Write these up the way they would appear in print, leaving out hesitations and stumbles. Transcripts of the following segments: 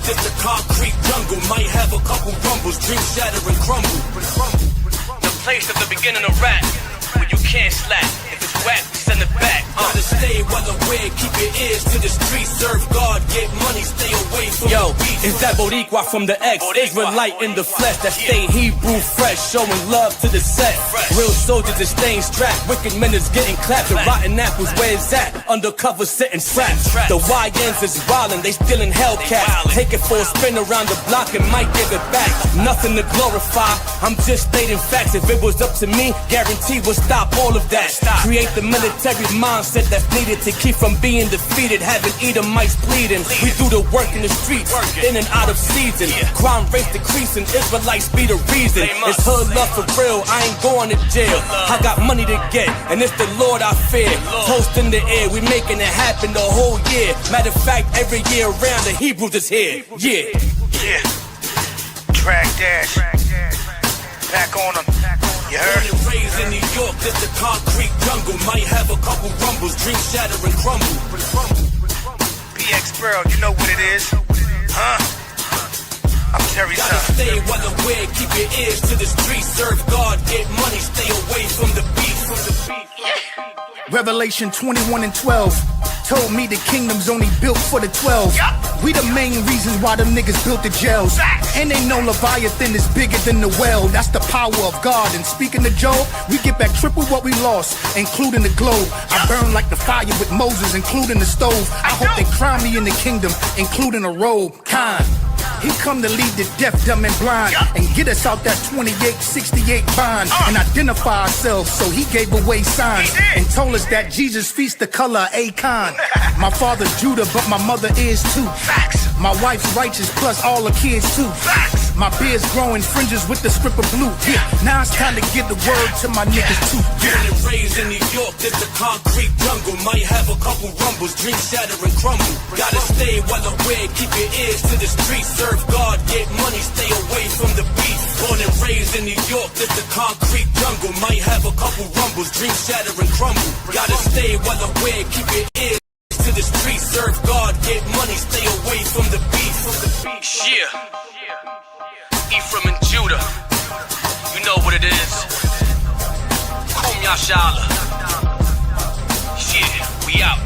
Just a concrete jungle, might have a couple rumbles, dreams shatter and crumble. The place of the beginning of rap, where you can't slack. If it's whack, send it back. Gotta stay well aware, keep your ears to the streets. Serve God, get money, stay away from the beat. Is that Boricua from the X? Israelite in the flesh that stay Hebrew fresh, showing love to the set. Real soldiers is staying strapped, wicked men is getting clapped. The rotten apples, where is that? Undercover sitting trapped. The YNs is wildin', they stealing Hellcats. Take it for a spin around the block and might give it back. Nothing to glorify, I'm just stating facts. If it was up to me, guarantee we'll stop all of that. Create the military mindset that's needed to keep from being defeated. Having Edomites bleeding, we do the work in the streets, in and out of season. Crime rate decreasing, Israelites be the reason. It's hood love for real, I ain't going to jail. I got money to get, and it's the Lord I fear. Toast in the air, we making it happen the whole year. Matter of fact, every year around the Hebrews is here. Yeah. Track dash. Back on them. You heard? Born and raised in New York, just a concrete jungle. Might have a couple rumbles, dreams shatter and crumble. PX Pearl, you know what it is. Huh? I'm Terry Son. Gotta stay well aware, keep your ears to the streets. Serve God, get money, stay away from the beat. Revelation 21 and 12 told me the kingdom's only built for the 12. We the main reasons why them niggas built the jails. And they know Leviathan is bigger than the well. That's the power of God. And speaking of Job, we get back triple what we lost, including the globe. I burn like the fire with Moses, including the stove. I hope they crown me in the kingdom, including a robe. Khan, he come to lead the deaf, dumb, and blind, and get us out that 2868 bond, and identify ourselves. So he gave away signs and told us that Jesus feasts the color of Acon. My father's Judah, but my mother is too. My wife's righteous, plus all the kids too. My beard's growing fringes with the strip of blue. Now it's time to get the word to my niggas too. Born and raised in New York, just a concrete jungle. Might have a couple rumbles, dreams shatter and crumble. Gotta stay well aware, keep your ears to the streets. Serve God, get money, stay away from the beat. Born and raised in New York, just a concrete jungle. Might have a couple rumbles, dreams shatter and crumble. Gotta stay well aware, keep your ears to the streets. Serve God, get money, stay away from the beat. Yeah. Ephraim and Judah, you know what it is. Kum Yashala. Yeah, we out.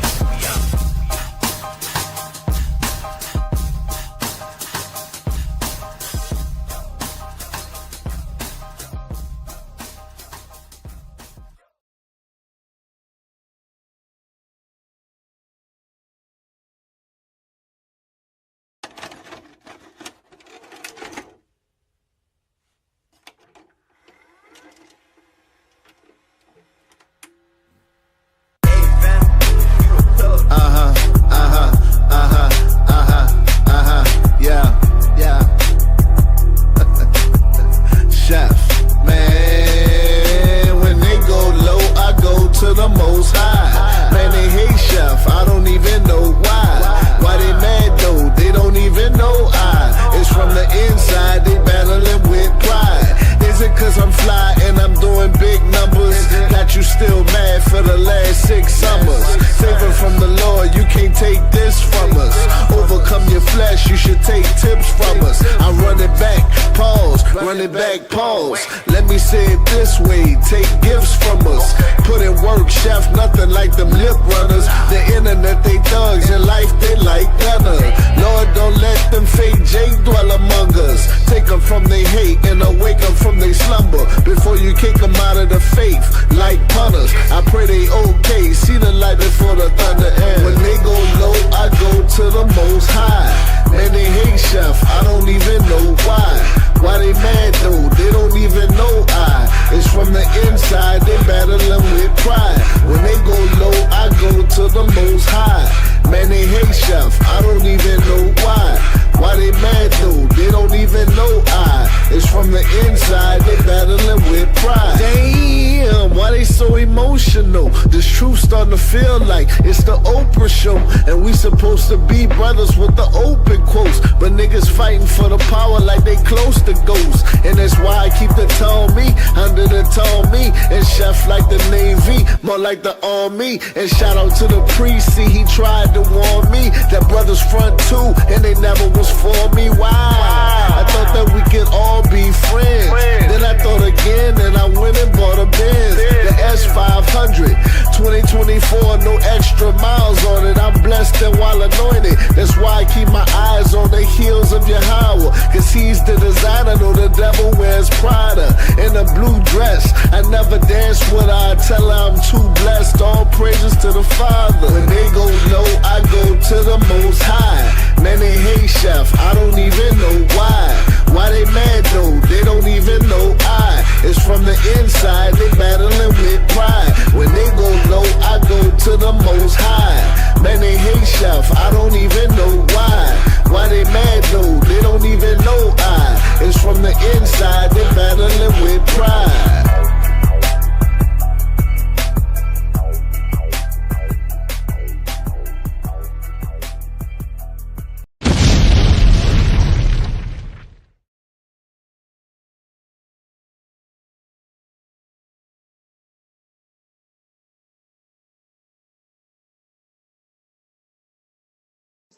Let me say it this way, take gifts from us. Put in work, chef, nothing like them lip runners. The internet, they thugs, in life, they like better. Lord, don't let them fake J dwell among us. Take them from they hate and awake them from they slumber. Before you kick them out of the faith, like punters. I pray they okay, see the light before the thunder ends. When they go low, I go to the most high. Man, they hate chef, I don't even know why. Why they mad though? They don't even know I. It's from the inside, they battling with pride. When they go low, I go to the most high. Man, they hate chef, I don't even know why. Why they mad though? They don't even know I. It's from the inside. inside they battling with pride. Damn, why they so emotional? This truth starting to feel like it's the Oprah show, and we supposed to be brothers with the open quotes, but niggas fighting for the power like they close to ghosts. And that's why I keep the tall me under the tall me, and chef like the Navy, more like the army. And shout out to the priest, see he tried to warn me that brothers front too, and they never was for me. Why? I thought that we could all be friends. Then I thought again, and I went and bought a Benz, the S500, 2024, no extra miles on it. I'm blessed and while anointed. That's why I keep my eyes on the heels of Yahweh, cause he's the designer, though the devil wears Prada. In a blue dress, I never dance with her, I tell her I'm too blessed. All praises to the Father. When they go low, I go to the most high. Man, they hate chef, I don't even know why. Why they mad though, they don't even know I. It's from the inside, they battling with pride. When they go low, I go to the most high. Man, they hate chef, I don't even know why. Why they mad though, they don't even know I. It's from the inside, they battling with pride.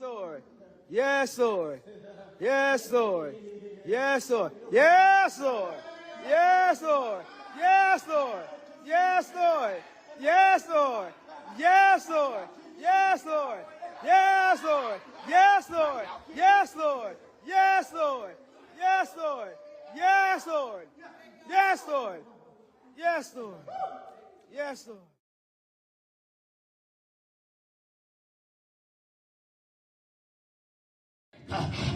Lord. Yes, Lord. Yes, Lord. Yes, Lord. Yes, Lord. Yes, Lord. Yes, Lord. Yes, Lord. Yes, Lord. Yes, Lord. Yes, Lord. Yes, Lord. Yes, Lord. Yes, Lord. Yes, Lord. Yes, Lord. Yes, Lord. Yes, Lord. Yes, Lord. Yes, Lord.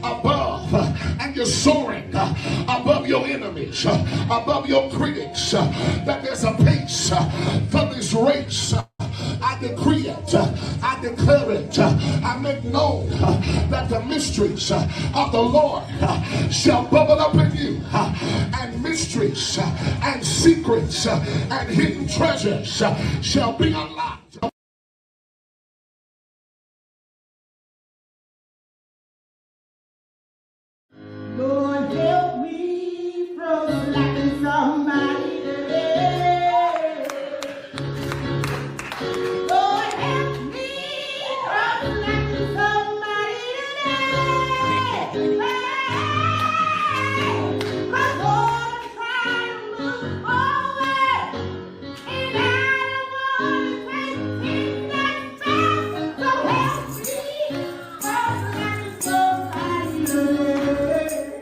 Above, and you're soaring above your enemies, above your critics, that there's a pace for this race. I decree it, I declare it, I make known that the mysteries of the Lord shall bubble up in you, and mysteries and secrets and hidden treasures shall be unlocked. Lord, help me from lacking somebody today. Lord, help me from lacking somebody today. My Lord, I'm trying to move forward, and I don't want to take things that fast. So help me from lacking somebody today.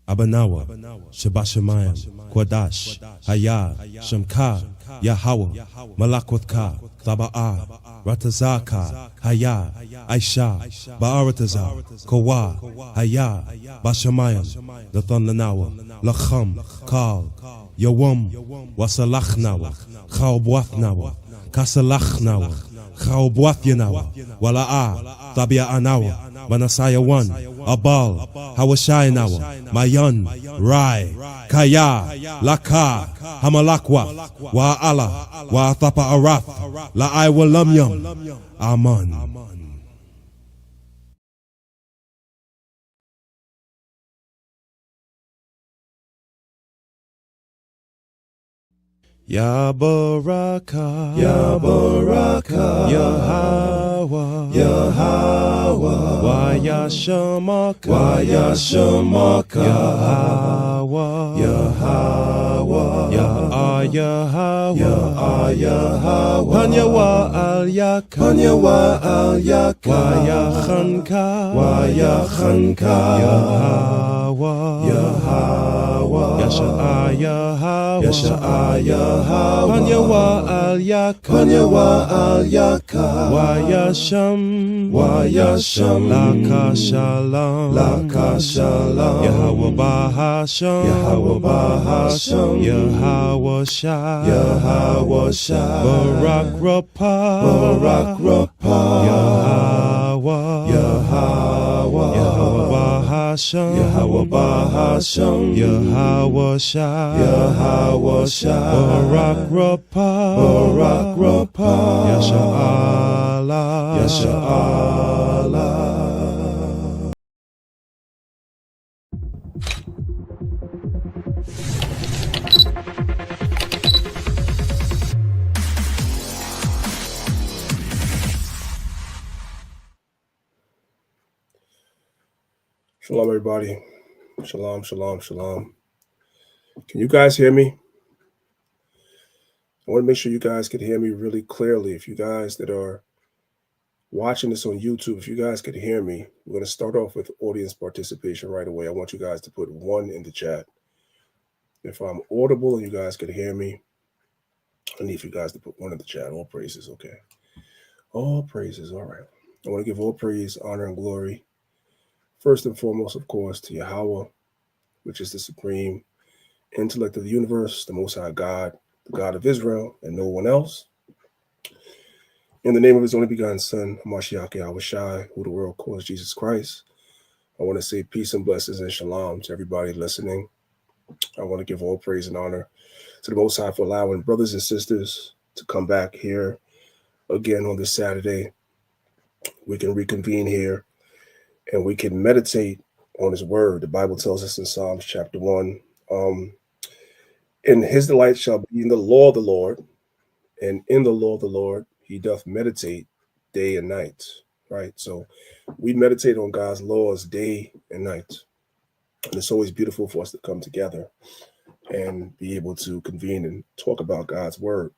Abanawa, Shabashamayim, Kwadash, Hayah, Shamka, Yahweh, Malakwaka, Thaba'a, Ratazaka, Hayah, Aisha, Ba'aratazar, Kawa, Hayah, Bashamayim, the Thundernawa, Lacham, Kal, Yawam, Wasalachnawa, Chaubwathnawa, Kasalachnawa, Chaubwathyanawa, Wala'a, Tabia Anawa, Manasaya 1, Abal, Hawashayanawa, Mayan, Rai, Kaya, Laka, Hamalakwa, Wa'ala, Wa'athapa Arath, La'ai Walamyam, Aman. Ya Baraka, Ya Baraka, Yahweh, Yahweh, Waya Shamaka, Waya Shamaka, Yahweh, Yahweh, Ya Yahweh, Panyawa Al Yak, Panyawa Al Yak, Waya Khanka, Waya Khanka, Yahweh, Yahweh. Yasha Ayahawa, Yasha Ayahawa, Panyawa Al Yaka, Panyawa Al Yaka, Wayasham, Wayasham, Laka Shalom, Laka Shalom, Yahweh Bahasham, Yahweh Bahasham, Yahweh Shah, Yahweh Shah, Barak Rapah, Barak Rapah, Yahweh, Yahweh, Yahweh Bahasham, Yahweh Bahasham, Yahweh Shah, Yahweh Shah, Barak Rapah, Barak Rapah, Yasha Allah, Yasha Allah. Shalom, everybody. Shalom, shalom, shalom. Can you guys hear me? I want to make sure you guys can hear me really clearly. If you guys that are watching this on YouTube, if you guys could hear me, we're going to start off with audience participation right away. I want you guys to put 1 in the chat. If I'm audible and you guys could hear me, I need for you guys to put 1 in the chat. All praises, okay. All praises, all right. I want to give all praise, honor, and glory, first and foremost, of course, to Yahweh, which is the supreme intellect of the universe, the Most High God, the God of Israel, and no one else. In the name of his only begotten Son, Hamashiach Yahushai, who the world calls Jesus Christ, I want to say peace and blessings and shalom to everybody listening. I want to give all praise and honor to the Most High for allowing brothers and sisters to come back here again on this Saturday. We can reconvene here and we can meditate on his word. The Bible tells us in Psalms chapter 1, and his delight shall be in the law of the Lord, and in the law of the Lord he doth meditate day and night, right? So we meditate on God's laws day and night. And it's always beautiful for us to come together and be able to convene and talk about God's word.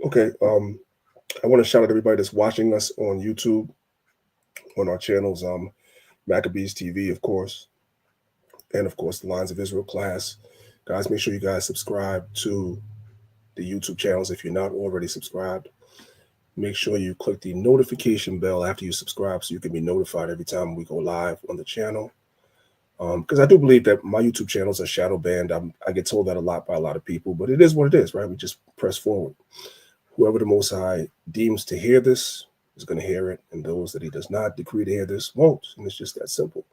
Okay, I want to shout out everybody that's watching us on YouTube, on our channels, Maccabees TV, of course, and of course the Lines of Israel class. Guys, make sure you guys subscribe to the YouTube channels if you're not already subscribed. Make sure you click the notification bell after you subscribe so you can be notified every time we go live on the channel. Because I do believe that my YouTube channels are shadow banned. I get told that a lot by a lot of people, but it is what it is, right? We just press forward. Whoever the Most High deems to hear this is going to hear it, and those that he does not decree to hear this won't, and it's just that simple.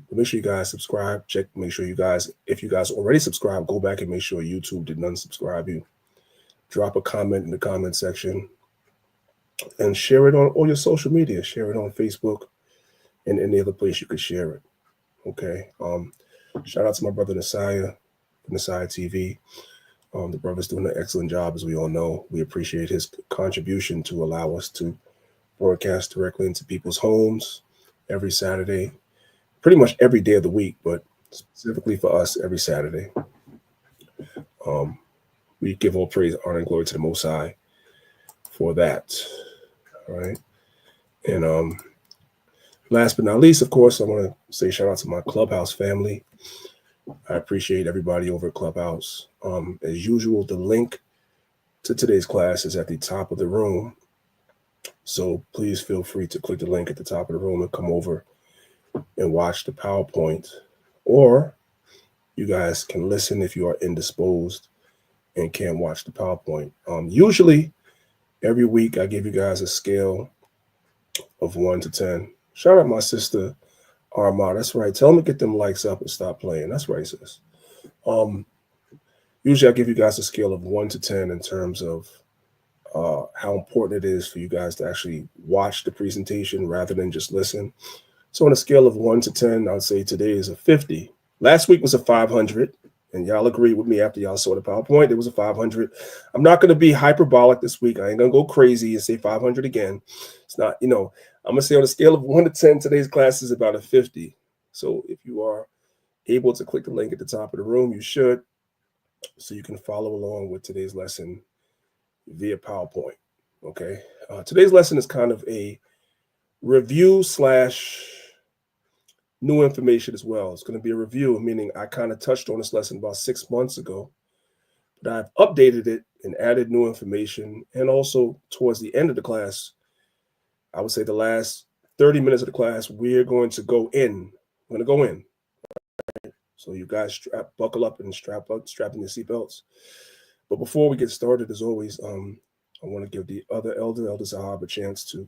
Make sure you guys subscribe. Make sure you guys, if you guys already subscribed, go back and make sure YouTube did not unsubscribe you. Drop a comment in the comment section and share it on all your social media. Share it on Facebook and any other place you could share it. Okay. Shout out to my brother Nasiah, Nasiah TV. The brother's doing an excellent job, as we all know. We appreciate his contribution to allow us to broadcast directly into people's homes every Saturday, pretty much every day of the week, but specifically for us, every Saturday. We give all praise, honor, and glory to the Most High for that. All right. And last but not least, of course, I want to say shout out to my Clubhouse family. I appreciate everybody over at Clubhouse. As usual, the link to today's class is at the top of the room. So please feel free to click the link at the top of the room and come over and watch the PowerPoint. Or you guys can listen if you are indisposed and can't watch the PowerPoint. Usually, every week I give you guys a scale of 1 to 10. Shout out my sister Arma. That's right. Tell them to get them likes up and stop playing. That's right, sis. Usually I give you guys a scale of 1 to 10 in terms of how important it is for you guys to actually watch the presentation rather than just listen. So on a scale of 1 to 10, I'd say today is a 50. Last week was a 500, and y'all agreed with me after y'all saw the PowerPoint. It was a 500. I'm not going to be hyperbolic this week. I ain't going to go crazy and say 500 again. It's not, I'm going to say on a scale of 1 to 10, today's class is about a 50. So if you are able to click the link at the top of the room, you should, so you can follow along with today's lesson via PowerPoint. Okay. Today's lesson is kind of a review / new information as well. It's going to be a review, meaning I kind of touched on this lesson about 6 months ago, but I've updated it and added new information. And also towards the end of the class, I would say the last 30 minutes of the class, we're going to go in. We're going to go in. Right? So you guys buckle up and strap in your seatbelts. But before we get started, as always, I want to give the other Elder Zahab, a chance to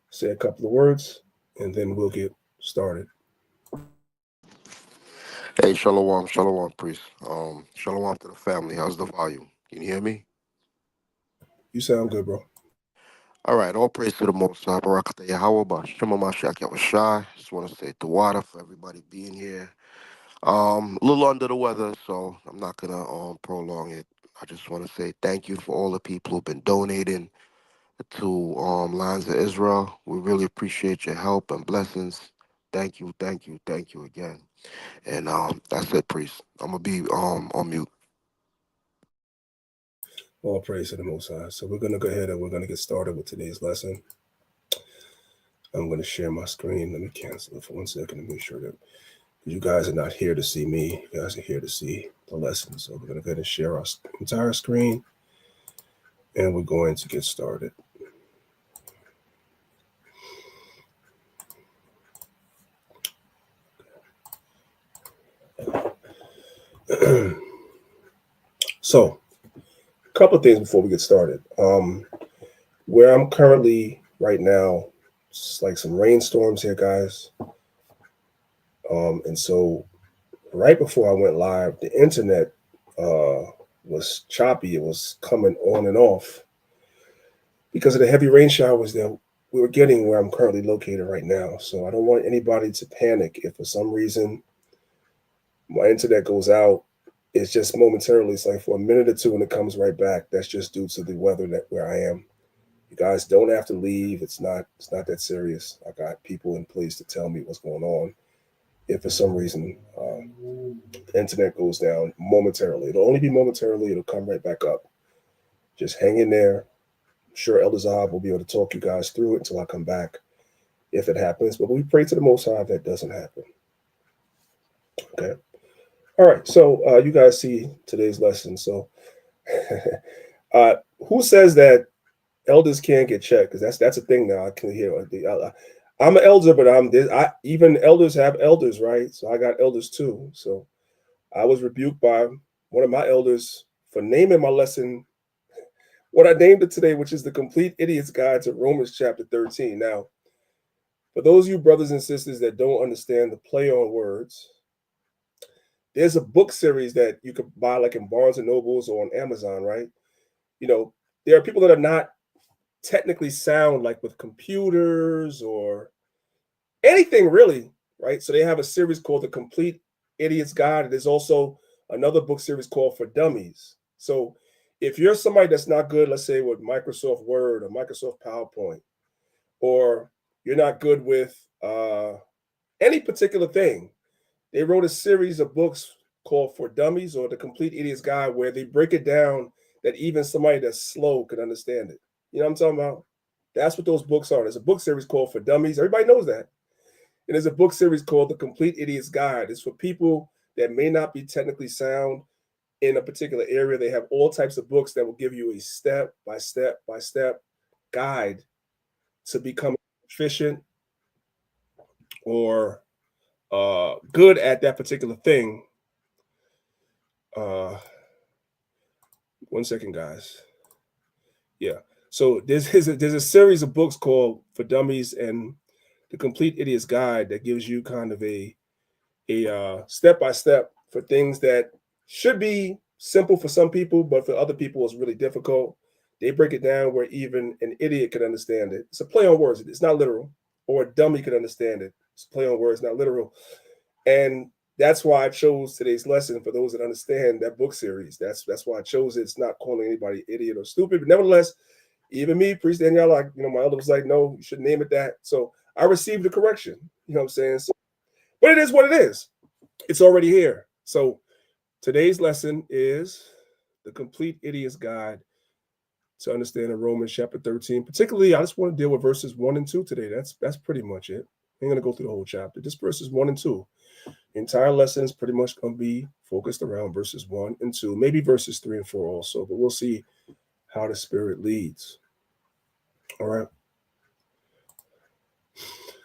say a couple of words, and then we'll get started. Hey, shalom, priest. Shalom to the family. How's the volume? Can you hear me? You sound good, bro. All right, all praise to the Most High. Barakatah Yahweh, Shema Mashiach Yahushai. Just want to say the water for everybody being here. A little under the weather, so I'm not gonna prolong it. I just want to say thank you for all the people who've been donating to Lines of Israel. We really appreciate your help and blessings. Thank you again. And that's it, priest. I'm gonna be on mute. All praise to the Most High. So we're going to go ahead and we're going to get started with today's lesson. I'm going to share my screen. Let me cancel it for 1 second to make sure that you guys are not here to see me. You guys are here to see the lesson. So we're going to go ahead and share our entire screen, and we're going to get started. So, a couple of things before we get started. Where I'm currently right now, it's like some rainstorms here, guys. And so right before I went live, the internet was choppy. It was coming on and off because of the heavy rain showers that we were getting where I'm currently located right now. So I don't want anybody to panic if for some reason my internet goes out. It's just momentarily. It's like for a minute or two and it comes right back. That's just due to the weather where I am. You guys don't have to leave. It's not that serious. I got people in place to tell me what's going on. If for some reason the internet goes down momentarily, it'll only be momentarily. It'll come right back up. Just hang in there. I'm sure Elder Zahab will be able to talk you guys through it until I come back, if it happens. But we pray to the Most High that doesn't happen. Okay. All right. So you guys see today's lesson. So who says that elders can't get checked? Because that's a thing now. I can hear. I'm an elder, but even elders have elders, right? So I got elders too. So I was rebuked by one of my elders for naming my lesson what I named it today, which is The Complete Idiot's Guide to Romans chapter 13. Now, for those of you brothers and sisters that don't understand the play on words, there's a book series that you could buy like in Barnes and Nobles or on Amazon, right? You know, there are people that are not technically sound, like with computers or anything really, right? So they have a series called The Complete Idiot's Guide. And there's also another book series called For Dummies. So if you're somebody that's not good, let's say with Microsoft Word or Microsoft PowerPoint, or you're not good with any particular thing, they wrote a series of books called For Dummies or The Complete Idiot's Guide, where they break it down that even somebody that's slow can understand it. You know what I'm talking about? That's what those books are. There's a book series called For Dummies. Everybody knows that. And there's a book series called The Complete Idiot's Guide. It's for people that may not be technically sound in a particular area. They have all types of books that will give you a step-by-step guide to become efficient or good at that particular thing. 1 second, guys. Yeah. So there's a series of books called For Dummies and The Complete Idiot's Guide that gives you kind of a step-by-step for things that should be simple for some people, but for other people it's really difficult. They break it down where even an idiot can understand it. It's a play on words. It's not literal. Or a dummy could understand it. It's a play on words, not literal. And that's why I chose today's lesson for those that understand that book series. That's why I chose it. It's not calling anybody idiot or stupid, but nevertheless, even me, Priest Danielle, my elder was like, no, you shouldn't name it that. So I received the correction. You know what I'm saying? So, but it is what it is. It's already here. So today's lesson is The Complete Idiot's Guide to Understanding Romans chapter 13. Particularly, I just want to deal with verses 1 and 2 today. That's pretty much it. I'm going to go through the whole chapter. Just verses 1 and 2. The entire lesson is pretty much going to be focused around verses 1 and 2, maybe verses 3 and 4 also, but we'll see how the Spirit leads. All right.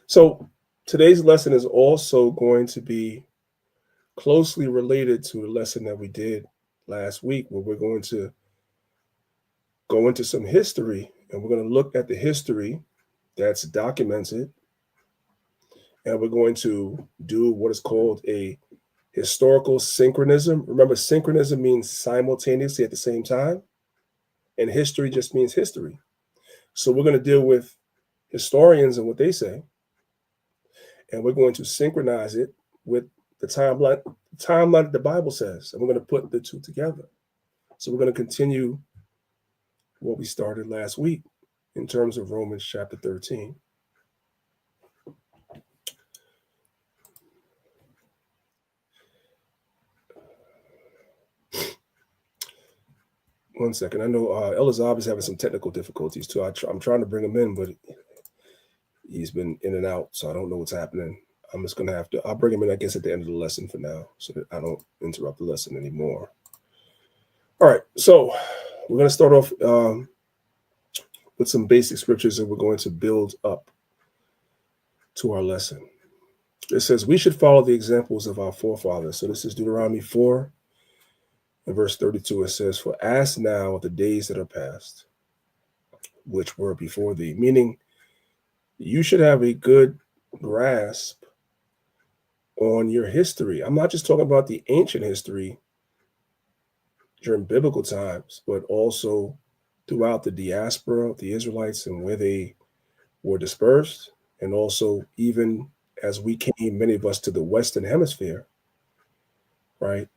So today's lesson is also going to be closely related to the lesson that we did last week, where we're going to go into some history, and we're going to look at the history that's documented, and we're going to do what is called a historical synchronism. Remember, synchronism means simultaneously at the same time, and history just means history. So we're going to deal with historians and what they say, and we're going to synchronize it with the timeline that the Bible says, and we're going to put the two together. So we're going to continue what we started last week in terms of Romans chapter 13. One second. I know Elazar is having some technical difficulties too. I'm trying to bring him in, but he's been in and out, so I don't know what's happening. I'm just going to have to, I'll bring him in, I guess, at the end of the lesson for now, so that I don't interrupt the lesson anymore. All right, so we're going to start off with some basic scriptures, and we're going to build up to our lesson. It says, we should follow the examples of our forefathers. So this is Deuteronomy 4 and verse 32. It says, for ask now the days that are past, which were before thee. Meaning, you should have a good grasp on your history. I'm not just talking about the ancient history during biblical times, but also throughout the diaspora, the Israelites, and where they were dispersed, and also even as we came, many of us, to the Western Hemisphere, right?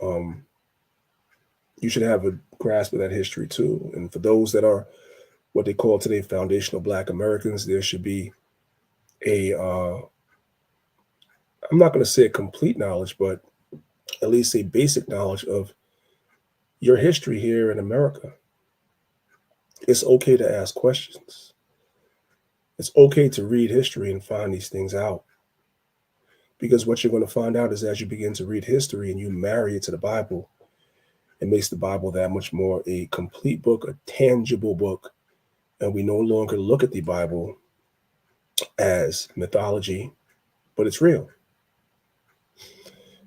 You should have a grasp of that history too. And for those that are what they call today foundational Black Americans, there should be a, I'm not going to say a complete knowledge, but at least a basic knowledge of your history here in America. It's okay to ask questions. It's okay to read history and find these things out. Because what you're going to find out is as you begin to read history and you marry it to the Bible, it makes the Bible that much more a complete book, a tangible book. And we no longer look at the Bible as mythology, but it's real.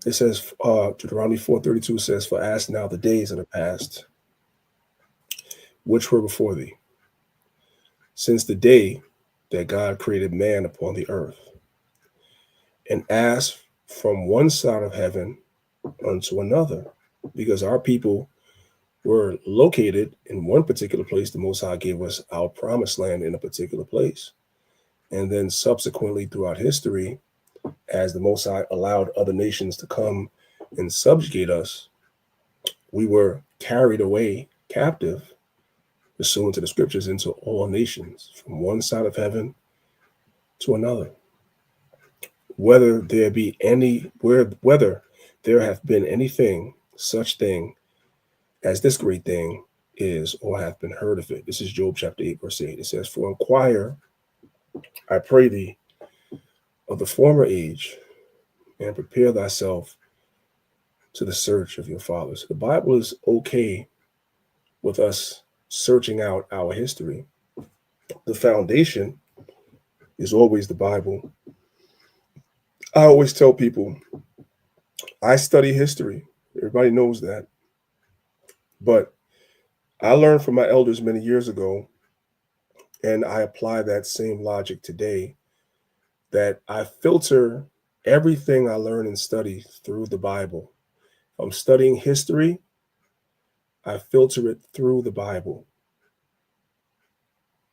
It says, Deuteronomy 4:32 says, for ask now the days that are past, which were before thee, since the day that God created man upon the earth, and ask from one side of heaven unto another, because our people were located in one particular place. The Most High gave us our promised land in a particular place. And then subsequently throughout history, as the Most High allowed other nations to come and subjugate us, we were carried away captive, pursuant to the scriptures, into all nations, from one side of heaven to another. Whether there have been anything, such thing as this great thing is, or hath been heard of it. This is Job chapter 8, verse 8. It says, for inquire, I pray thee, of the former age, and prepare thyself to the search of your fathers. The Bible is okay with us searching out our history. The foundation is always the Bible. I always tell people, I study history. Everybody knows that. But I learned from my elders many years ago, and I apply that same logic today, that I filter everything I learn and study through the Bible. If I'm studying history, I filter it through the Bible.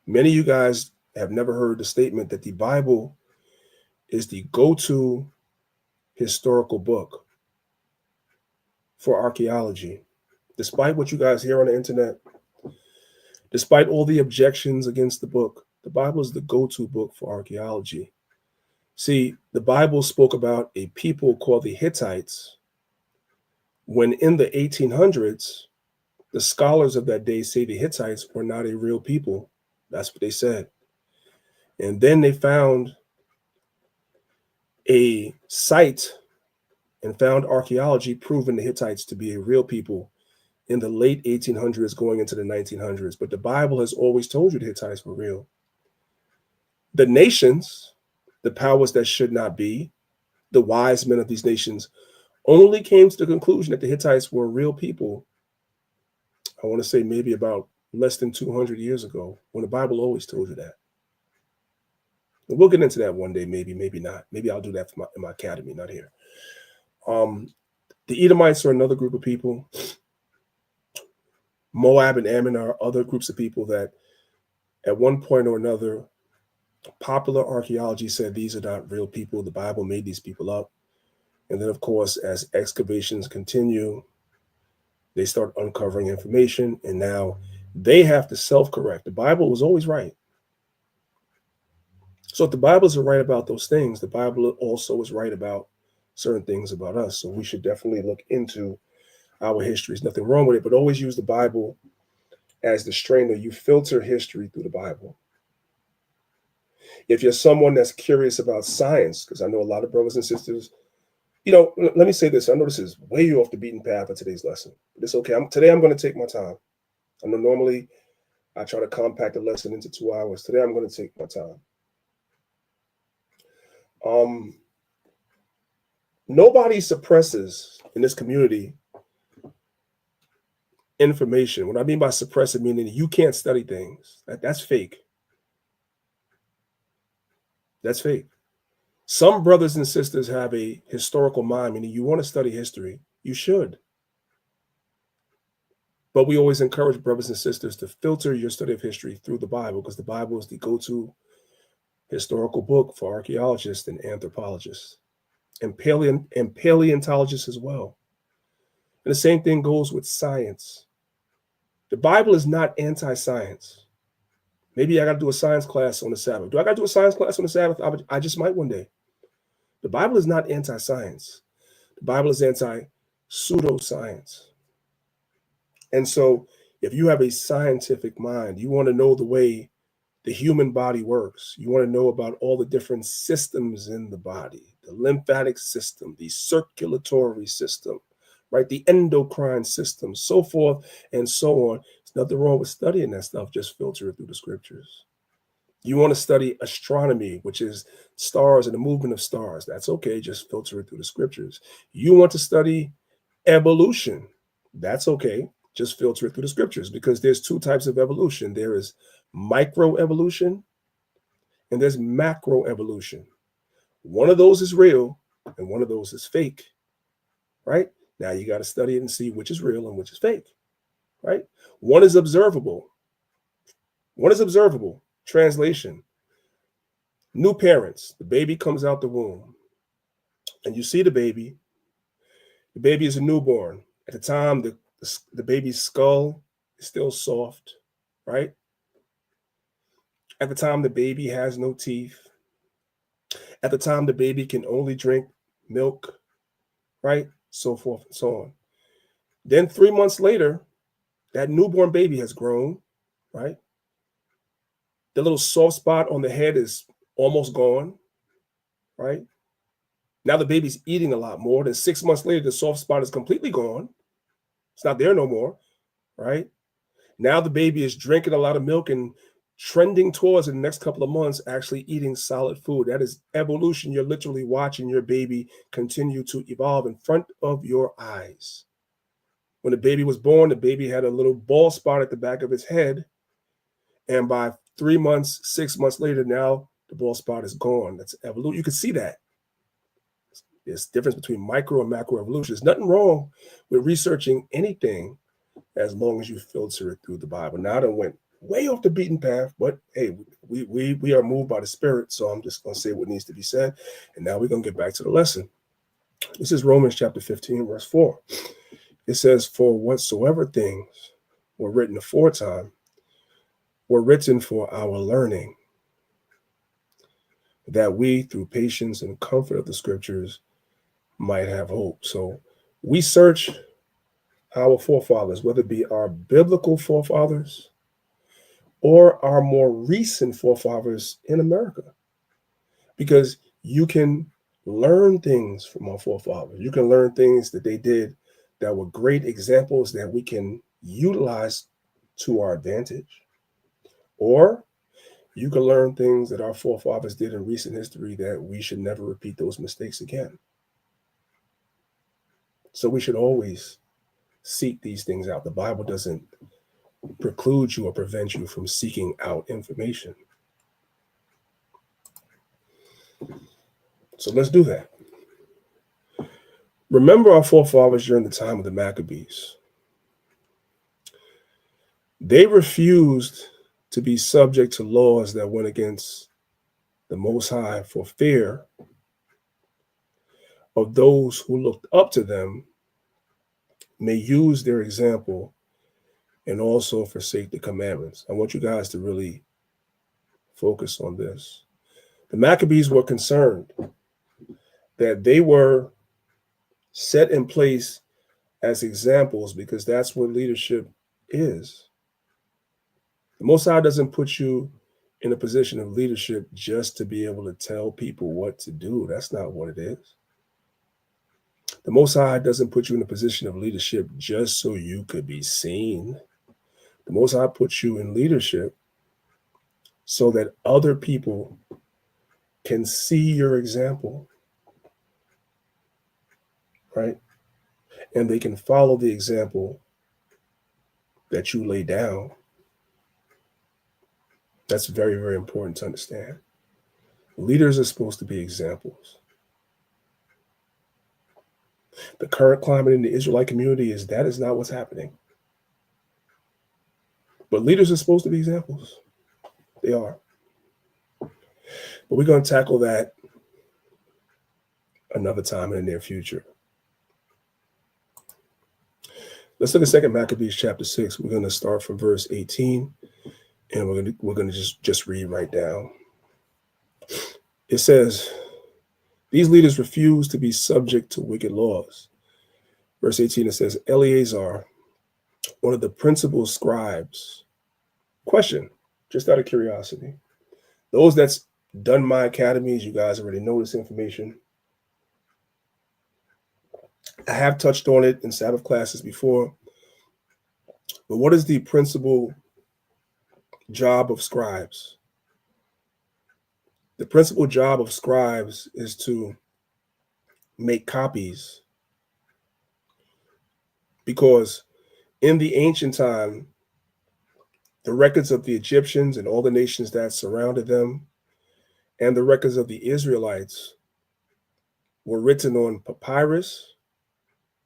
Many of you guys have never heard the statement that the Bible is the go-to historical book for archaeology. Despite what you guys hear on the internet, despite all the objections against the book, the Bible is the go-to book for archaeology. See, the Bible spoke about a people called the Hittites, when in the 1800s, the scholars of that day say the Hittites were not a real people. That's what they said. And then they found a site and found archaeology proving the Hittites to be a real people in the late 1800s going into the 1900s. But the Bible has always told you the Hittites were real. The nations, the powers that should not be, the wise men of these nations, only came to the conclusion that the Hittites were real people, I want to say maybe about less than 200 years ago, when the Bible always told you that. And we'll get into that one day, maybe not. Maybe I'll do that for in my academy, not here. The Edomites are another group of people. Moab and Ammon are other groups of people that at one point or another, popular archaeology said these are not real people. The Bible made these people up. And then, of course, as excavations continue, they start uncovering information, and now they have to self-correct. The Bible was always right. So if the Bible is right about those things, the Bible also is right about certain things about us. So we should definitely look into our history. There's nothing wrong with it, but always use the Bible as the strainer. You filter history through the Bible. If you're someone that's curious about science, because I know a lot of brothers and sisters, let me say this. I know this is way off the beaten path of today's lesson, but it's okay. Today I'm going to take my time. I know normally I try to compact a lesson into 2 hours. Today I'm going to take my time. Nobody suppresses in this community information. What I mean by suppress it, meaning you can't study things. That's fake. That's fake. Some brothers and sisters have a historical mind, meaning you want to study history, you should. But we always encourage brothers and sisters to filter your study of history through the Bible, because the Bible is the go-to historical book for archaeologists and anthropologists and paleontologists as well. And the same thing goes with science. The Bible is not anti-science. Maybe I got to do a science class on the Sabbath. Do I got to do a science class on the Sabbath? I just might one day. The Bible is not anti-science. The Bible is anti-pseudoscience. And so if you have a scientific mind, you want to know the way the human body works. You want to know about all the different systems in the body, the lymphatic system, the circulatory system, right? The endocrine system, so forth and so on. There's nothing wrong with studying that stuff. Just filter it through the scriptures. You want to study astronomy, which is stars and the movement of stars. That's okay. Just filter it through the scriptures. You want to study evolution. That's okay. Just filter it through the scriptures, because there's two types of evolution. There is microevolution and there's macroevolution. One of those is real and one of those is fake, right? Now you got to study it and see which is real and which is fake, right? One is observable. One is observable. Translation: new parents, the baby comes out the womb and you see the baby. The baby is a newborn. At the time, the baby's skull is still soft, right? At the time, the baby has no teeth. At the time, the baby can only drink milk, right? So forth and so on. Then 3 months later, that newborn baby has grown, right? The little soft spot on the head is almost gone, right? Now the baby's eating a lot more. Then 6 months later, the soft spot is completely gone. It's not there no more, right? Now the baby is drinking a lot of milk and trending towards, in the next couple of months, actually eating solid food. That is evolution. You're literally watching your baby continue to evolve in front of your eyes. When the baby was born, the baby had a little bald spot at the back of his head. And by 3 months, 6 months later, now the bald spot is gone. That's evolution. You can see that. There's a difference between micro and macro evolution. There's nothing wrong with researching anything as long as you filter it through the Bible. Now I went way off the beaten path, but hey, we are moved by the Spirit, so I'm just going to say what needs to be said. And now we're going to get back to the lesson. This is Romans chapter 15, verse 4. It says, "For whatsoever things were written aforetime were written for our learning, that we, through patience and comfort of the scriptures, might have hope." So we search our forefathers, whether it be our biblical forefathers or our more recent forefathers in America, because you can Learn things from our forefathers. You can learn things that they did that were great examples that we can utilize to our advantage. Or you can learn things that our forefathers did in recent history that we should never repeat those mistakes again. So we should always seek these things out. The Bible doesn't preclude you or prevent you from seeking out information. So let's do that. Remember our forefathers during the time of the Maccabees. They refused to be subject to laws that went against the Most High for fear of those who looked up to them may use their example and also forsake the commandments. I want you guys to really focus on this. The Maccabees were concerned that they were set in place as examples because that's what leadership is. The Most High doesn't put you in a position of leadership just to be able to tell people what to do. That's not what it is. The Most High doesn't put you in a position of leadership just so you could be seen. The Most High puts you in leadership so that other people can see your example, right? And they can follow the example that you lay down. That's very, very important to understand. Leaders are supposed to be examples. The current climate in the Israelite community is that is not what's happening. But leaders are supposed to be examples. They are. But we're going to tackle that another time in the near future. Let's look at 2 Maccabees chapter 6. We're going to start from verse 18, and we're going to just read right down. It says, these leaders refuse to be subject to wicked laws. Verse 18, it says, Eleazar, one of the principal scribes. Question, just out of curiosity. Those that's done my academies, you guys already know this information. I have touched on it in Sabbath classes before. But what is the principal job of scribes? The principal job of scribes is to make copies. Because in the ancient time, the records of the Egyptians and all the nations that surrounded them, and the records of the Israelites were written on papyrus,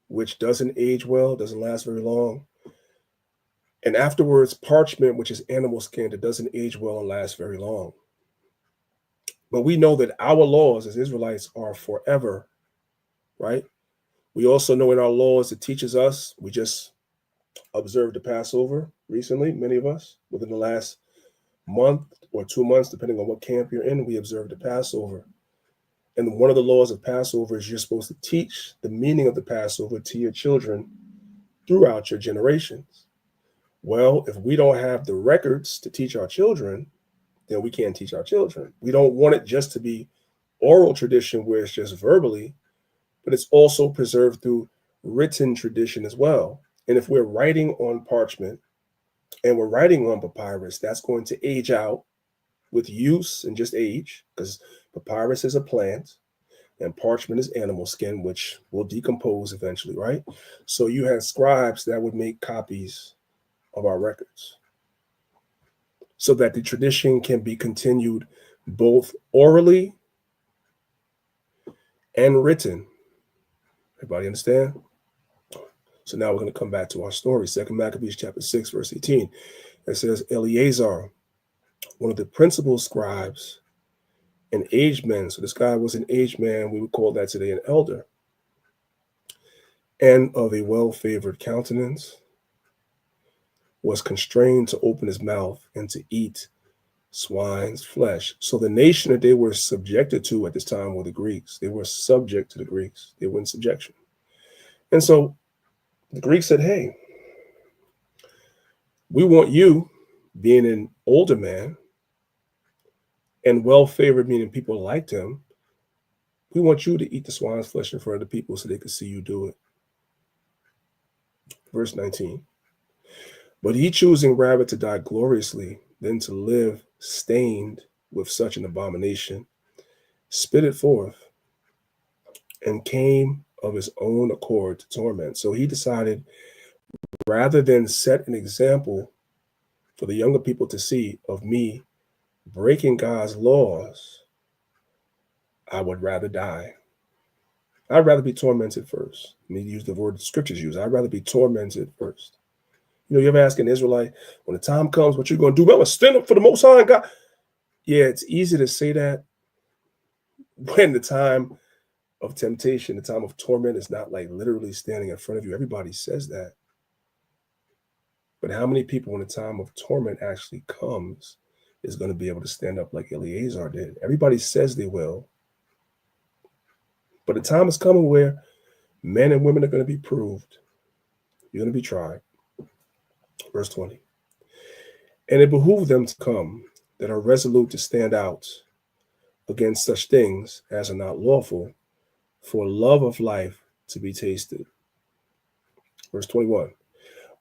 which doesn't age well, doesn't last very long. And afterwards, parchment, which is animal skin, that doesn't age well and last very long. But we know that our laws as Israelites are forever, right? We also know in our laws it teaches us, we just observed the Passover recently, many of us, within the last month or 2 months, depending on what camp you're in, we observed the Passover. And one of the laws of Passover is you're supposed to teach the meaning of the Passover to your children throughout your generations. Well, if we don't have the records to teach our children, then we can't teach our children. We don't want it just to be oral tradition where it's just verbally, but it's also preserved through written tradition as well. And if we're writing on parchment and we're writing on papyrus, that's going to age out with use and just age, because papyrus is a plant and parchment is animal skin, which will decompose eventually, right? So you had scribes that would make copies of our records so that the tradition can be continued both orally and written. Everybody understand? So now we're going to come back to our story. 2 Maccabees chapter 6, verse 18. It says, Eleazar, one of the principal scribes, an aged man. So this guy was an aged man. We would call that today an elder. And of a well-favored countenance, was constrained to open his mouth and to eat swine's flesh. So the nation that they were subjected to at this time were the Greeks. They were subject to the Greeks. They were in subjection. And so the Greeks said, hey, we want you, being an older man and well-favored, meaning people liked him, We want you to eat the swine's flesh in front of the people so they could see you do it. Verse 19. But he, choosing rather to die gloriously than to live stained with such an abomination, spit it forth and came of his own accord to torment. So he decided, rather than set an example for the younger people to see of me breaking God's laws, I would rather die. I'd rather be tormented first. I mean, use the word the scriptures use. I'd rather be tormented first. You know, you ever ask an Israelite, when the time comes, what you going to do? I'm going to stand up for the Most High God. Yeah, it's easy to say that when the time of temptation, the time of torment is not like literally standing in front of you. Everybody says that. But how many people, when the time of torment actually comes, is going to be able to stand up like Eleazar did? Everybody says they will. But the time is coming where men and women are going to be proved. You're going to be tried. Verse 20. And it behooved them to come that are resolute to stand out against such things as are not lawful, for love of life to be tasted. Verse 21.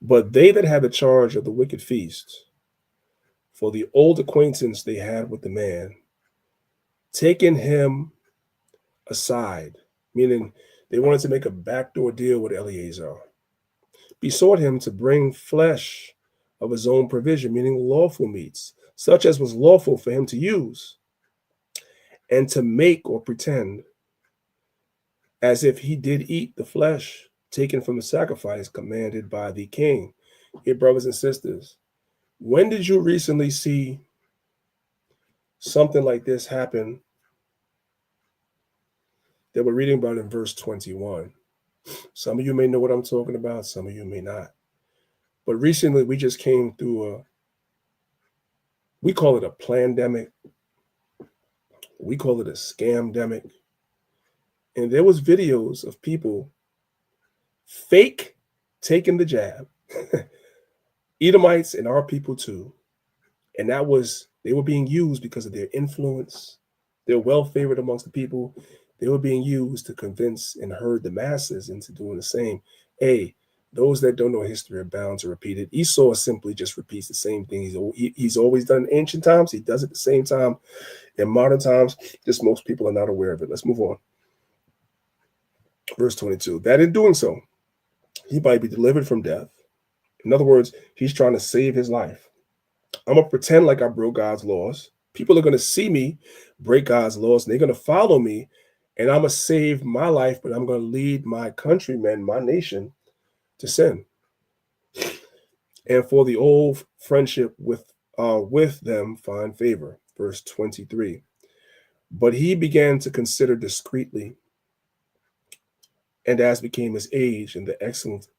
But they that had the charge of the wicked feast, for the old acquaintance they had with the man, taking him aside, meaning they wanted to make a backdoor deal with Eleazar, besought him to bring flesh of his own provision, meaning lawful meats, such as was lawful for him to use, and to make or pretend as if he did eat the flesh taken from the sacrifice commanded by the king. Here, brothers and sisters, when did you recently see something like this happen that we're reading about in verse 21? Some of you may know what I'm talking about, some of you may not. But recently we just came through we call it a plandemic. We call it a scamdemic. And there was videos of people fake taking the jab. Edomites and our people too. And they were being used because of their influence. They're well favored amongst the people. They were being used to convince and herd the masses into doing the same. Hey, those that don't know history are bound to repeat it. Esau simply just repeats the same thing he's always done in ancient times. He does it at the same time in modern times. Just most people are not aware of it. Let's move on. Verse 22. That in doing so, he might be delivered from death. In other words, he's trying to save his life. I'm going to pretend like I broke God's laws. People are going to see me break God's laws, and they're going to follow me, and I'm going to save my life, but I'm going to lead my countrymen, my nation, to sin. And for the old friendship with them find favor. Verse 23. But he began to consider discreetly, and as became his age and the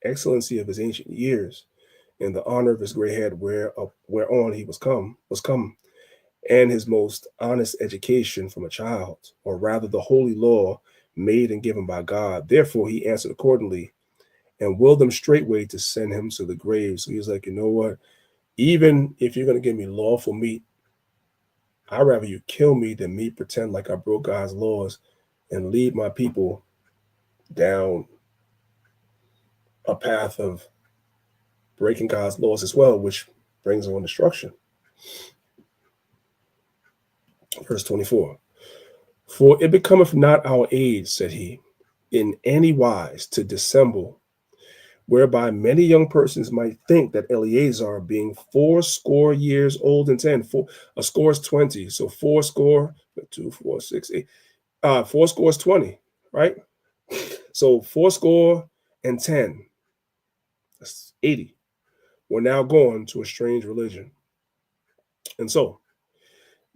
excellency of his ancient years, and the honor of his gray head whereon he was come, and his most honest education from a child, or rather the holy law made and given by God. Therefore he answered accordingly, and willed them straightway to send him to the grave. So he was like, you know what? Even if you're going to give me lawful meat, I'd rather you kill me than me pretend like I broke God's laws and lead my people down a path of breaking God's laws as well, which brings on destruction. Verse 24. For it becometh not our age, said he, in any wise to dissemble, whereby many young persons might think that Eleazar, being 80 years old and 10, a score is 20, so 80, 2, 4, 6, 8, 4 scores 20, right? So 80, that's 80, were now gone to a strange religion. And so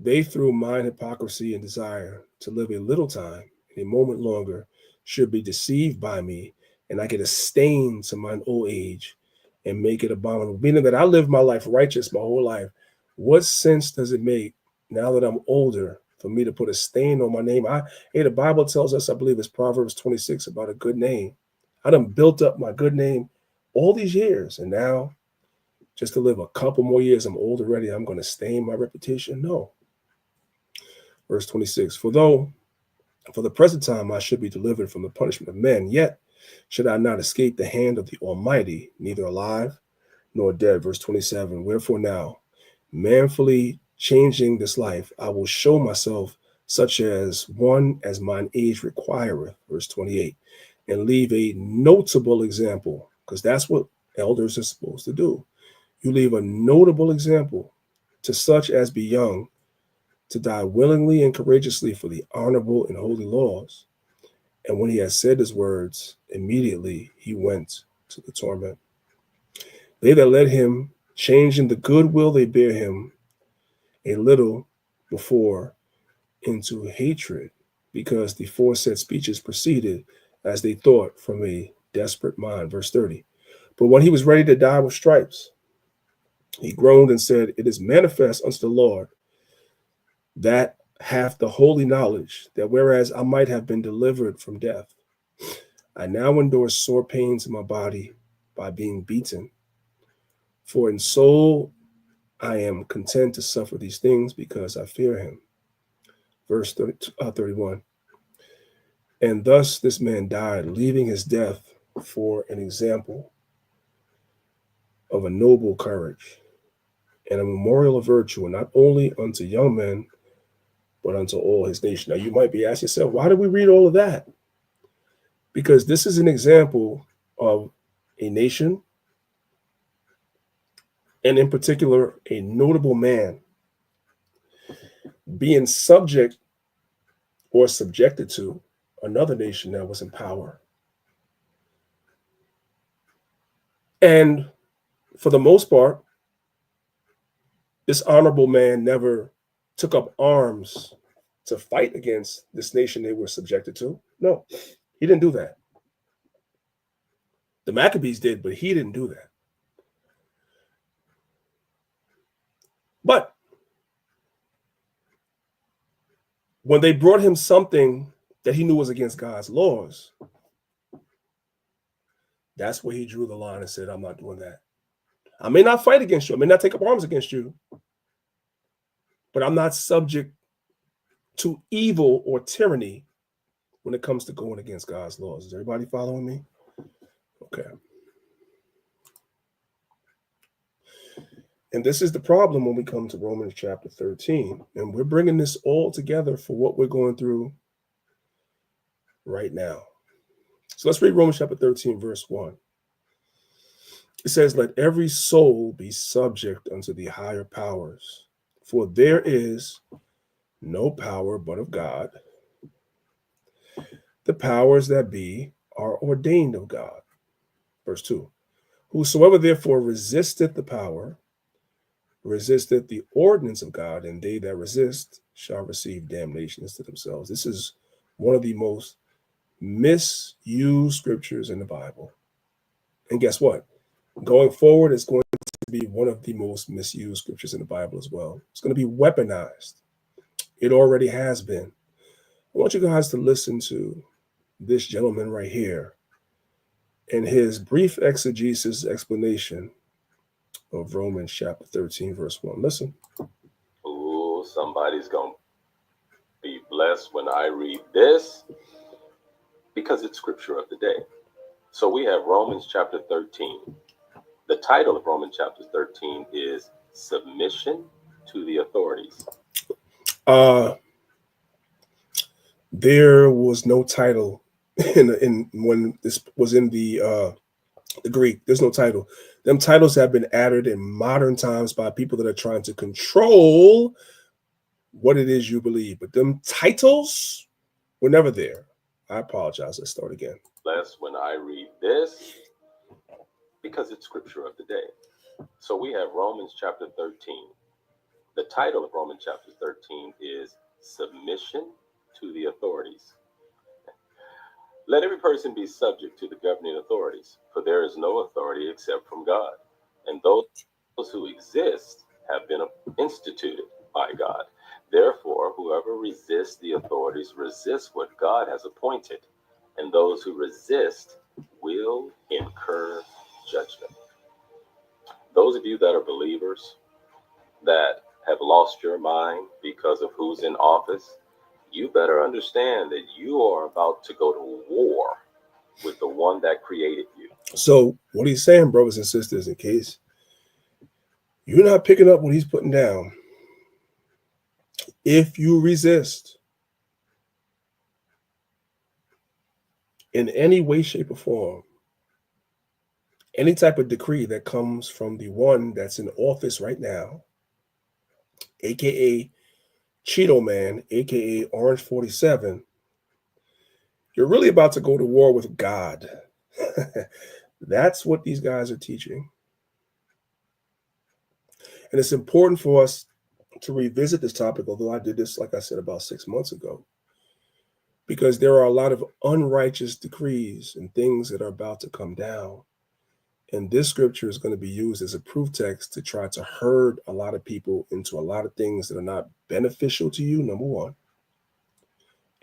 they, through mine hypocrisy and desire to live a little time, and a moment longer, should be deceived by me, and I get a stain to mine old age and make it abominable. Meaning that I lived my life righteous my whole life. What sense does it make now that I'm older for me to put a stain on my name? The Bible tells us, I believe it's Proverbs 26, about a good name. I done built up my good name all these years, and now just to live a couple more years, I'm old already, I'm going to stain my reputation? No. Verse 26, for though For the present time I should be delivered from the punishment of men, yet should I not escape the hand of the Almighty, neither alive nor dead. Verse 27, wherefore now, manfully changing this life, I will show myself such as one as mine age requireth. Verse 28, and leave a notable example, because that's what elders are supposed to do. You leave a notable example to such as be young, to die willingly and courageously for the honorable and holy laws. And when he had said his words, immediately he went to the torment. They that led him, changing the good will they bear him a little before into hatred, because the foresaid speeches proceeded, as they thought, from a desperate mind. Verse 30. But when he was ready to die with stripes, he groaned and said, it is manifest unto the Lord that hath the holy knowledge, that whereas I might have been delivered from death, I now endure sore pains in my body by being beaten. For in soul I am content to suffer these things, because I fear him. Verse 31. And thus this man died, leaving his death for an example of a noble courage and a memorial of virtue, and not only unto young men, but unto all his nation. Now you might be asking yourself, why did we read all of that? Because this is an example of a nation, and in particular, a notable man being subject or subjected to another nation that was in power. And for the most part, this honorable man never took up arms to fight against this nation they were subjected to. No, he didn't do that. The Maccabees did, but he didn't do that. But when they brought him something that he knew was against God's laws, that's where he drew the line and said, I'm not doing that. I may not fight against you. I may not take up arms against you, but I'm not subject to evil or tyranny when it comes to going against God's laws. Is everybody following me? Okay. And this is the problem when we come to Romans chapter 13. And we're bringing this all together for what we're going through right now. So let's read Romans chapter 13, verse 1. It says, let every soul be subject unto the higher powers, for there is no power but of God. The powers that be are ordained of God. Verse 2. Whosoever therefore resisteth the power, resisteth the ordinance of God, and they that resist shall receive damnation to themselves. This is one of the most misused scriptures in the Bible. And guess what? Going forward, it's going to be one of the most misused scriptures in the Bible as well. It's going to be weaponized. It already has been. I want you guys to listen to this gentleman right here in his brief exegesis explanation of Romans chapter 13, verse 1. Listen. Ooh, somebody's going to be blessed when I read this, because it's scripture of the day. So we have Romans chapter 13. The title of Romans chapter 13 is Submission to the Authorities. There was no title in when this was in the Greek. There's no title. Them titles have been added in modern times by people that are trying to control what it is you believe. But them titles were never there. I apologize. Let's start again. Blessed when I read this, because it's scripture of the day. So we have Romans chapter 13. The title of Romans chapter 13 is Submission to the Authorities. Let every person be subject to the governing authorities, for there is no authority except from God, and those who exist have been instituted by God. Therefore, whoever resists the authorities resists what God has appointed, and those who resist will incur judgment. Those of you that are believers that have lost your mind because of who's in office, you better understand that you are about to go to war with the one that created you. So what he's saying, brothers and sisters, in case you're not picking up what he's putting down, if you resist in any way, shape, or form, any type of decree that comes from the one that's in office right now, aka Cheeto Man, aka Orange 47, you're really about to go to war with God. That's what these guys are teaching. And it's important for us to revisit this topic, although I did this, like I said, about 6 months ago, because there are a lot of unrighteous decrees and things that are about to come down. And this scripture is going to be used as a proof text to try to herd a lot of people into a lot of things that are not beneficial to you, number one,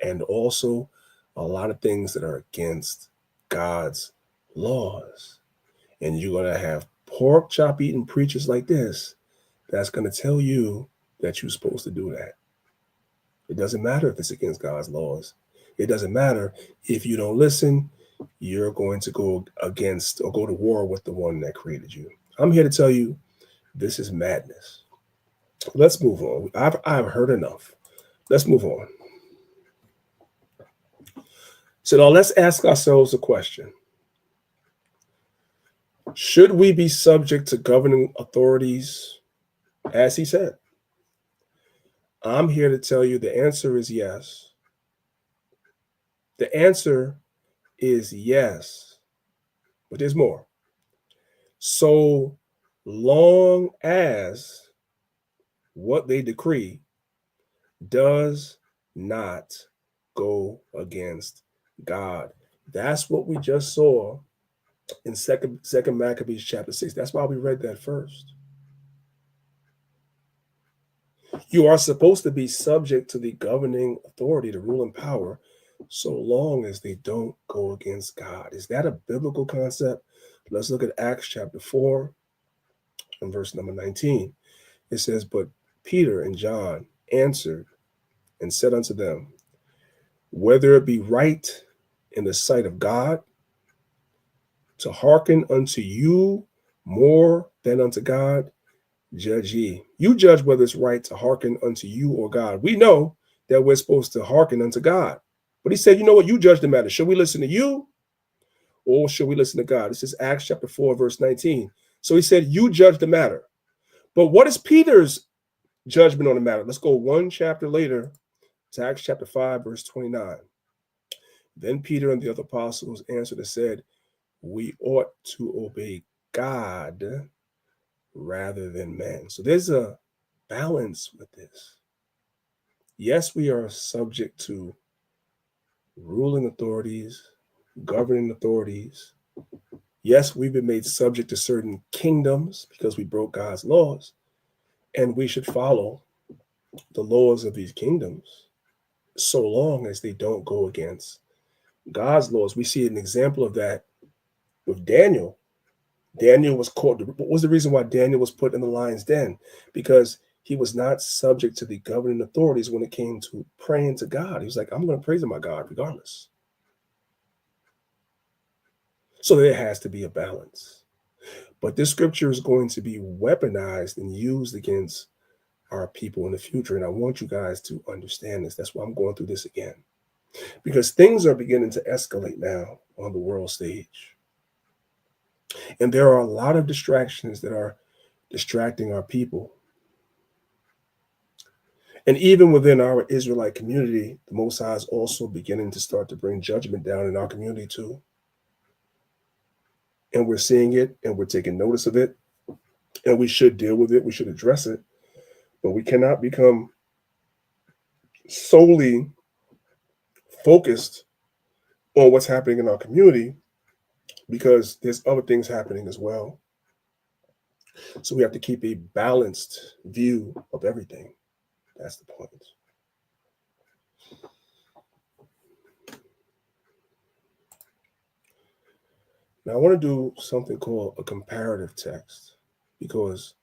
and also a lot of things that are against God's laws. And you're going to have pork chop eating preachers like this that's going to tell you that you're supposed to do that. It doesn't matter if it's against God's laws. It doesn't matter if you don't listen. You're going to go against or go to war with the one that created you. I'm here to tell you this is madness. Let's move on. I've heard enough. Let's move on. So now let's ask ourselves a question. Should we be subject to governing authorities, as he said? I'm here to tell you the answer is yes. The answer is yes, but there's more. So long as what they decree does not go against God. That's what we just saw in Second Maccabees chapter 6. That's why we read that first. You are supposed to be subject to the governing authority, the ruling power, so long as they don't go against God. Is that a biblical concept? Let's look at Acts chapter 4 and verse number 19. It says, "But Peter and John answered and said unto them, whether it be right in the sight of God to hearken unto you more than unto God, judge ye." You judge whether it's right to hearken unto you or God. We know that we're supposed to hearken unto God. But he said, you know what? You judge the matter. Should we listen to you or should we listen to God? This is Acts chapter 4, verse 19. So he said, you judge the matter. But what is Peter's judgment on the matter? Let's go one chapter later to Acts chapter 5, verse 29. Then Peter and the other apostles answered and said, we ought to obey God rather than men. So there's a balance with this. Yes, we are subject to ruling authorities, governing authorities. Yes, we've been made subject to certain kingdoms because we broke God's laws, and we should follow the laws of these kingdoms so long as they don't go against God's laws. We see an example of that with Daniel. Daniel was caught. What was the reason why Daniel was put in the lion's den? Because he was not subject to the governing authorities when it came to praying to God. He was like, I'm going to praise my God regardless. So there has to be a balance. But this scripture is going to be weaponized and used against our people in the future. And I want you guys to understand this. That's why I'm going through this again. Because things are beginning to escalate now on the world stage. And there are a lot of distractions that are distracting our people. And even within our Israelite community, the Most High is also beginning to start to bring judgment down in our community too. And we're seeing it and we're taking notice of it. And we should deal with it. We should address it. But we cannot become solely focused on what's happening in our community because there's other things happening as well. So we have to keep a balanced view of everything. That's the point. Now I want to do something called a comparative text because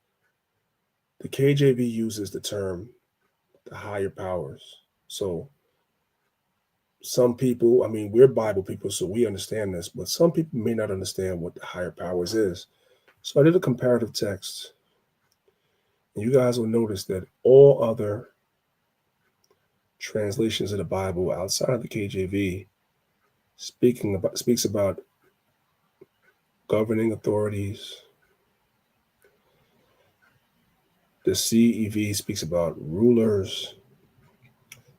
the KJV uses the term the higher powers. So some people, I mean, we're Bible people, so we understand this, but some people may not understand what the higher powers is. So I did a comparative text, and you guys will notice that all other translations of the Bible outside of the KJV speaks about governing authorities. The CEV speaks about rulers.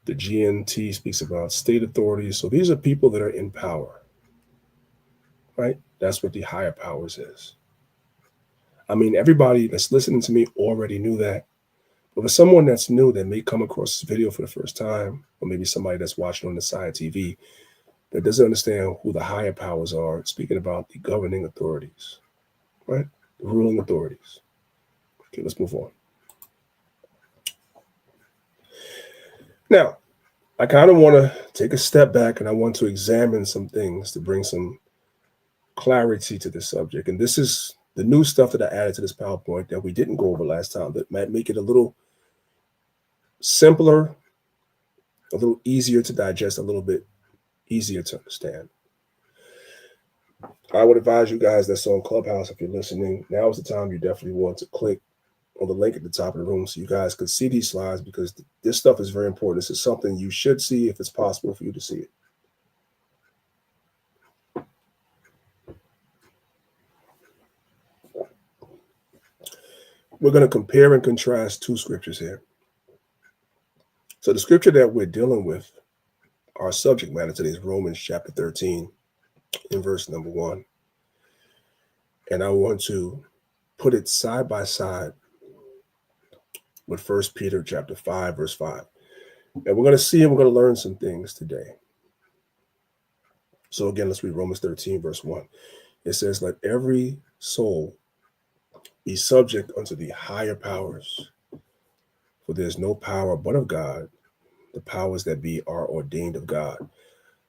The GNT speaks about state authorities. So these are people that are in power, right? That's what the higher powers is. I mean, everybody that's listening to me already knew that. But for someone that's new that may come across this video for the first time, or maybe somebody that's watching on the side TV that doesn't understand who the higher powers are, speaking about the governing authorities, right? The ruling authorities. Okay, let's move on. Now, I kind of want to take a step back and I want to examine some things to bring some clarity to this subject. And this is the new stuff that I added to this PowerPoint that we didn't go over last time that might make it a little simpler, a little easier to digest, a little bit easier to understand. I would advise you guys that's on Clubhouse, if you're listening, now is the time you definitely want to click on the link at the top of the room so you guys could see these slides, because this stuff is very important. This is something you should see if it's possible for you to see it. We're going to compare and contrast two scriptures here. So the scripture that we're dealing with, our subject matter today, is Romans chapter 13 in verse number 1. And I want to put it side by side with 1 Peter chapter 5, verse 5. And we're going to see and we're going to learn some things today. So again, let's read Romans 13, verse 1. It says, let every soul be subject unto the higher powers, for there is no power but of God. The powers that be are ordained of God.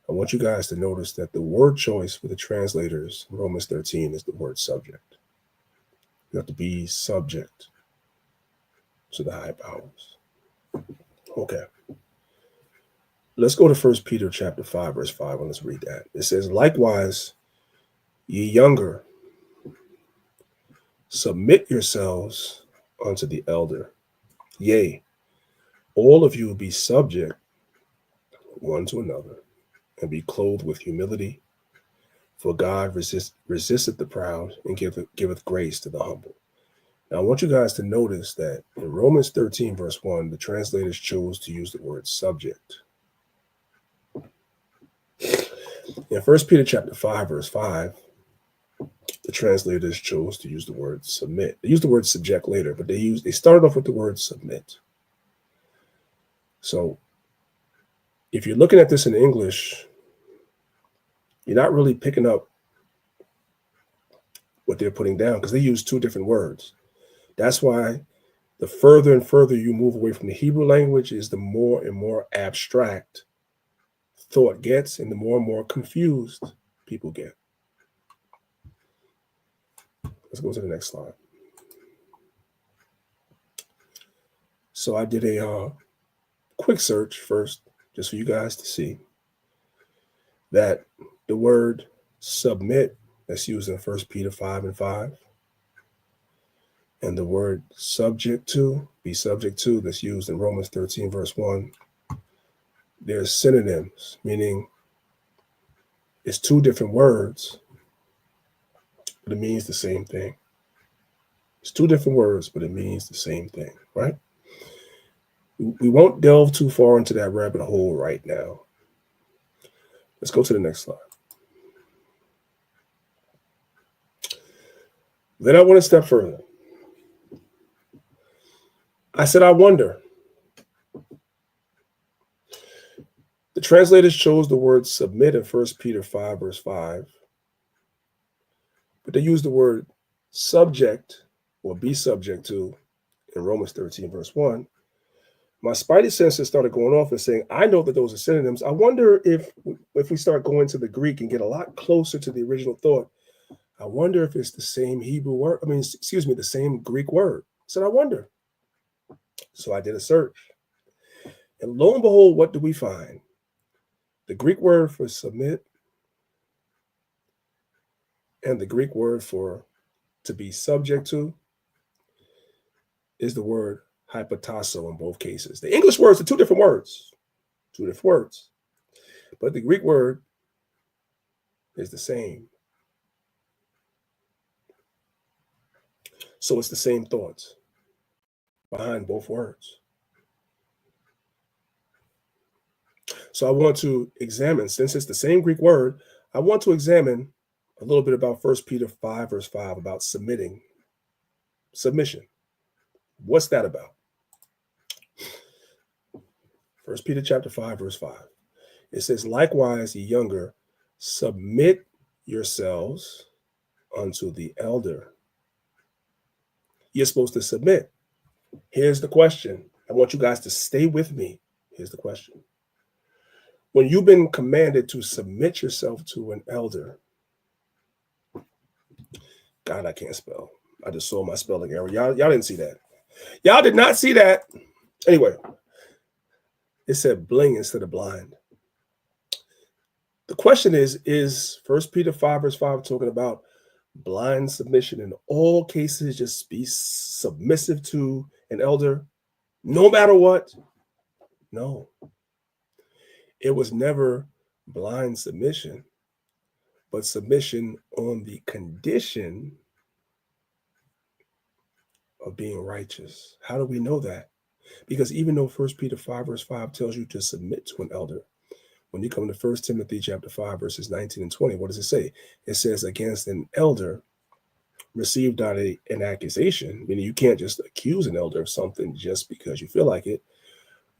I want you guys to notice that the word choice for the translators in Romans 13 is the word subject. You have to be subject to the high powers. Okay. Let's go to 1 Peter chapter 5, verse 5, and let's read that. It says, likewise, ye younger, submit yourselves unto the elder. Yea, all of you be subject one to another, and be clothed with humility. For God resisteth the proud, and giveth grace to the humble. Now, I want you guys to notice that in Romans 13, verse 1, the translators chose to use the word subject. In 1 Peter chapter 5, verse 5, the translators chose to use the word submit. They used the word subject later, but they started off with the word submit. So if you're looking at this in English, you're not really picking up what they're putting down, because they use two different words. That's why the further and further you move away from the Hebrew language is the more and more abstract thought gets, and the more and more confused people get. Let's go to the next slide. So I did a quick search first, just for you guys to see that the word submit that's used in 1 Peter 5 and 5, and the word subject to, be subject to, that's used in Romans 13, verse 1, they're synonyms, meaning it's two different words, but it means the same thing. It's two different words, but it means the same thing, right? We won't delve too far into that rabbit hole right now. Let's go to the next slide. Then I went a step further. I said, I wonder. The translators chose the word submit in 1 Peter 5, verse 5, but they used the word subject or be subject to in Romans 13, verse 1. My spidey senses started going off and saying, I know that those are synonyms. I wonder if we start going to the Greek and get a lot closer to the original thought, I wonder if it's the same Hebrew word. The same Greek word. So I wonder. So I did a search. And lo and behold, what do we find? The Greek word for submit and the Greek word for to be subject to is the word hypotasso in both cases. The English words are two different words. But the Greek word is the same. So it's the same thoughts behind both words. So I want to examine, since it's the same Greek word, I want to examine a little bit about 1 Peter 5, verse 5, about submission. What's that about? 1 Peter chapter 5, verse 5. It says, likewise, ye younger, submit yourselves unto the elder. You're supposed to submit. Here's the question. I want you guys to stay with me. Here's the question. When you've been commanded to submit yourself to an elder, God, I can't spell. I just saw my spelling error. Y'all didn't see that. Y'all did not see that. Anyway, it said bling instead of blind. The question is 1 Peter 5, verse 5 talking about blind submission in all cases, just be submissive to an elder, no matter what? No. It was never blind submission, but submission on the condition of being righteous. How do we know that? Because even though 1 Peter 5, verse 5 tells you to submit to an elder, when you come to 1 Timothy chapter 5, verses 19 and 20, what does it say? It says, against an elder, receive not an accusation, meaning you can't just accuse an elder of something just because you feel like it,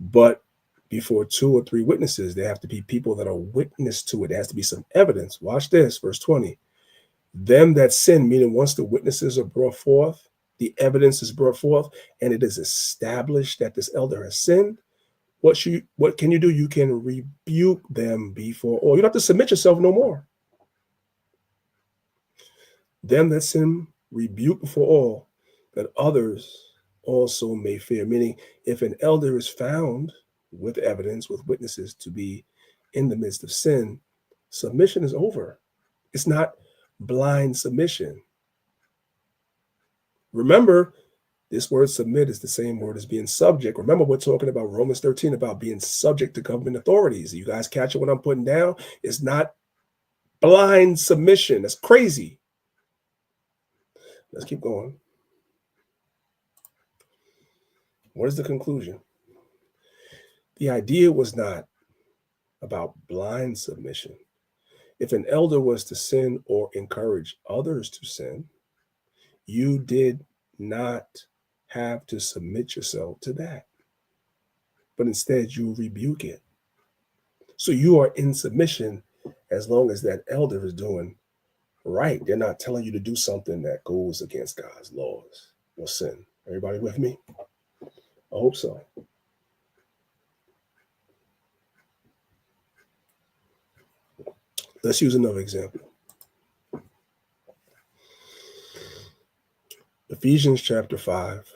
but before 2 or 3 witnesses, there have to be people that are witness to it. There has to be some evidence. Watch this, verse 20. Them that sin, meaning once the witnesses are brought forth, the evidence is brought forth, and it is established that this elder has sinned, what can you do? You can rebuke them before all. You don't have to submit yourself no more. Them that sin, rebuke before all, that others also may fear. Meaning, if an elder is found with evidence, with witnesses to be in the midst of sin, submission is over. It's not blind submission. Remember, this word submit is the same word as being subject. Remember, we're talking about Romans 13, about being subject to government authorities. You guys catch it what I'm putting down? It's not blind submission. That's crazy. Let's keep going. What is the conclusion? The idea was not about blind submission. If an elder was to sin or encourage others to sin, you did not have to submit yourself to that, but instead you rebuke it. So you are in submission as long as that elder is doing right. They're not telling you to do something that goes against God's laws or sin. Everybody with me? I hope so. Let's use another example. Ephesians chapter 5,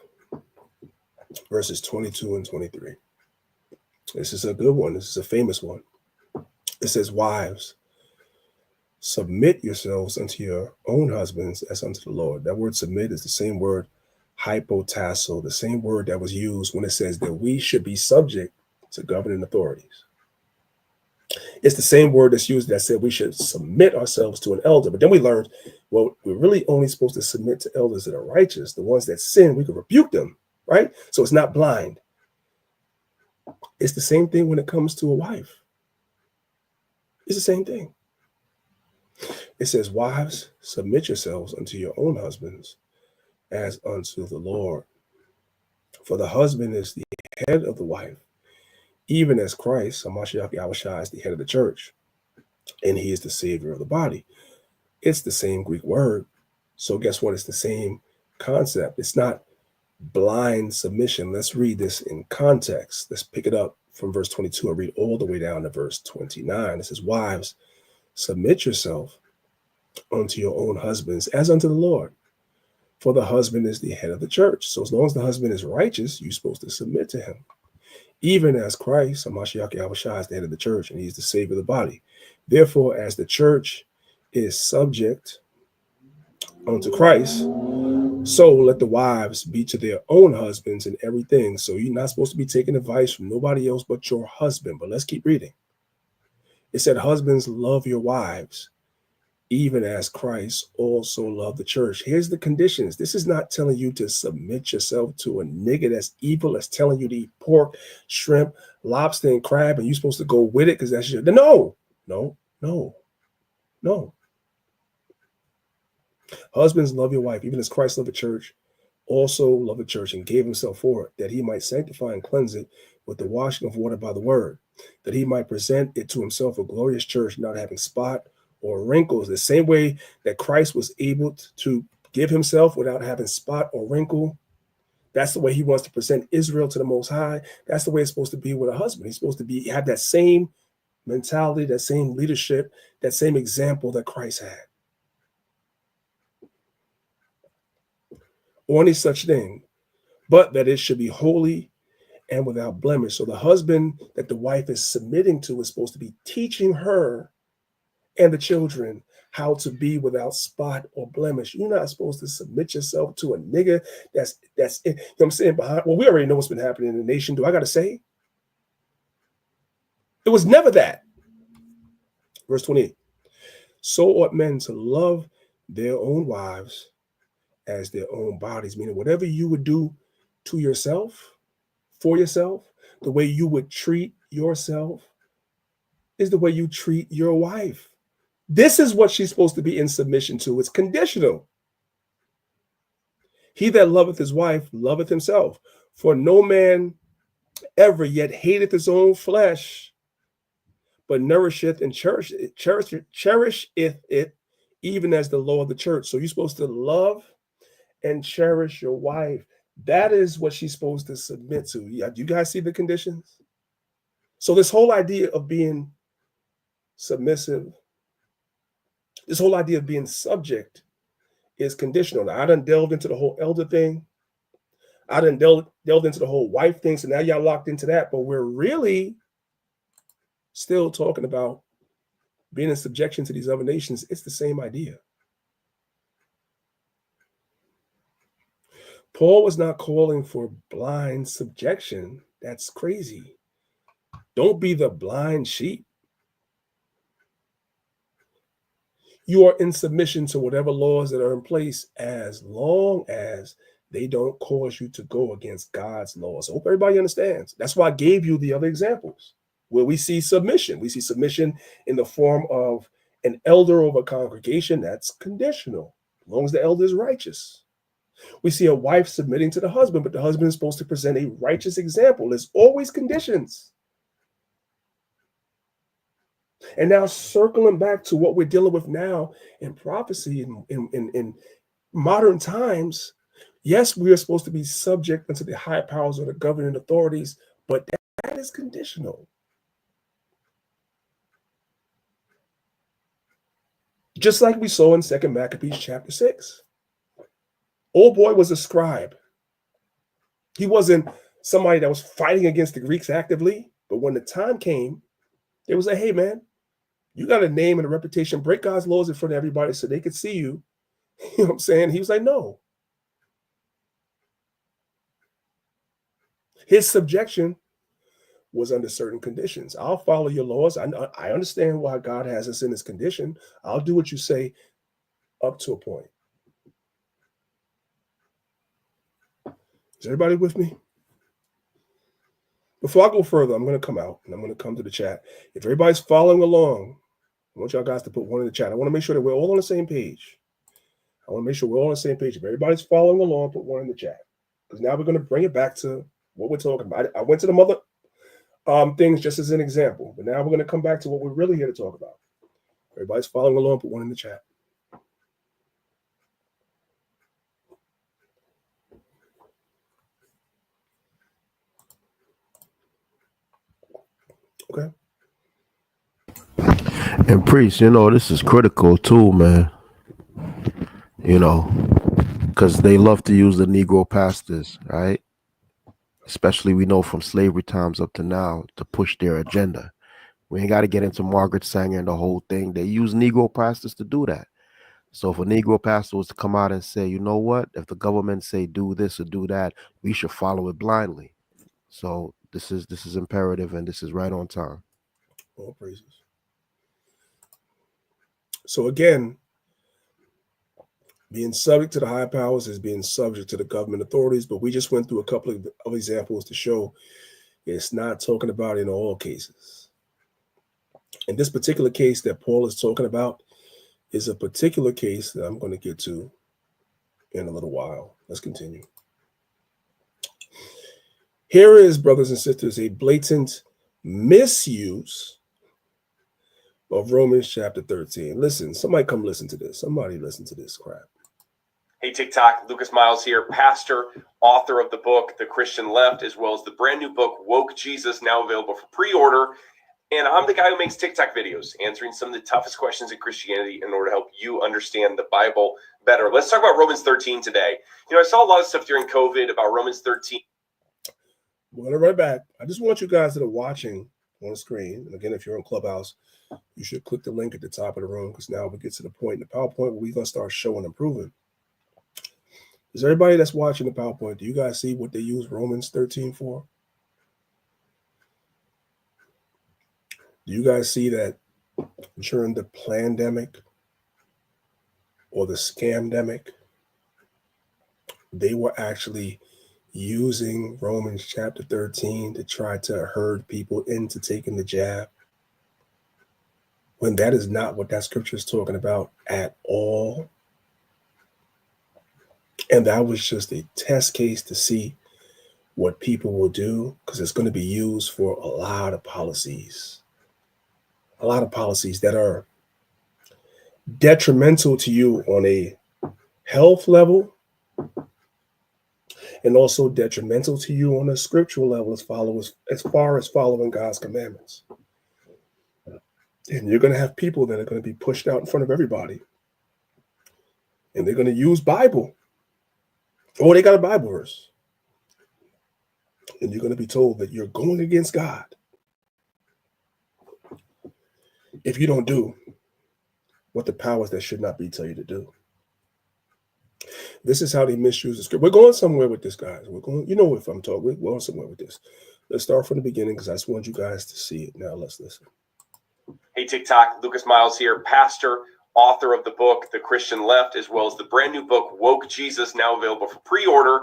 verses 22 and 23. This is a good one. This is a famous one. It says, wives, submit yourselves unto your own husbands as unto the Lord. That word submit is the same word hypotasso, the same word that was used when it says that we should be subject to governing authorities. It's the same word that's used that said we should submit ourselves to an elder. But then we learned, well, we're really only supposed to submit to elders that are righteous. The ones that sin, we can rebuke them, right? So it's not blind. It's the same thing when it comes to a wife. It's the same thing. It says, wives, submit yourselves unto your own husbands as unto the Lord. For the husband is the head of the wife, even as Christ, Hamashiach Yahushua, is the head of the church, and he is the savior of the body. It's the same Greek word. So guess what? It's the same concept. It's not blind submission. Let's read this in context. Let's pick it up from verse 22 and read all the way down to verse 29. It says, wives, submit yourself unto your own husbands as unto the Lord. For the husband is the head of the church. So as long as the husband is righteous, you're supposed to submit to him. even as Christ, Hamashiach Yahushua, is the head of the church, and he's the savior of the body. Therefore, as the church is subject unto Christ, so let the wives be to their own husbands in everything. So you're not supposed to be taking advice from nobody else but your husband. But let's keep reading. It said, husbands, love your wives, even as Christ also loved the church. Here's the conditions. This is not telling you to submit yourself to a nigga that's evil, that's telling you to eat pork, shrimp, lobster, and crab, and you're supposed to go with it because that's your... No. Husbands, love your wife, even as Christ loved the church, also loved the church and gave himself for it, that he might sanctify and cleanse it with the washing of water by the word, that he might present it to himself a glorious church, not having spot or wrinkles. The same way that Christ was able to give himself without having spot or wrinkle, that's the way he wants to present Israel to the Most High. That's the way it's supposed to be with a husband. He's supposed to have that same mentality, that same leadership, that same example that Christ had. Or any such thing, but that it should be holy and without blemish. So the husband that the wife is submitting to is supposed to be teaching her and the children how to be without spot or blemish. You're not supposed to submit yourself to a nigga that's you know what I'm saying, behind. Well, we already know what's been happening in the nation. Do I got to say? It was never that. Verse 28. So ought men to love their own wives as their own bodies, meaning whatever you would do to yourself, for yourself, the way you would treat yourself is the way you treat your wife. This is what she's supposed to be in submission to. It's conditional. He that loveth his wife loveth himself. For no man ever yet hateth his own flesh, but nourisheth and cherisheth it, even as the law of the church. So you're supposed to love and cherish your wife. That is what she's supposed to submit to. Yeah, do you guys see the conditions? So this whole idea of being submissive, this whole idea of being subject is conditional. Now, I done delved into the whole elder thing. I done delved into the whole wife thing. So now y'all locked into that, but we're really still talking about being in subjection to these other nations. It's the same idea. Paul was not calling for blind subjection. That's crazy. Don't be the blind sheep. You are in submission to whatever laws that are in place as long as they don't cause you to go against God's laws. I hope everybody understands. That's why I gave you the other examples where we see submission. We see submission in the form of an elder over a congregation. That's conditional, as long as the elder is righteous. We see a wife submitting to the husband, but the husband is supposed to present a righteous example. There's always conditions. And now circling back to what we're dealing with now in prophecy in modern times, yes, we are supposed to be subject unto the high powers or the governing authorities, but that is conditional. Just like we saw in 2 Maccabees chapter 6. Old boy was a scribe. He wasn't somebody that was fighting against the Greeks actively, but when the time came, they was like, hey, man, you got a name and a reputation. Break God's laws in front of everybody so they could see you. You know what I'm saying? He was like, no. His subjection was under certain conditions. I'll follow your laws. I understand why God has us in this condition. I'll do what you say up to a point. Is everybody with me? Before I go further, I'm going to come out and I'm going to come to the chat. If everybody's following along, I want y'all guys to put one in the chat. I want to make sure that we're all on the same page. If everybody's following along, put one in the chat. Because now we're going to bring it back to what we're talking about. I went to the mother things just as an example, but now we're going to come back to what we're really here to talk about. Everybody's following along, put one in the chat. Okay. And priest, this is critical too, man. Because they love to use the Negro pastors, right? especially we know from slavery times up to now, to push their agenda. We ain't got to get into Margaret Sanger and the whole thing. They use Negro pastors to do that. So if a Negro pastor was to come out and say, you know what, if the government say do this or do that, we should follow it blindly. So this is imperative, and this is right on time. All praises. So again, being subject to the high powers is being subject to the government authorities, but we just went through a couple of examples to show it's not talking about in all cases. In this particular case that Paul is talking about is a particular case that I'm going to get to in a little while. Let's continue. Here is, brothers and sisters, a blatant misuse of Romans chapter 13. Listen, somebody come listen to this. Somebody listen to this crap. Hey, TikTok, Lucas Miles here, pastor, author of the book, The Christian Left, as well as the brand new book, Woke Jesus, now available for pre-order. And I'm the guy who makes TikTok videos, answering some of the toughest questions in Christianity in order to help you understand the Bible better. Let's talk about Romans 13 today. You know, I saw a lot of stuff during COVID about Romans 13. We're going to run back. I just want you guys that are watching on the screen, and again, if you're on Clubhouse, you should click the link at the top of the room, because now we get to the point in the PowerPoint where we're going to start showing and proving. Is everybody that's watching the PowerPoint, do you guys see what they use Romans 13 for? Do you guys see that during the pandemic or the scamdemic, they were actually using Romans chapter 13 to try to herd people into taking the jab, when that is not what that scripture is talking about at all? And that was just a test case to see what people will do, because it's going to be used for a lot of policies that are detrimental to you on a health level, and also detrimental to you on a scriptural level as far as following God's commandments. And you're going to have people that are going to be pushed out in front of everybody, and they're going to use Bible. Oh, they got a Bible verse. And you're going to be told that you're going against God if you don't do what the powers that should not be tell you to do. This is how they misuse the script. We're going somewhere with this, guys. We're going, you know, if I'm talking, we're going somewhere with this. Let's start from the beginning, because I just want you guys to see it. Now let's listen. Hey, TikTok, Lucas Miles here, pastor, author of the book, The Christian Left, as well as the brand new book, Woke Jesus, now available for pre-order.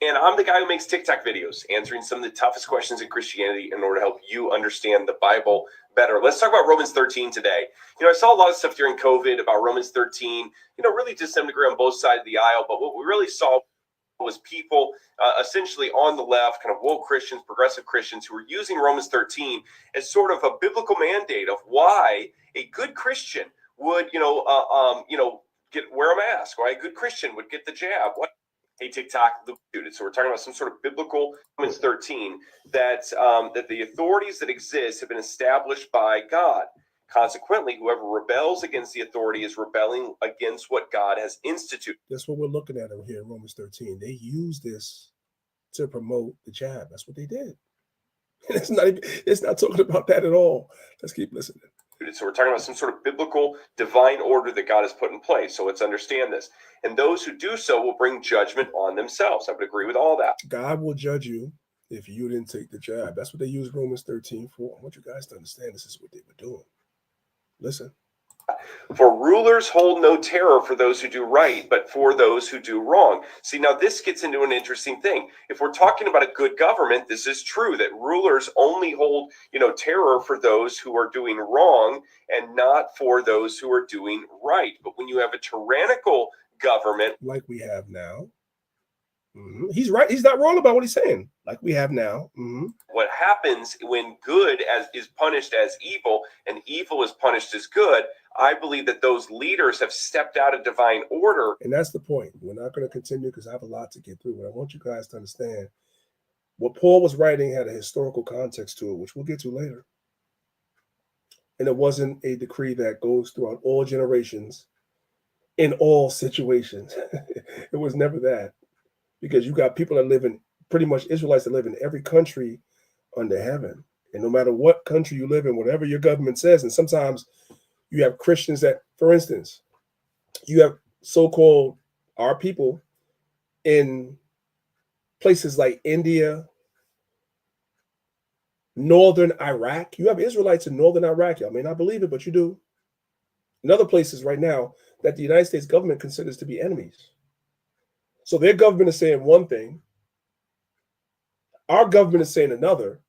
And I'm the guy who makes TikTok videos, answering some of the toughest questions in Christianity in order to help you understand the Bible better. Let's talk about Romans 13 today. You know, I saw a lot of stuff during COVID about Romans 13, you know, really to some degree on both sides of the aisle. But what we really saw was people essentially on the left, kind of woke Christians, progressive Christians, who were using Romans 13 as sort of a biblical mandate of why a good Christian would, wear a mask, why a good Christian would get the jab. Hey, TikTok, dude. So we're talking about some sort of biblical Romans 13 that the authorities that exist have been established by God. Consequently, whoever rebels against the authority is rebelling against what God has instituted. That's what we're looking at over here in Romans 13. They use this to promote the jab. That's what they did. And it's not talking about that at all. Let's keep listening. So we're talking about some sort of biblical divine order that God has put in place. So let's understand this. And those who do so will bring judgment on themselves. I would agree with all that. God will judge you if you didn't take the jab. That's what they use Romans 13 for. I want you guys to understand this is what they were doing. Listen. For rulers hold no terror for those who do right, but for those who do wrong. See, now this gets into an interesting thing. If we're talking about a good government, this is true, that rulers only hold, terror for those who are doing wrong and not for those who are doing right. But when you have a tyrannical government, like we have now, he's right. He's not wrong about what he's saying. Like we have now. What happens when good is punished as evil and evil is punished as good? I believe that those leaders have stepped out of divine order. And that's the point. We're not going to continue because I have a lot to get through. But I want you guys to understand what Paul was writing had a historical context to it, which we'll get to later. And it wasn't a decree that goes throughout all generations in all situations. It was never that. Because you got people that live in pretty much Israelites that live in every country under heaven. And no matter what country you live in, whatever your government says, and sometimes you have Christians that, for instance, you have so-called our people in places like India, northern Iraq. You have Israelites in northern Iraq. Y'all may not believe it, but you do. In other places right now that the United States government considers to be enemies. So their government is saying one thing, our government is saying another.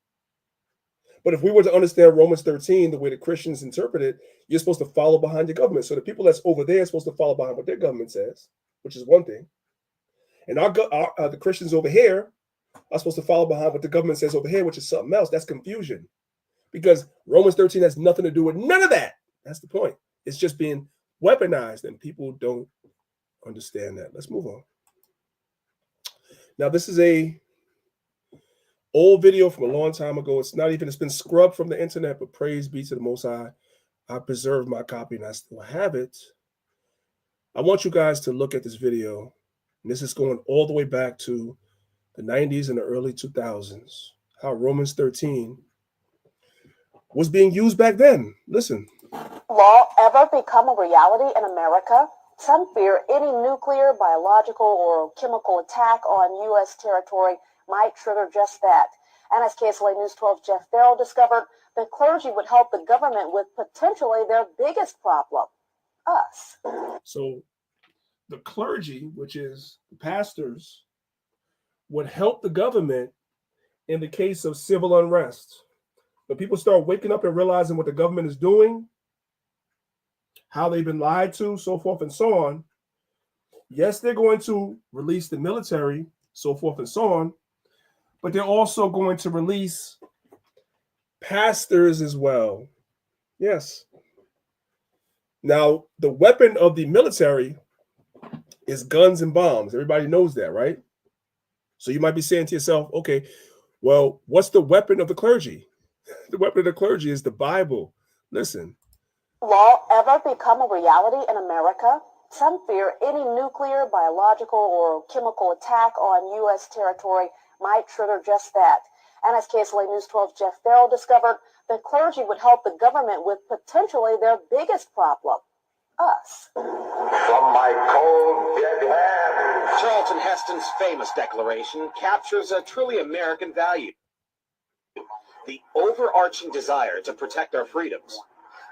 But if we were to understand Romans 13, the way the Christians interpret it, you're supposed to follow behind your government. So the people that's over there are supposed to follow behind what their government says, which is one thing. And the Christians over here are supposed to follow behind what the government says over here, which is something else. That's confusion. Because Romans 13 has nothing to do with none of that. That's the point. It's just being weaponized, and people don't understand that. Let's move on. Now, this is a old video from a long time ago. It's been scrubbed from the internet, but praise be to the Most High. I preserved my copy and I still have it. I want you guys to look at this video. And this is going all the way back to the 90s and the early 2000s, how Romans 13 was being used back then. Listen. Law ever become a reality in America? Some fear any nuclear, biological, or chemical attack on U.S. territory might trigger just that. And as KSLA News 12 Jeff Farrell discovered, the clergy would help the government with potentially their biggest problem, us. So the clergy, which is the pastors, would help the government in the case of civil unrest. But people start waking up and realizing what the government is doing, how they've been lied to, so forth and so on. Yes, they're going to release the military, so forth and so on, but they're also going to release pastors as well. Yes. Now, the weapon of the military is guns and bombs. Everybody knows that, right? So you might be saying to yourself, okay, well, what's the weapon of the clergy? The weapon of the clergy is the Bible. Listen. Law ever become a reality in America? Some fear any nuclear, biological, or chemical attack on U.S. territory might trigger just that. And as KSLA News 12 Jeff Farrell discovered, the clergy would help the government with potentially their biggest problem, us. From my cold, dead hand. Charlton Heston's famous declaration captures a truly American value. The overarching desire to protect our freedoms.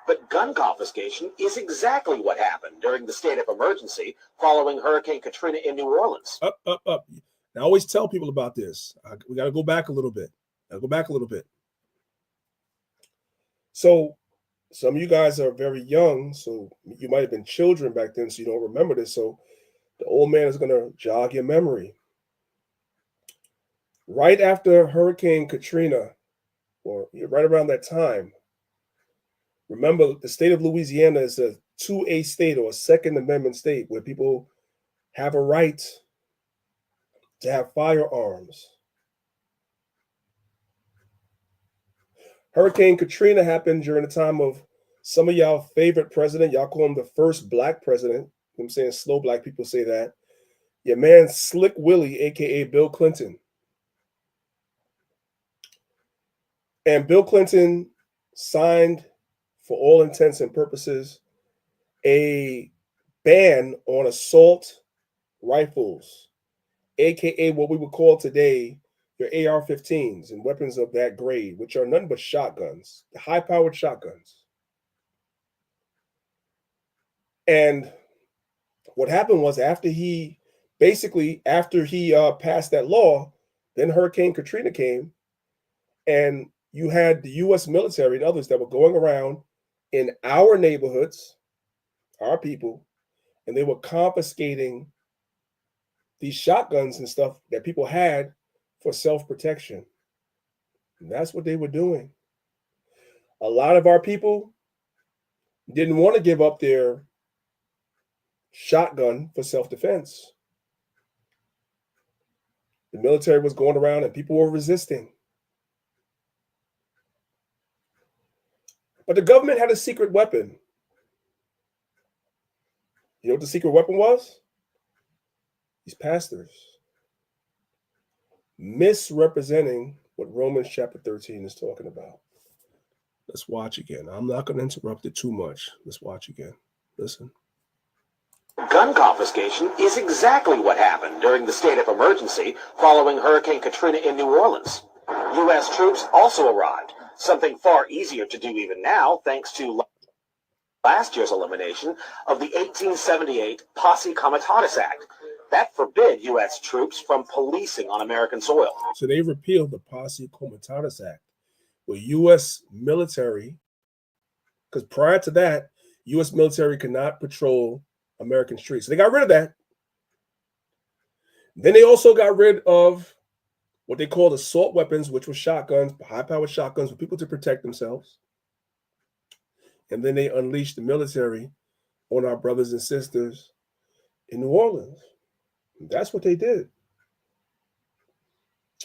But gun confiscation is exactly what happened during the state of emergency following Hurricane Katrina in New Orleans. Up. I always tell people about this. We got to go back a little bit. So some of you guys are very young, so you might have been children back then, so you don't remember this. So the old man is going to jog your memory. Right after Hurricane Katrina, or right around that time, remember the state of Louisiana is a 2A state, or a Second Amendment state, where people have a right to have firearms. Hurricane Katrina happened during the time of some of y'all favorite president. Y'all call him the first black president. I'm saying slow black people say that. Your man Slick Willie, aka Bill Clinton. And Bill Clinton signed, for all intents and purposes, a ban on assault rifles, aka what we would call today your AR-15s and weapons of that grade, which are nothing but shotguns, high-powered shotguns. And what happened was after he passed that law, then Hurricane Katrina came, and you had the U.S. military and others that were going around in our neighborhoods, our people, and they were confiscating these shotguns and stuff that people had for self-protection. And that's what they were doing. A lot of our people didn't want to give up their shotgun for self-defense. The military was going around and people were resisting. But the government had a secret weapon. You know what the secret weapon was? These pastors. misrepresenting what Romans chapter 13 is talking about. Let's watch again. I'm not going to interrupt it too much. Let's watch again. Listen. Gun confiscation is exactly what happened during the state of emergency following Hurricane Katrina in New Orleans. U.S. troops also arrived, something far easier to do even now thanks to last year's elimination of the 1878 Posse Comitatus Act. That forbid U.S. troops from policing on American soil. So they repealed the Posse Comitatus Act, where U.S. military, because prior to that, U.S. military could not patrol American streets. So they got rid of that. Then they also got rid of what they called assault weapons, which were shotguns, high-powered shotguns for people to protect themselves. And then they unleashed the military on our brothers and sisters in New Orleans. That's what they did.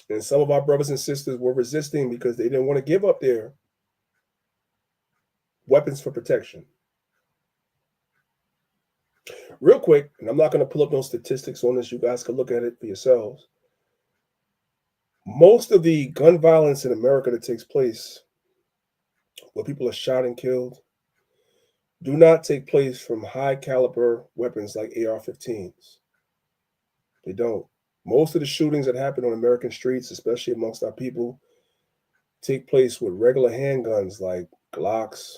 And some of our brothers and sisters were resisting because they didn't want to give up their weapons for protection. Real quick, and I'm not going to pull up no statistics on this. You guys can look at it for yourselves. Most of the gun violence in America that takes place, where people are shot and killed, do not take place from high caliber weapons like AR-15s. They don't. Most of the shootings that happen on American streets, especially amongst our people, take place with regular handguns like Glocks,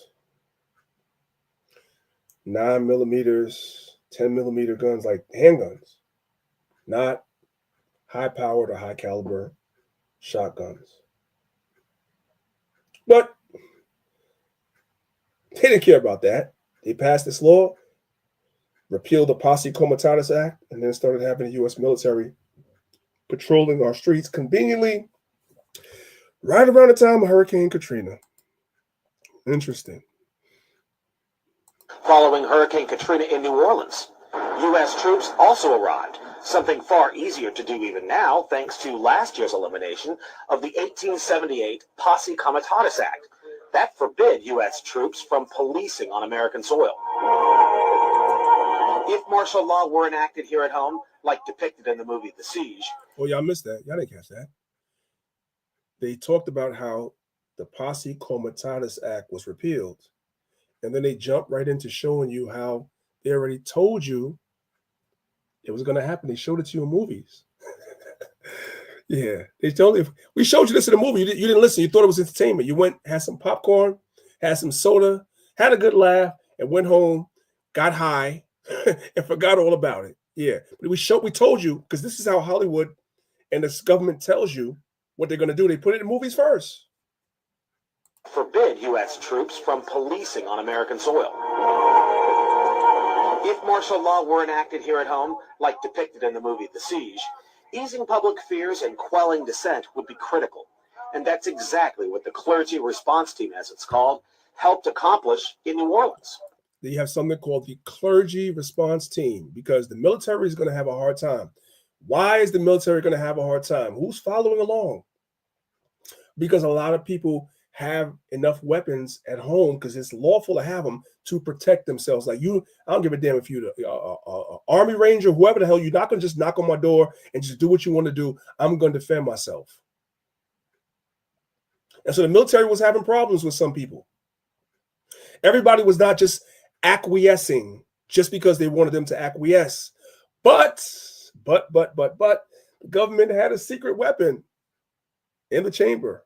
9mm, 10mm guns, like handguns, not high-powered or high-caliber shotguns. But they didn't care about that. They passed this law, repealed the Posse Comitatus Act, and then started having the U.S. military patrolling our streets conveniently right around the time of Hurricane Katrina. Interesting. Following Hurricane Katrina in New Orleans, U.S. troops also arrived, something far easier to do even now thanks to last year's elimination of the 1878 Posse Comitatus Act. That forbid U.S. troops from policing on American soil. If martial law were enacted here at home, like depicted in the movie The Siege. Oh, y'all missed that. Y'all didn't catch that. They talked about how the Posse Comitatus Act was repealed. And then they jumped right into showing you how they already told you it was going to happen. They showed it to you in movies. Yeah, they told you. We showed you this in the movie. You didn't listen. You thought it was entertainment. You went, had some popcorn, had some soda, had a good laugh, and went home, got high, and forgot all about it. Yeah, but we told you, because this is how Hollywood and this government tells you what they're going to do. They put it in movies first. Forbid U.S. troops from policing on American soil. If martial law were enacted here at home, like depicted in the movie The Siege, easing public fears and quelling dissent would be critical. And that's exactly what the clergy response team, as it's called, helped accomplish in New Orleans. They have something called the clergy response team, because the military is going to have a hard time. Why is the military going to have a hard time? Who's following along? Because a lot of people have enough weapons at home, because it's lawful to have them to protect themselves. Like you, I don't give a damn if you're the Army Ranger, whoever the hell, you're not going to just knock on my door and just do what you want to do. I'm going to defend myself. And so the military was having problems with some people. Everybody was not just acquiescing just because they wanted them to acquiesce. But the government had a secret weapon in the chamber.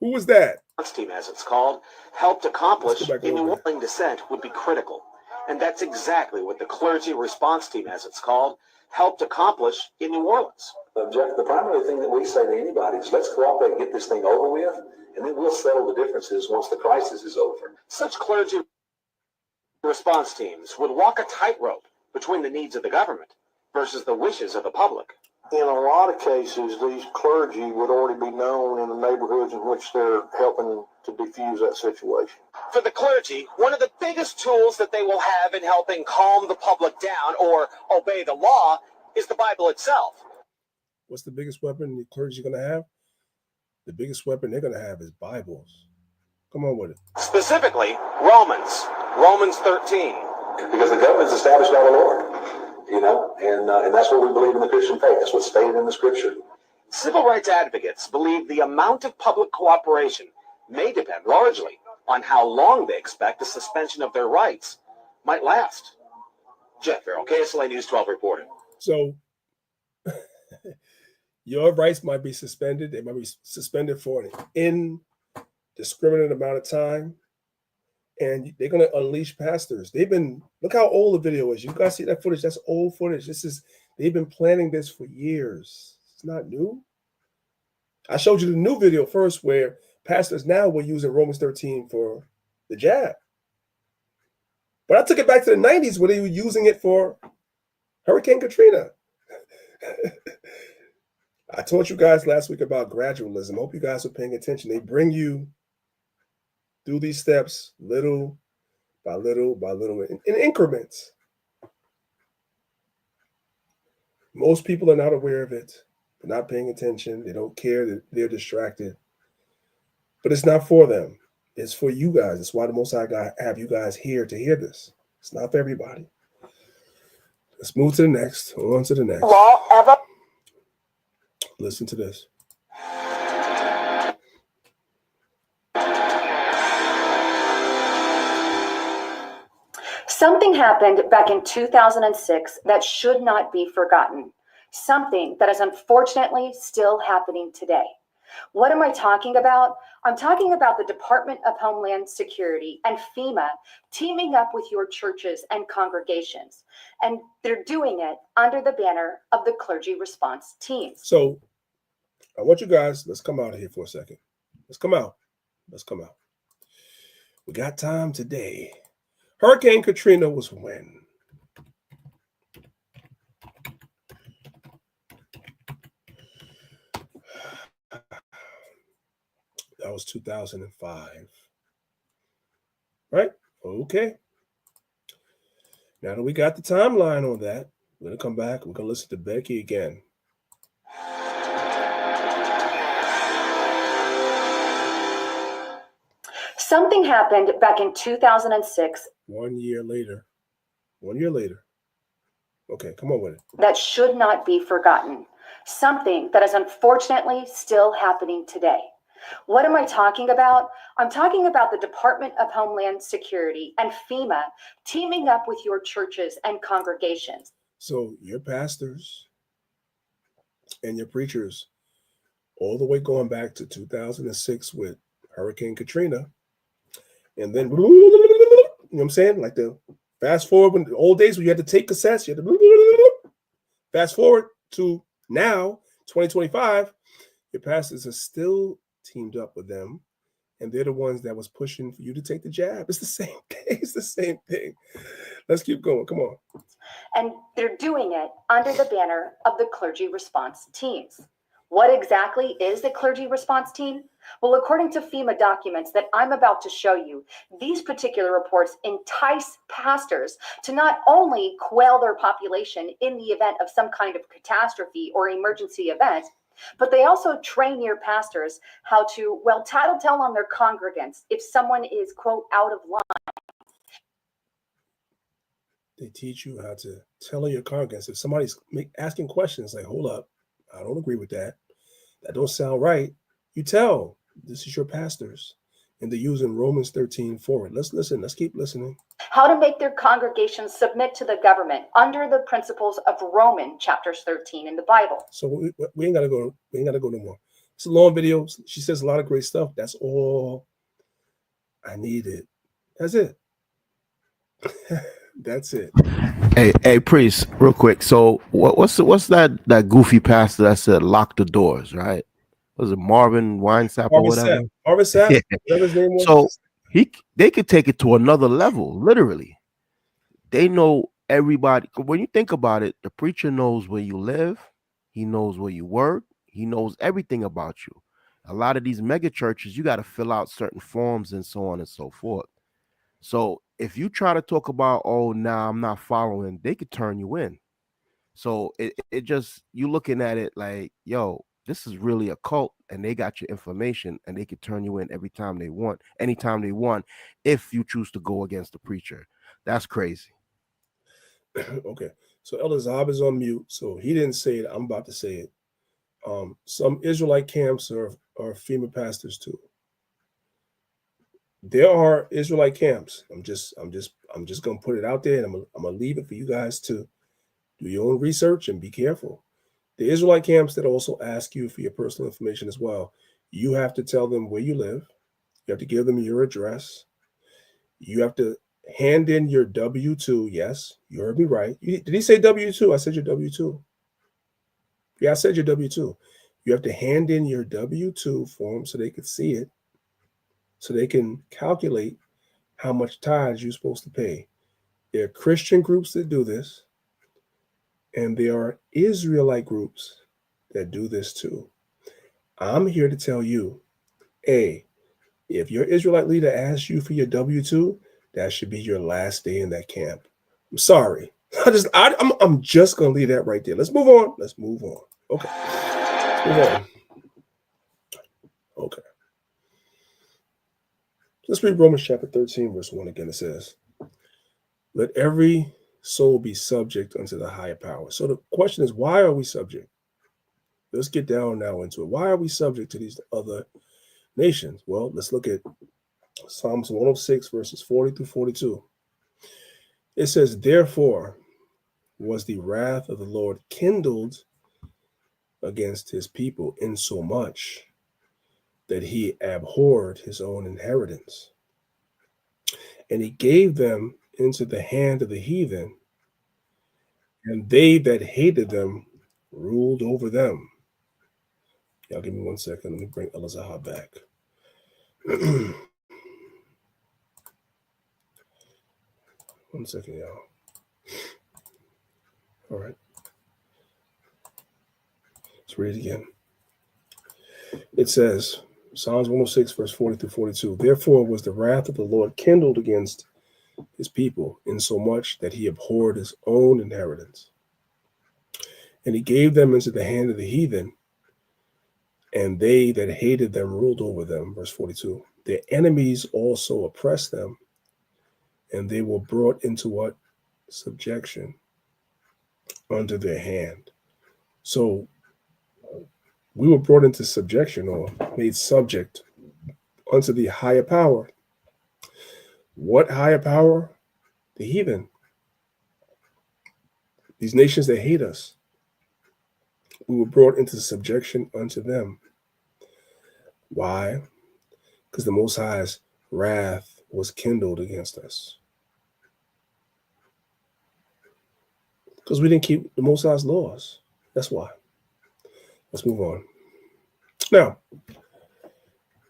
Who was that? Team, as it's called, helped accomplish in New Orleans dissent would be critical. And that's exactly what the clergy response team, as it's called, helped accomplish in New Orleans. The primary thing that we say to anybody is let's cooperate and get this thing over with, and then we'll settle the differences once the crisis is over. Such clergy response teams would walk a tightrope between the needs of the government versus the wishes of the public. In a lot of cases, these clergy would already be known in the neighborhoods in which they're helping to defuse that situation. For the clergy, one of the biggest tools that they will have in helping calm the public down or obey the law is the Bible itself. What's the biggest weapon the clergy are going to have? The biggest weapon they're going to have is Bibles. Come on with it. Specifically, Romans 13. Because the government's established by the Lord. You know, and that's what we believe in the Christian faith. That's what's stated in the Scripture. Civil rights advocates believe the amount of public cooperation may depend largely on how long they expect the suspension of their rights might last. Jeff Farrell, KSLA News 12 reporting. So your rights might be suspended. They might be suspended for an indiscriminate amount of time. And they're going to unleash pastors. Look how old the video is. You guys see that footage? That's old footage. They've been planning this for years. It's not new. I showed you the new video first where pastors now were using Romans 13 for the jab. But I took it back to the 90s where they were using it for Hurricane Katrina. I told you guys last week about gradualism. I hope you guys are paying attention. They bring you through these steps little by little by little in increments. Most people are not aware of it. They're not paying attention. They don't care. They're distracted. But it's not for them. It's for you guys. It's why the Most High God have you guys here to hear this. It's not for everybody. Let's move to the next. On to the next. Listen to this. Something happened back in 2006 that should not be forgotten. Something that is unfortunately still happening today. What am I talking about? I'm talking about the Department of Homeland Security and FEMA teaming up with your churches and congregations. And they're doing it under the banner of the clergy response teams. So I want you guys, let's come out of here for a second. Let's come out. We got time today. Hurricane Katrina was when? That was 2005. Right? Okay. Now that we got the timeline on that, we're going to come back. We're going to listen to Becky again. Something happened back in 2006. 1 year later. 1 year later. Okay, come on with it. That should not be forgotten. Something that is unfortunately still happening today. What am I talking about? I'm talking about the Department of Homeland Security and FEMA teaming up with your churches and congregations. So your pastors and your preachers, all the way going back to 2006 with Hurricane Katrina, and then, you know what I'm saying? Like the fast forward, when the old days when you had to take cassettes, you had to fast forward to now, 2025, your pastors are still teamed up with them, and they're the ones that was pushing for you to take the jab. It's the same thing. It's the same thing. Let's keep going. Come on. And they're doing it under the banner of the clergy response teams. What exactly is the clergy response team? Well, according to FEMA documents that I'm about to show you, these particular reports entice pastors to not only quell their population in the event of some kind of catastrophe or emergency event, but they also train your pastors how to, well, tattletale on their congregants if someone is, quote, out of line. They teach you how to tell your congregants if somebody's asking questions like, hold up, I don't agree with that. That don't sound right. You tell, this is your pastors. And they're using Romans 13 for it. Let's listen. Let's keep listening. How to make their congregations submit to the government under the principles of Romans chapters 13 in the Bible. So we ain't gotta go. We ain't gotta go no more. It's a long video. She says a lot of great stuff. That's all I needed. That's it. That's it. Hey, priest, real quick. So what's that goofy pastor that said lock the doors, right? Was it Marvin Winesap or whatever? Marvin Sapp, whatever his name was. So they could take it to another level, literally. They know everybody. When you think about it, the preacher knows where you live, he knows where you work, he knows everything about you. A lot of these mega churches, you got to fill out certain forms and so on and so forth. So if you try to talk about, oh, nah, I'm not following, they could turn you in. So it just, you looking at it like, yo, this is really a cult, and they got your information, and they could turn you in every time they want, anytime they want, if you choose to go against the preacher. That's crazy. Okay, so Elder Zab is on mute, so he didn't say it. I'm about to say it. Some Israelite camps are female pastors too. There are Israelite camps. I'm just gonna put it out there, and I'm gonna leave it for you guys to do your own research and be careful. The Israelite camps that also ask you for your personal information as well. You have to tell them where you live. You have to give them your address. You have to hand in your W-2. Yes, you heard me right. Did he say W-2? I said your W-2. Yeah, I said your W-2. You have to hand in your W-2 form so they can see it, so they can calculate how much tithes you're supposed to pay. There are Christian groups that do this, and there are Israelite groups that do this too. I'm here to tell you, A, if your Israelite leader asks you for your W-2, that should be your last day in that camp. I'm sorry. I'm just gonna leave that right there. Let's move on. Let's move on. Okay. Let's move on. Okay. Let's read Romans chapter 13, verse 1 again. It says, "Let every soul be subject unto the higher power." So the question is, why are we subject? Let's get down now into it. Why are we subject to these other nations? Well, let's look at Psalms 106, verses 40 through 42. It says, "Therefore was the wrath of the Lord kindled against his people, insomuch that he abhorred his own inheritance. And he gave them into the hand of the heathen, and they that hated them ruled over them." Y'all give me 1 second. Let me bring Elazar back. One second, y'all. All right. Let's read it again. It says, Psalms 106, verse 40 through 42, "Therefore was the wrath of the Lord kindled against his people, insomuch that he abhorred his own inheritance. And he gave them into the hand of the heathen, and they that hated them ruled over them." Verse 42. "Their enemies also oppressed them, and they were brought into what? Subjection under their hand." So we were brought into subjection, or made subject unto the higher power. What higher power? The heathen. These nations that hate us. We were brought into subjection unto them. Why? Because the Most High's wrath was kindled against us. Because we didn't keep the Most High's laws. That's why. Let's move on. Now,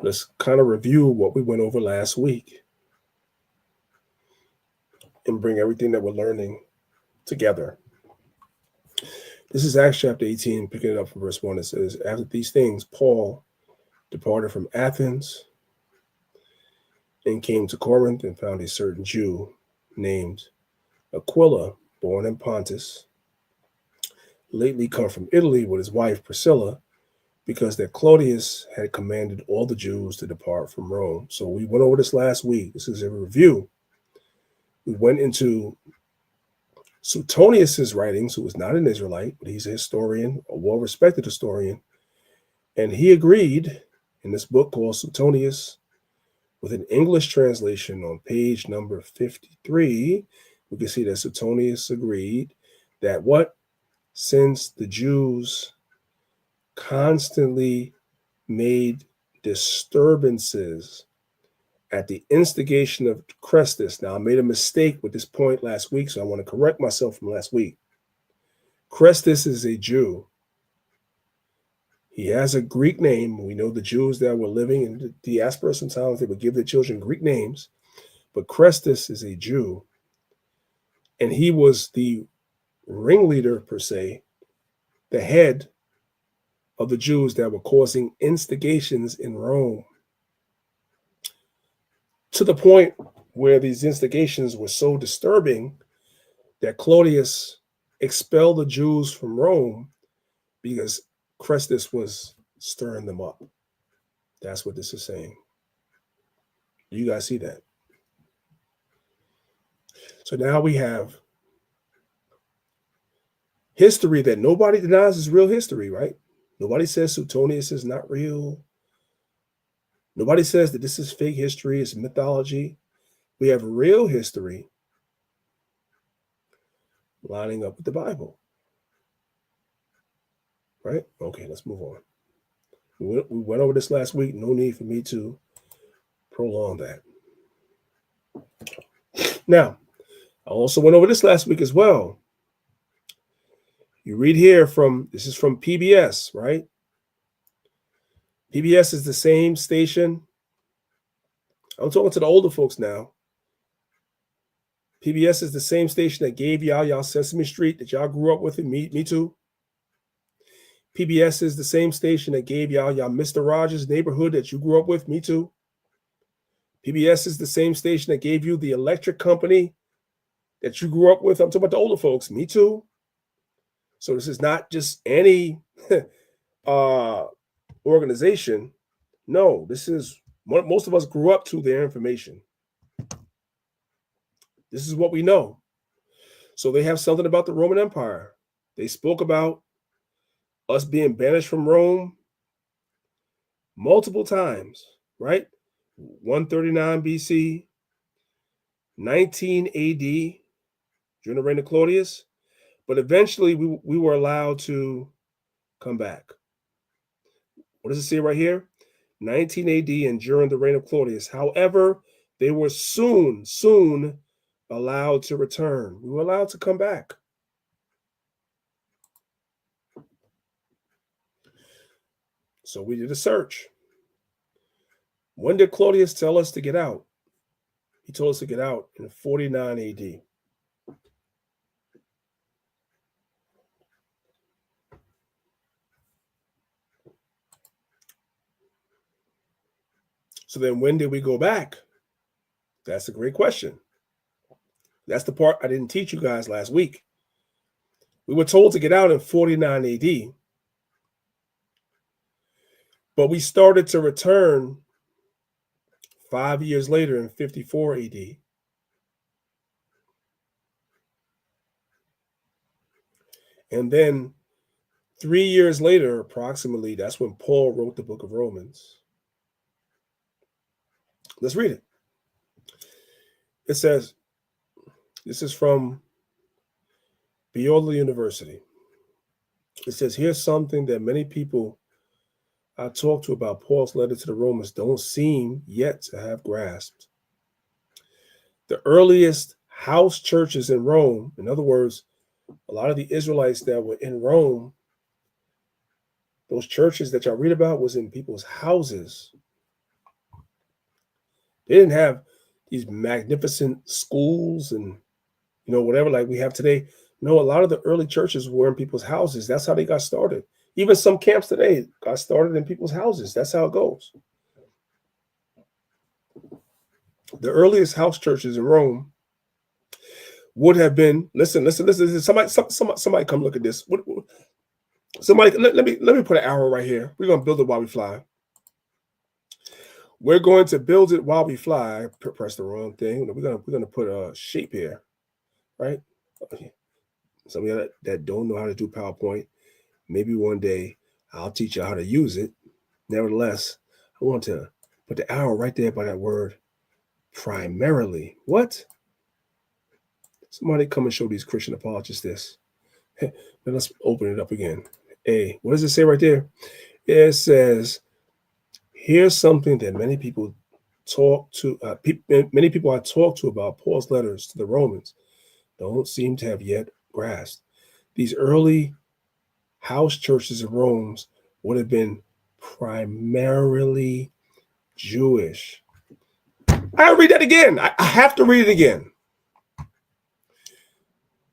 let's kind of review what we went over last week and bring everything that we're learning together. This is Acts chapter 18, picking it up from verse 1. It says, "After these things, Paul departed from Athens and came to Corinth, and found a certain Jew named Aquila, born in Pontus, lately come from Italy with his wife Priscilla, because that Claudius had commanded all the Jews to depart from Rome." So we went over this last week. This is a review. We went into Suetonius's writings, who was not an Israelite, but he's a historian, a well-respected historian. And he agreed in this book called Suetonius, with an English translation on page number 53, we can see that Suetonius agreed that what? Since the Jews constantly made disturbances at the instigation of Chrestus. Now, I made a mistake with this point last week, so I want to correct myself from last week. Chrestus is a Jew. He has a Greek name. We know the Jews that were living in the diaspora sometimes, they would give their children Greek names. But Chrestus is a Jew. And he was the ringleader, per se, the head of the Jews that were causing instigations in Rome, to the point where these instigations were so disturbing that Claudius expelled the Jews from Rome because Chrestus was stirring them up. That's what this is saying. You guys see that? So now we have history that nobody denies is real history, right? Nobody says Suetonius is not real. Nobody says that this is fake history, it's mythology. We have real history lining up with the Bible. Right? Okay, let's move on. We went over this last week. No need for me to prolong that. Now, I also went over this last week as well. You read here this is from PBS, right? PBS is the same station. I'm talking to the older folks now. PBS is the same station that gave y'all Sesame Street that y'all grew up with, and me too. PBS is the same station that gave y'all Mr. Rogers' Neighborhood that you grew up with, me too. PBS is the same station that gave you the electric company that you grew up with. I'm talking about the older folks, me too. So this is not just any organization. No, this is what most of us grew up to their information. This is what we know. So they have something about the Roman Empire. They spoke about us being banished from Rome multiple times, right? 139 BC, 19 AD, during the reign of Claudius. But eventually we were allowed to come back. What does it say right here? 19 AD and during the reign of Claudius. However, they were soon allowed to return. We were allowed to come back. So we did a search. When did Claudius tell us to get out? He told us to get out in 49 AD. So then when did we go back? That's a great question. That's the part I didn't teach you guys last week. We were told to get out in 49 AD. But we started to return 5 years later in 54 AD. And then 3 years later, approximately, that's when Paul wrote the book of Romans. Let's read it. It says, this is from Biola University. It says, here's something that many people I talked to about Paul's letter to the Romans don't seem yet to have grasped. The earliest house churches in Rome, in other words, a lot of the Israelites that were in Rome, those churches that y'all read about was in people's houses. They didn't have these magnificent schools and, whatever like we have today. No, a lot of the early churches were in people's houses. That's how they got started. Even some camps today got started in people's houses. That's how it goes. The earliest house churches in Rome would have been, listen. Somebody come look at this. Somebody, let me put an arrow right here. We're going to build it while we fly. We're going to build it while we fly. Press the wrong thing. We're going to put a shape here, right? Some of you that don't know how to do PowerPoint, maybe one day I'll teach you how to use it. Nevertheless, I want to put the arrow right there by that word, primarily. What? Somebody come and show these Christian apologists this. Then let's open it up again. What does it say right there? It says, here's something that many people I talk to about Paul's letters to the Romans don't seem to have yet grasped. These early house churches in Rome would have been primarily Jewish. I read that again. I have to read it again.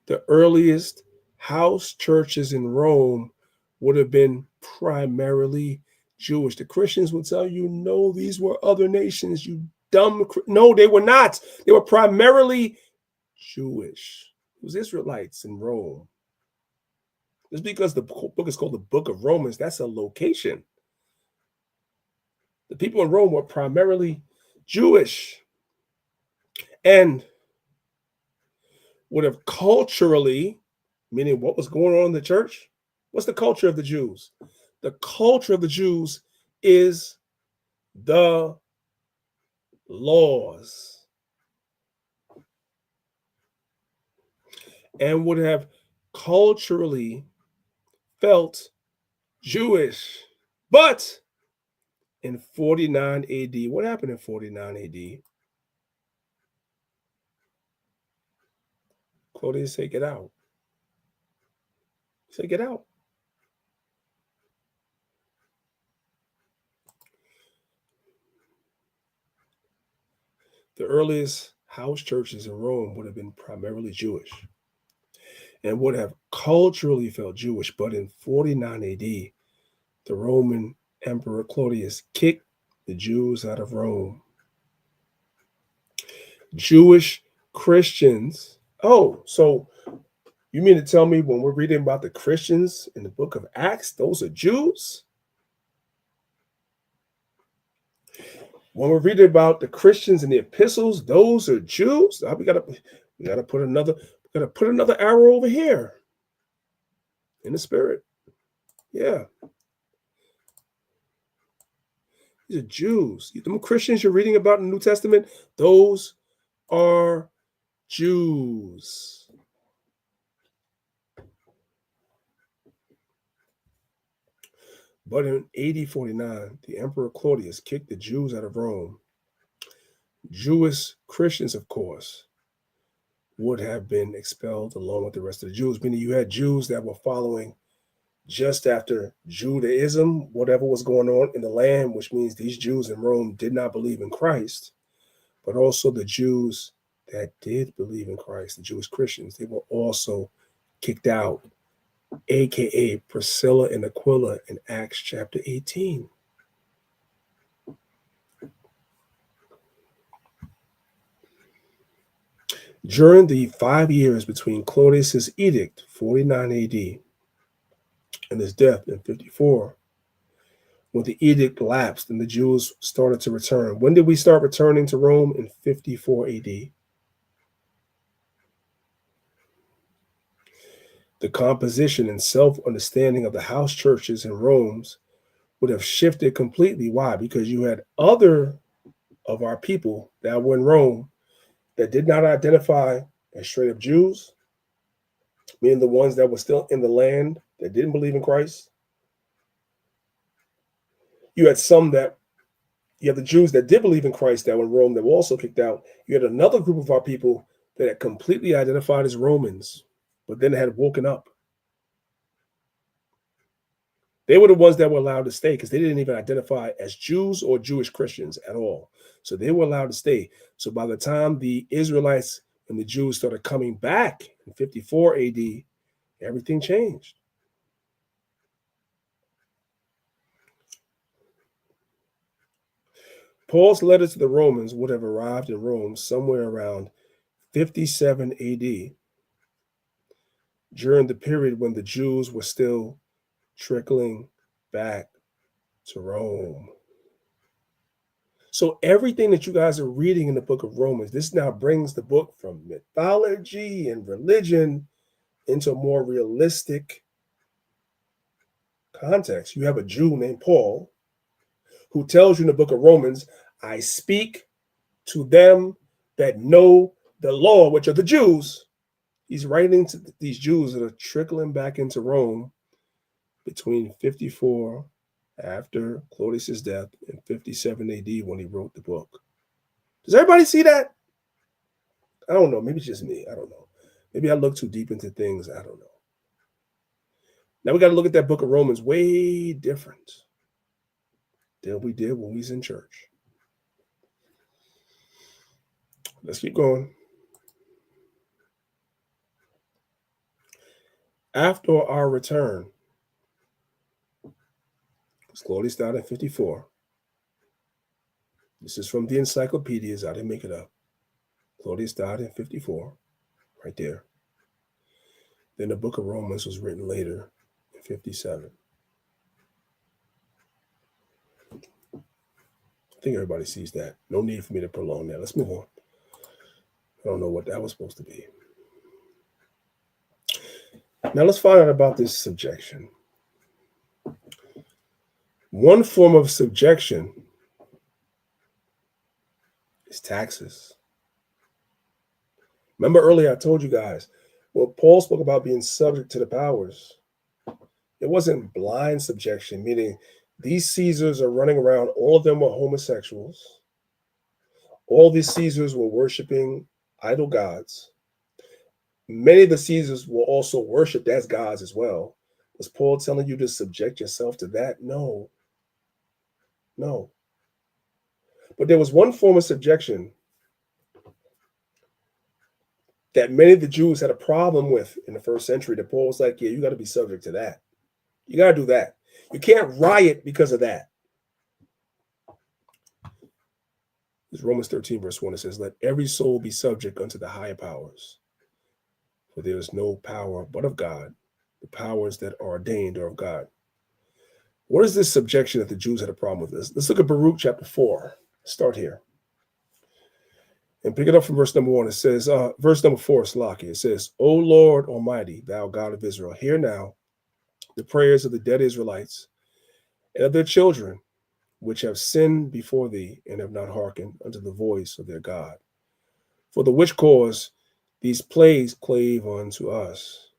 The earliest house churches in Rome would have been primarily Jewish. The Christians would tell you, no, these were other nations, you dumb. No, they were not. They were primarily Jewish. It was Israelites in Rome. Just because the book is called the Book of Romans, that's a location. The people in Rome were primarily Jewish and would have culturally, meaning what was going on in the church. What's the culture of the Jews? the culture of the Jews is the laws, and would have culturally felt Jewish. But in 49 AD, what happened in 49 AD? Claudius said, get out. He said, get out. The earliest house churches in Rome would have been primarily Jewish and would have culturally felt Jewish. But in 49 AD, the Roman Emperor Claudius kicked the Jews out of Rome. Jewish Christians. Oh, so you mean to tell me when we're reading about the Christians in the book of Acts, those are Jews? When we're reading about the Christians in the epistles, those are Jews? We gotta put another arrow over here in the spirit. Yeah. These are Jews. Them Christians you're reading about in the New Testament, those are Jews. But in AD 49, the Emperor Claudius kicked the Jews out of Rome. Jewish Christians, of course, would have been expelled along with the rest of the Jews, meaning you had Jews that were following just after Judaism, whatever was going on in the land, which means these Jews in Rome did not believe in Christ, but also the Jews that did believe in Christ, the Jewish Christians, they were also kicked out, aka Priscilla and Aquila in Acts chapter 18. During the 5 years between Claudius's edict, 49 AD, and his death in 54, when the edict lapsed and the Jews started to return. When did we start returning to Rome? In 54 AD. The composition and self-understanding of the house churches in Rome would have shifted completely. Why? Because you had other of our people that were in Rome that did not identify as straight up Jews, meaning the ones that were still in the land that didn't believe in Christ. You had the Jews that did believe in Christ that were in Rome that were also kicked out. You had another group of our people that had completely identified as Romans, but then had woken up. They were the ones that were allowed to stay because they didn't even identify as Jews or Jewish Christians at all. So they were allowed to stay. So by the time the Israelites and the Jews started coming back in 54 AD, everything changed. Paul's letter to the Romans would have arrived in Rome somewhere around 57 AD, during the period when the Jews were still trickling back to Rome. So everything that you guys are reading in the book of Romans, this now brings the book from mythology and religion into a more realistic context. You have a Jew named Paul who tells you in the book of Romans, I speak to them that know the law, which are the Jews. He's writing to these Jews that are trickling back into Rome between 54 after Claudius's death and 57 AD when he wrote the book. Does everybody see that? I don't know. Maybe it's just me. I don't know. Maybe I look too deep into things. I don't know. Now we got to look at that book of Romans way different than we did when we was in church. Let's keep going. After our return, Claudius died in 54. This is from the encyclopedias. I didn't make it up. Claudius died in 54, right there. Then the book of Romans was written later in 57. I think everybody sees that. No need for me to prolong that. Let's move on. I don't know what that was supposed to be. Now let's find out about this subjection. One form of subjection is taxes. Remember earlier I told you guys, when Paul spoke about being subject to the powers, it wasn't blind subjection, meaning these Caesars are running around, all of them were homosexuals. All these Caesars were worshiping idol gods. Many of the Caesars were also worshipped as gods as well. Was Paul telling you to subject yourself to that? No. No. But there was one form of subjection that many of the Jews had a problem with in the first century that Paul was like, yeah, you got to be subject to that. You got to do that. You can't riot because of that. It's Romans 13, verse 1. It says, let every soul be subject unto the higher powers. For there is no power but of God. The powers that are ordained are of God. What is this subjection that the Jews had a problem with? Let's look at Baruch chapter 4. Start here. And pick it up from verse number 1. It says, verse number 4, Slaki. It says, O Lord Almighty, thou God of Israel, hear now the prayers of the dead Israelites and of their children, which have sinned before thee and have not hearkened unto the voice of their God. For the which cause these plagues clave unto us.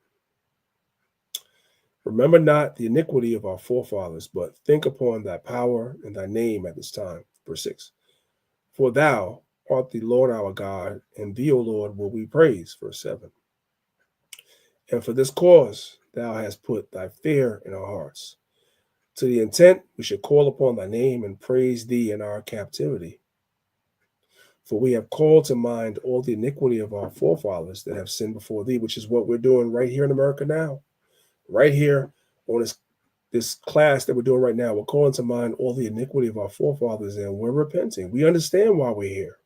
Remember not the iniquity of our forefathers, but think upon thy power and thy name at this time. Verse 6. For thou art the Lord our God, and thee, O Lord, will we praise. Verse 7. And for this cause thou hast put thy fear in our hearts, to the intent we should call upon thy name and praise thee in our captivity. For we have called to mind all the iniquity of our forefathers that have sinned before thee, which is what we're doing right here in America now. Right here on this class that we're doing right now, we're calling to mind all the iniquity of our forefathers, and we're repenting. We understand why we're here.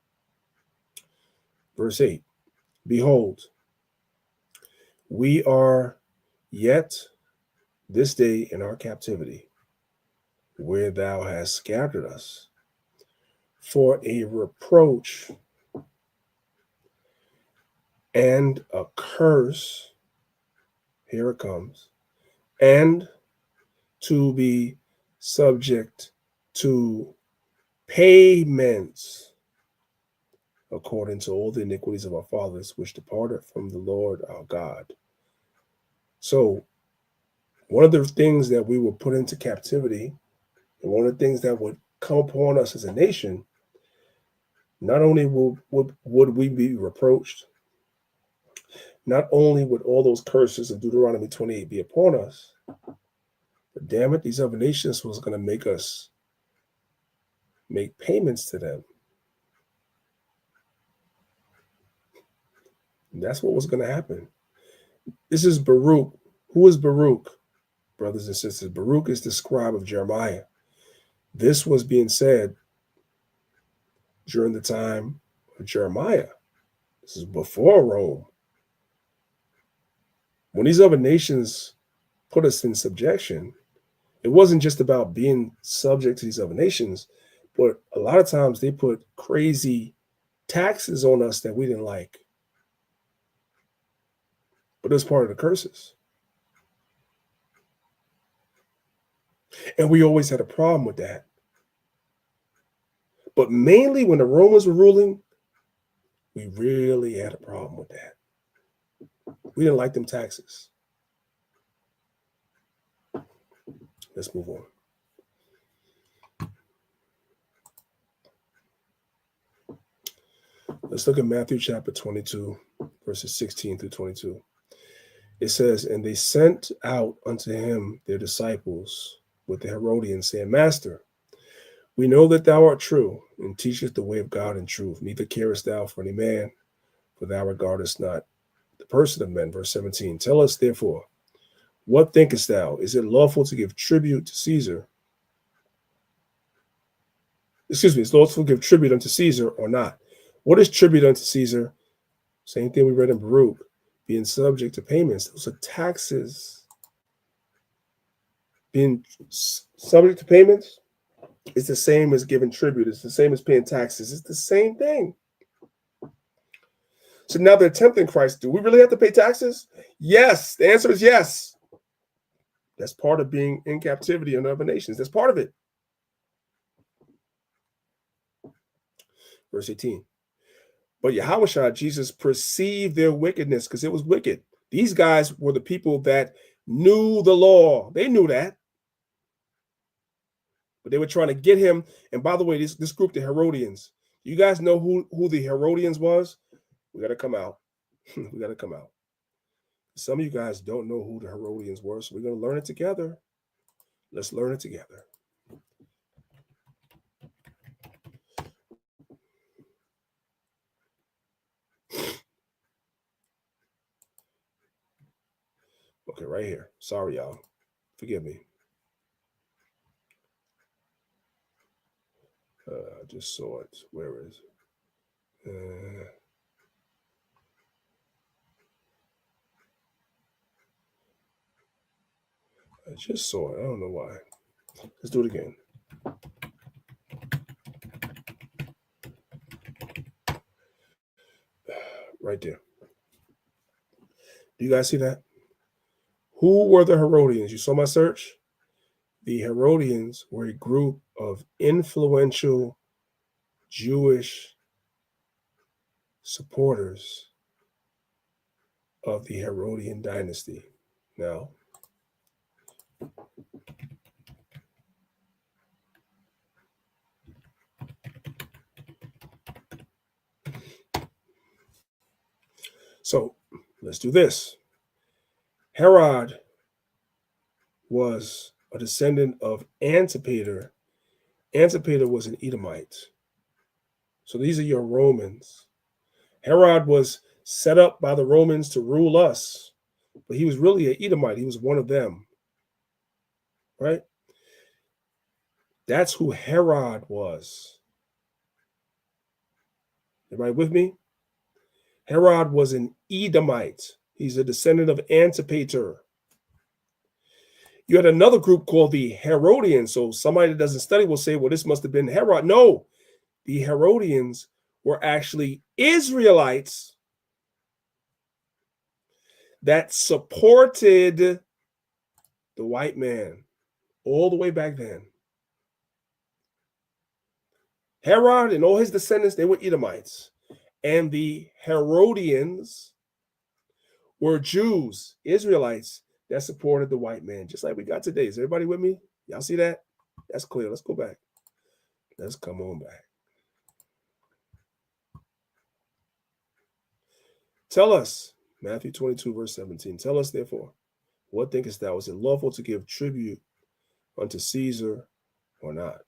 Verse 8, behold, we are yet this day in our captivity, where thou hast scattered us, for a reproach and a curse, here it comes, and to be subject to payments according to all the iniquities of our fathers, which departed from the Lord our God. So one of the things that we were put into captivity, and one of the things that would come upon us as a nation, not only would we be reproached, not only would all those curses of Deuteronomy 28 be upon us, but damn it, these other nations was going to make us make payments to them. And that's what was going to happen. This is Baruch. Who is Baruch, brothers and sisters? Baruch is the scribe of Jeremiah. This was being said during the time of Jeremiah. This is before Rome. When these other nations put us in subjection, it wasn't just about being subject to these other nations, but a lot of times they put crazy taxes on us that we didn't like. But it was part of the curses. And we always had a problem with that. But mainly when the Romans were ruling, we really had a problem with that. We didn't like them taxes. Let's move on. Let's look at Matthew chapter 22, verses 16 through 22. It says, and they sent out unto him their disciples with the Herodians, saying, Master, we know that thou art true, and teachest the way of God in truth. Neither carest thou for any man, for thou regardest not the person of men. Verse 17, tell us therefore, what thinkest thou? Is it lawful to give tribute to Caesar? Is lawful to give tribute unto Caesar or not? What is tribute unto Caesar? Same thing we read in Baruch, being subject to payments. Those are taxes. Being subject to payments is the same as giving tribute. It's the same as paying taxes. It's the same thing. So now they're tempting Christ. Do we really have to pay taxes? Yes. The answer is yes. That's part of being in captivity in other nations. That's part of it. Verse 18. But Yahushua, Jesus, perceived their wickedness because it was wicked. These guys were the people that knew the law. They knew that. But they were trying to get him. And by the way, this group, the Herodians, you guys know who the Herodians was? We got to come out. We got to come out. Some of you guys don't know who the Herodians were, so we're going to learn it together. Let's learn it together. Okay, right here. Sorry, y'all. Forgive me. I just saw it. Where is it? I just saw it. I don't know why. Let's do it again. Right there. Do you guys see that? Who were the Herodians? You saw my search? The Herodians were a group of influential Jewish supporters of the Herodian dynasty. Now, so let's do this. Herod was a descendant of Antipater. Antipater was an Edomite. So these are your Romans. Herod was set up by the Romans to rule us, but he was really an Edomite. He was one of them, right? That's who Herod was. Everybody with me? Herod was an Edomite. He's a descendant of Antipater. You had another group called the Herodians. So somebody that doesn't study will say, well, this must have been Herod. No, the Herodians were actually Israelites that supported the white man all the way back then. Herod and all his descendants, they were Edomites. And the Herodians were Jews, Israelites, that supported the white man, just like we got today. Is everybody with me? Y'all see that? That's clear. Let's go back. Let's come on back. Tell us, Matthew 22, verse 17. Tell us, therefore, what thinkest thou? Is it lawful to give tribute unto Caesar or not?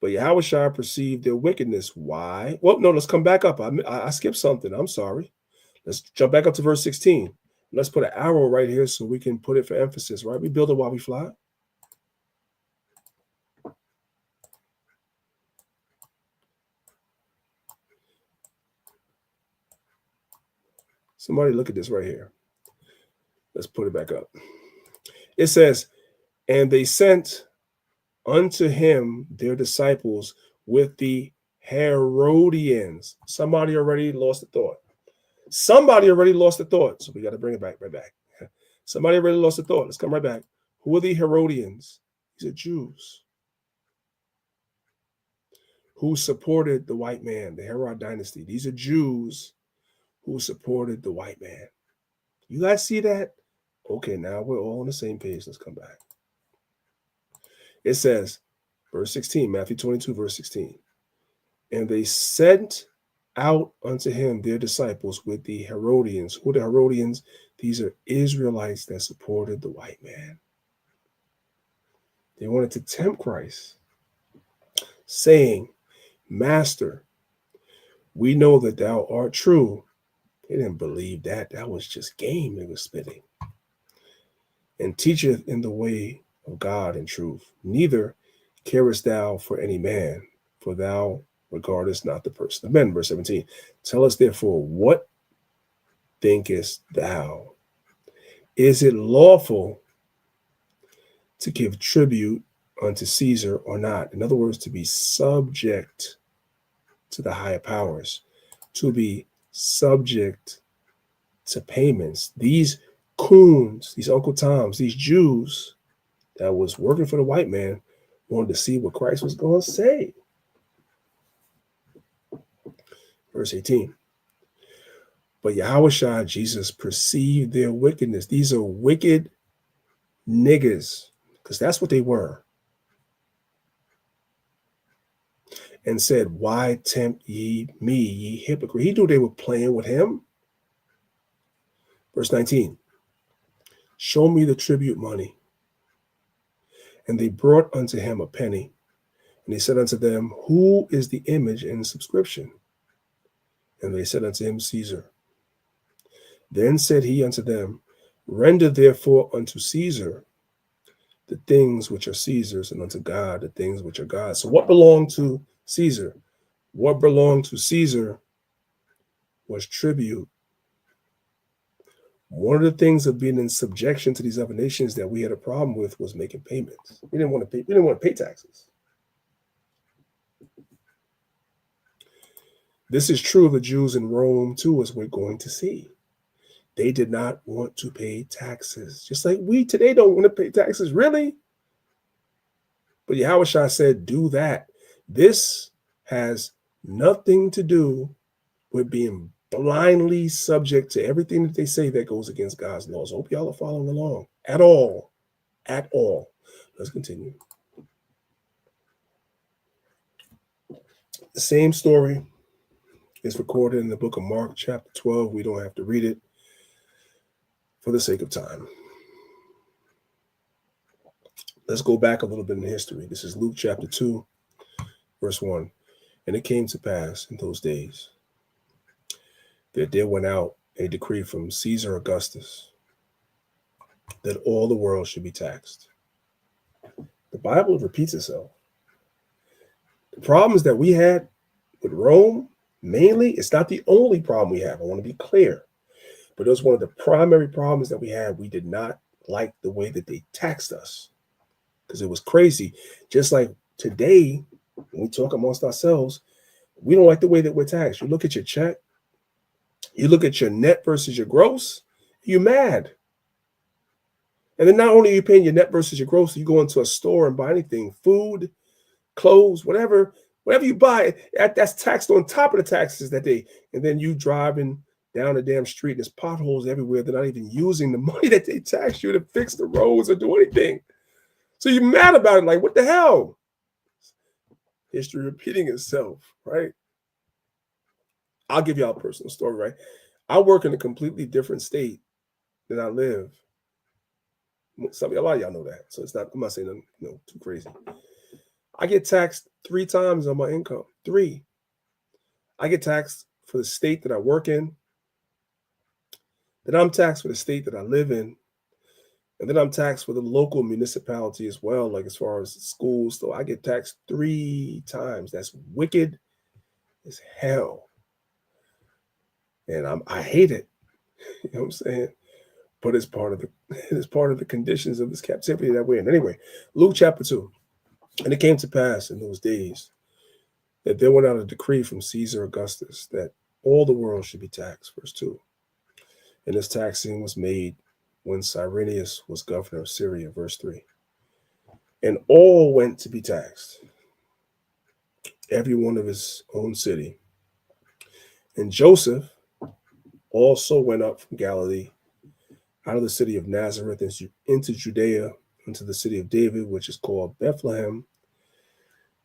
But Yahushua perceived their wickedness. Why? Well, no, let's come back up. I skipped something. I'm sorry. Let's jump back up to verse 16. Let's put an arrow right here so we can put it for emphasis, right? We build it while we fly. Somebody look at this right here. Let's put it back up. It says, and they sent unto him their disciples with the Herodians. Somebody already lost the thought. Somebody already lost the thought. So we got to bring it back, right back. Somebody already lost the thought. Let's come right back. Who are the Herodians? These are Jews who supported the white man, the Herod dynasty. These are Jews who supported the white man. You guys see that? Okay, now we're all on the same page. Let's come back. It says, verse 16, Matthew 22, verse 16. And they sent out unto him their disciples with the Herodians. Who are the Herodians? These are Israelites that supported the white man. They wanted to tempt Christ, saying, Master, we know that thou art true. They didn't believe that. That was just game they were spitting. And teacheth in the way of God and truth. Neither carest thou for any man, for thou regardest not the person of men. Verse 17. Tell us therefore, what thinkest thou? Is it lawful to give tribute unto Caesar or not? In other words, to be subject to the higher powers, to be subject to payments. These coons, these Uncle Toms, these Jews that was working for the white man wanted to see what Christ was going to say. Verse 18. But Yahushua, Jesus, perceived their wickedness. These are wicked niggas, because that's what they were. And said, why tempt ye me, ye hypocrite? He knew they were playing with him. Verse 19. Show me the tribute money. And they brought unto him a penny. And he said unto them, who is the image in subscription? And they said unto him, Caesar. Then said he unto them, render therefore unto Caesar the things which are Caesar's, and unto God the things which are God's. So what belonged to Caesar? What belonged to Caesar was tribute. One of the things of being in subjection to these other nations that we had a problem with was making payments. We didn't want to pay taxes. This is true of the Jews in Rome too, as we're going to see. They did not want to pay taxes, just like we today don't want to pay taxes, really. But Yahushua said, do that. This has nothing to do with being blindly subject to everything that they say that goes against God's laws. I hope y'all are following along at all. At all. Let's continue. The same story is recorded in the book of Mark, chapter 12. We don't have to read it for the sake of time. Let's go back a little bit in history. This is Luke chapter 2, verse 1. And it came to pass in those days that there went out a decree from Caesar Augustus that all the world should be taxed. The Bible repeats itself. The problems that we had with Rome, mainly, it's not the only problem we have. I want to be clear. But it was one of the primary problems that we had. We did not like the way that they taxed us because it was crazy. Just like today, when we talk amongst ourselves, we don't like the way that we're taxed. You look at your check, you look at your net versus your gross, you're mad. And then not only are you paying your net versus your gross, you go into a store and buy anything, food, clothes, whatever you buy, that's taxed on top of the taxes that they, and then you driving down the damn street and there's potholes everywhere. They're not even using the money that they tax you to fix the roads or do anything. So you're mad about it. Like, what the hell? History repeating itself, right? I'll give y'all a personal story, right? I work in a completely different state than I live. A lot of y'all know that. So I'm not saying nothing, too crazy. I get taxed 3 times on my income. 3. I get taxed for the state that I work in. Then I'm taxed for the state that I live in. And then I'm taxed for the local municipality as well, like as far as schools. So I get taxed 3 times. That's wicked as hell. And I hate it. You know what I'm saying? But it's part of the conditions of this captivity that we're in. Anyway, Luke chapter 2. And it came to pass in those days that there went out a decree from Caesar Augustus that all the world should be taxed. Verse 2. And this taxing was made when Cyrenius was governor of Syria. Verse 3. And all went to be taxed, every one of his own city. And Joseph also went up from Galilee, out of the city of Nazareth into Judea, into the city of David, which is called Bethlehem,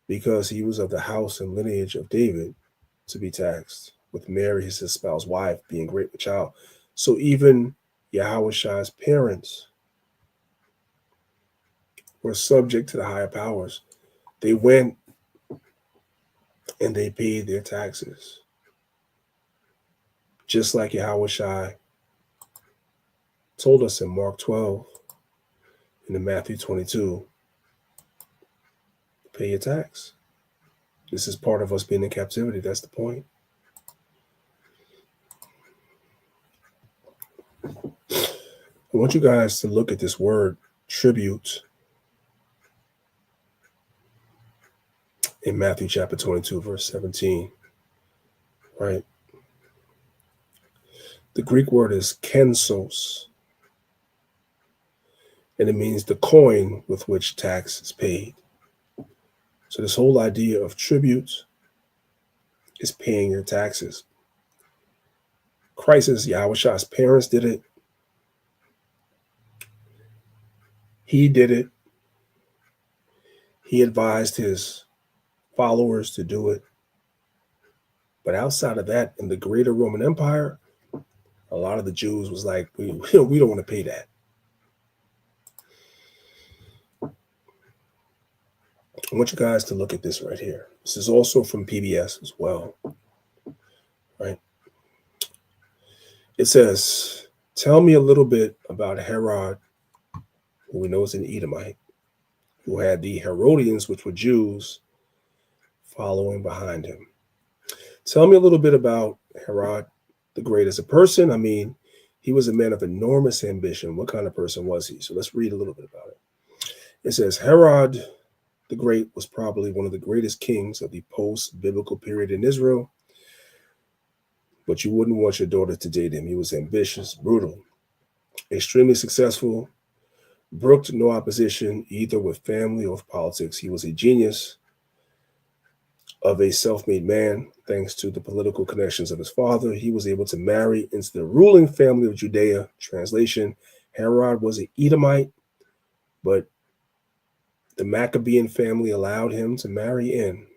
because he was of the house and lineage of David, to be taxed, with Mary, his espoused wife, being great with child. So even Yahushua's parents were subject to the higher powers. They went and they paid their taxes. Just like Yahushua told us in Mark 12 and in Matthew 22, pay your tax. This is part of us being in captivity. That's the point. I want you guys to look at this word, tribute, in Matthew chapter 22, verse 17, right? The Greek word is kensos. and it means the coin with which tax is paid. So this whole idea of tribute is paying your taxes. Christ's Yahushua's parents did it. He did it. He advised his followers to do it. But outside of that, in the greater Roman Empire, a lot of the Jews was like, we don't want to pay that. I want you guys to look at this right here. This is also from PBS as well, right? It says, tell me a little bit about Herod, who we know is an Edomite, who had the Herodians, which were Jews, following behind him. Tell me a little bit about Herod the Great as a person. I mean, he was a man of enormous ambition. What kind of person was he? So let's read a little bit about it. It says, Herod the Great was probably one of the greatest kings of the post-biblical period in Israel, but you wouldn't want your daughter to date him. He was ambitious, brutal, extremely successful, brooked no opposition, either with family or with politics. He was a genius of a self-made man. Thanks to the political connections of his father, he was able to marry into the ruling family of Judea. Translation, Herod was an Edomite, but the Maccabean family allowed him to marry in.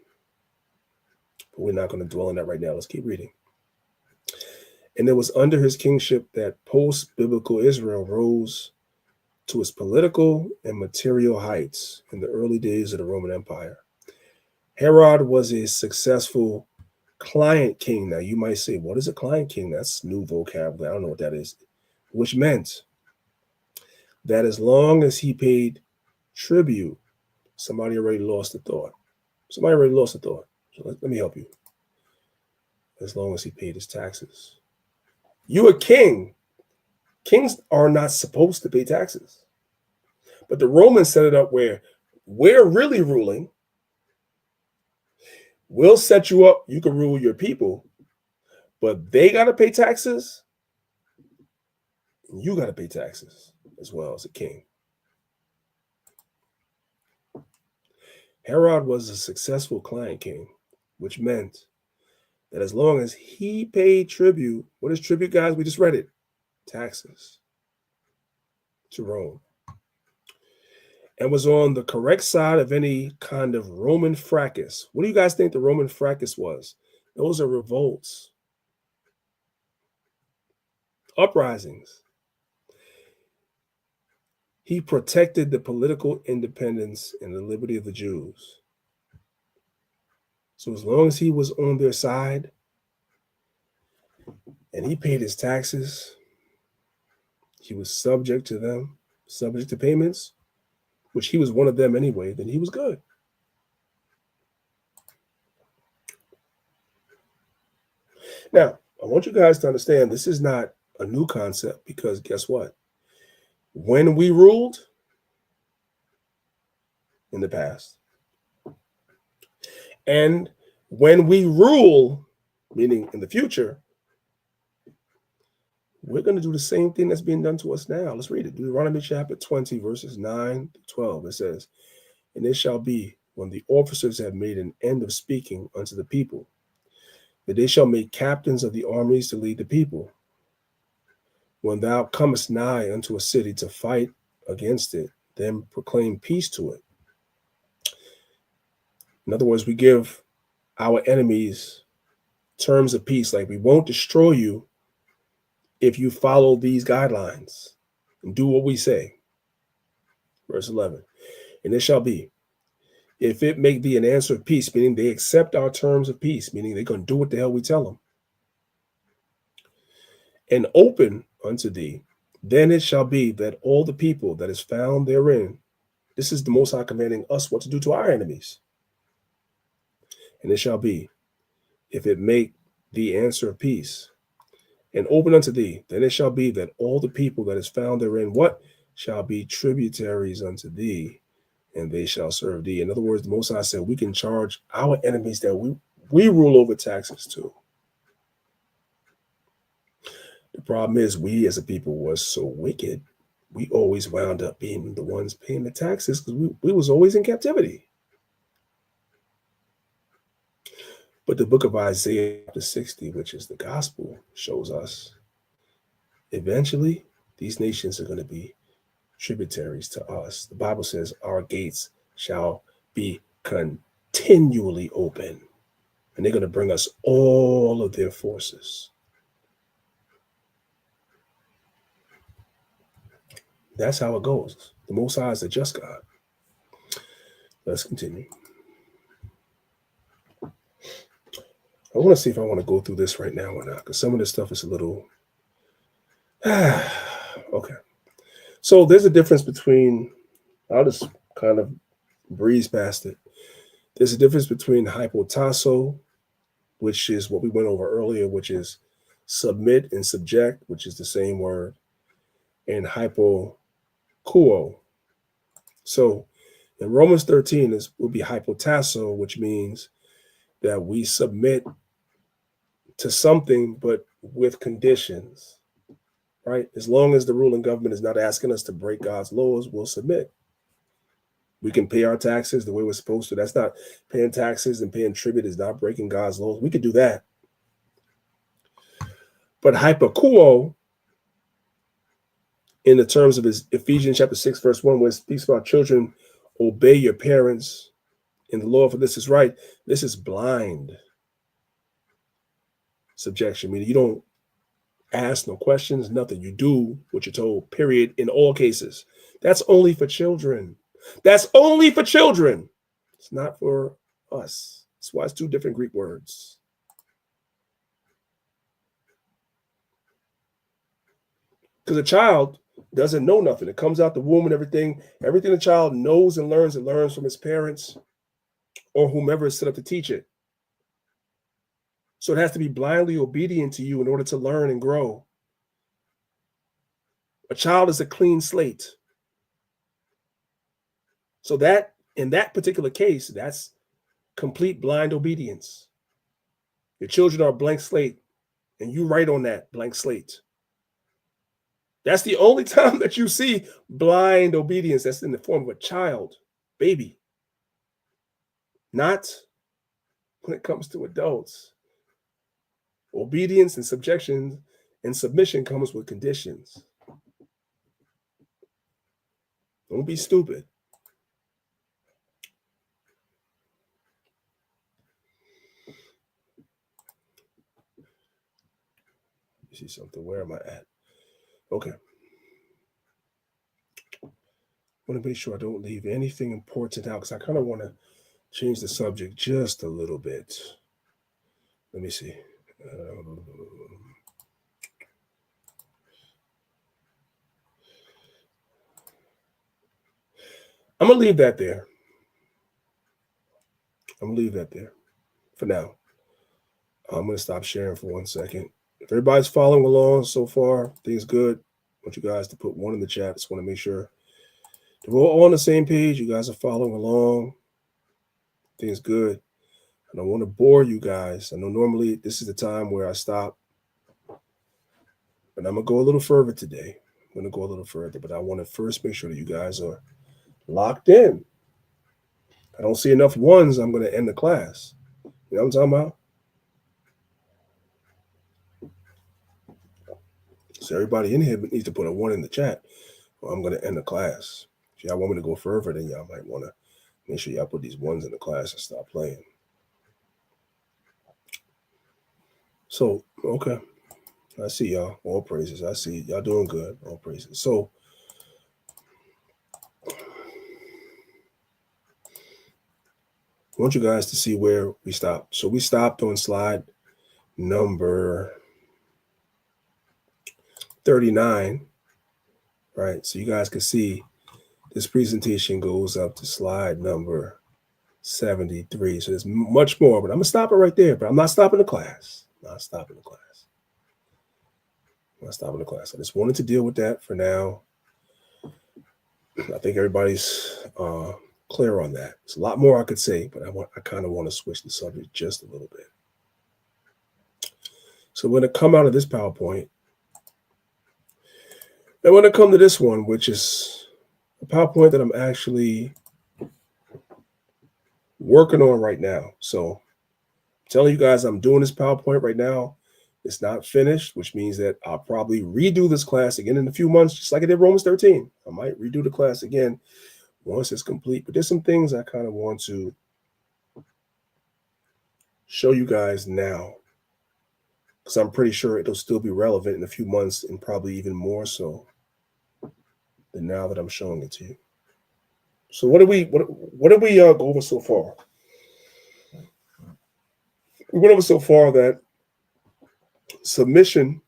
But we're not going to dwell on that right now. Let's keep reading. And it was under his kingship that post-biblical Israel rose to its political and material heights in the early days of the Roman Empire. Herod was a successful client king. Now, you might say, what is a client king? That's new vocabulary. I don't know what that is. Which meant that as long as he paid tribute, somebody already lost the thought. Somebody already lost the thought. So let me help you. As long as he paid his taxes. You're a king. Kings are not supposed to pay taxes. But the Romans set it up where we're really ruling. We'll set you up. You can rule your people. But they got to pay taxes. And you got to pay taxes as well as a king. Herod was a successful client king, which meant that as long as he paid tribute, what is tribute, guys? We just read it. Taxes to Rome. And was on the correct side of any kind of Roman fracas. What do you guys think the Roman fracas was? Those are revolts, uprisings. He protected the political independence and the liberty of the Jews. So as long as he was on their side and he paid his taxes, he was subject to them, subject to payments, which he was one of them anyway, then he was good. Now, I want you guys to understand this is not a new concept because guess what? When we ruled in the past, and when we rule, meaning in the future, we're going to do the same thing that's being done to us now. Let's read it. Deuteronomy chapter 20, verses 9 to 12. It says, and it shall be when the officers have made an end of speaking unto the people, that they shall make captains of the armies to lead the people. When thou comest nigh unto a city to fight against it, then proclaim peace to it. In other words, we give our enemies terms of peace, like we won't destroy you if you follow these guidelines and do what we say. Verse 11, and it shall be, if it make thee an answer of peace, meaning they accept our terms of peace, meaning they're going to do what the hell we tell them, and open unto thee, then it shall be that all the people that is found therein, this is the Most High commanding us what to do to our enemies. And it shall be, if it make thee answer of peace, and open unto thee, then it shall be that all the people that is found therein, what shall be tributaries unto thee, and they shall serve thee. In other words, the Most High said we can charge our enemies that we rule over taxes to. The problem is we as a people was so wicked we always wound up being the ones paying the taxes because we was always in captivity. But the book of Isaiah, chapter 60, which is the gospel, shows us eventually these nations are going to be tributaries to us. The Bible says our gates shall be continually open, and they're going to bring us all of their forces. That's how it goes. The Most High is a just God. Let's continue. I want to see if I want to go through this right now or not, because some of this stuff is a little... Okay. So there's a difference between... I'll just kind of breeze past it. There's a difference between hypotasso, which is what we went over earlier, which is submit and subject, which is the same word, and hypokuo. So in Romans 13 will be hypotasso, which means that we submit to something, but with conditions, right? As long as the ruling government is not asking us to break God's laws, we'll submit. We can pay our taxes the way we're supposed to. That's not paying taxes and paying tribute is not breaking God's laws. We could do that. But hypokuo, in the terms of his Ephesians chapter 6, verse 1, where it speaks about children, obey your parents in the law, for this is right. This is blind subjection, meaning you don't ask no questions, nothing. You do what you're told, period, in all cases. That's only for children. That's only for children. It's not for us. That's why it's two different Greek words. Because a child doesn't know nothing. It comes out the womb and everything. Everything the child knows and learns from his parents or whomever is set up to teach it. So it has to be blindly obedient to you in order to learn and grow. A child is a clean slate. So that, in that particular case, that's complete blind obedience. Your children are a blank slate, and you write on that blank slate. That's the only time that you see blind obedience. That's in the form of a child, baby. Not when it comes to adults. Obedience and subjection and submission comes with conditions. Don't be stupid. You see something? Where am I at? Okay. I want to make sure I don't leave anything important out because I kind of want to change the subject just a little bit. Let me see. I'm going to leave that there. I'm going to leave that there for now. I'm going to stop sharing for 1 second. If everybody's following along so far, things good. I want you guys to put one in the chat. Just want to make sure that we're all on the same page. You guys are following along. Things good. I don't want to bore you guys. I know normally this is the time where I stop. But I'm going to go a little further today. I'm going to go a little further. But I want to first make sure that you guys are locked in. I don't see enough ones. I'm going to end the class. You know what I'm talking about? So everybody in here needs to put a 1 in the chat, or I'm going to end the class. If y'all want me to go further, then y'all might want to make sure y'all put these 1s in the class and stop playing. So, okay. I see y'all. All praises. I see y'all doing good. All praises. So, I want you guys to see where we stopped. So we stopped on slide number 39, right? So you guys can see this presentation goes up to slide number 73. So there's much more, but I'm going to stop it right there. But I'm not stopping the class. I'm not stopping the class. I'm not stopping the class. I just wanted to deal with that for now. I think everybody's clear on that. There's a lot more I could say, but I kind of want to switch the subject just a little bit. So we're going to come out of this PowerPoint. And when it comes to this one, which is a PowerPoint that I'm actually working on right now. So I'm telling you guys, I'm doing this PowerPoint right now. It's not finished, which means that I'll probably redo this class again in a few months, just like I did Romans 13. I might redo the class again once it's complete. But there's some things I kind of want to show you guys now, because I'm pretty sure it'll still be relevant in a few months, and probably even more so than now that I'm showing it to you. So what did we go over so far? We went over so far that submission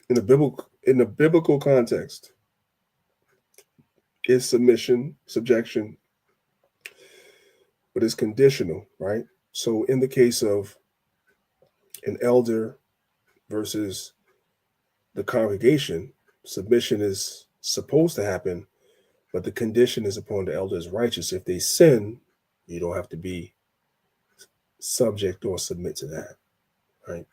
in the biblical context is submission, subjection, but it's conditional, right? So in the case of an elder versus the congregation, submission is supposed to happen, but the condition is upon the elder is righteous. If they sin, you don't have to be subject or submit to that, right?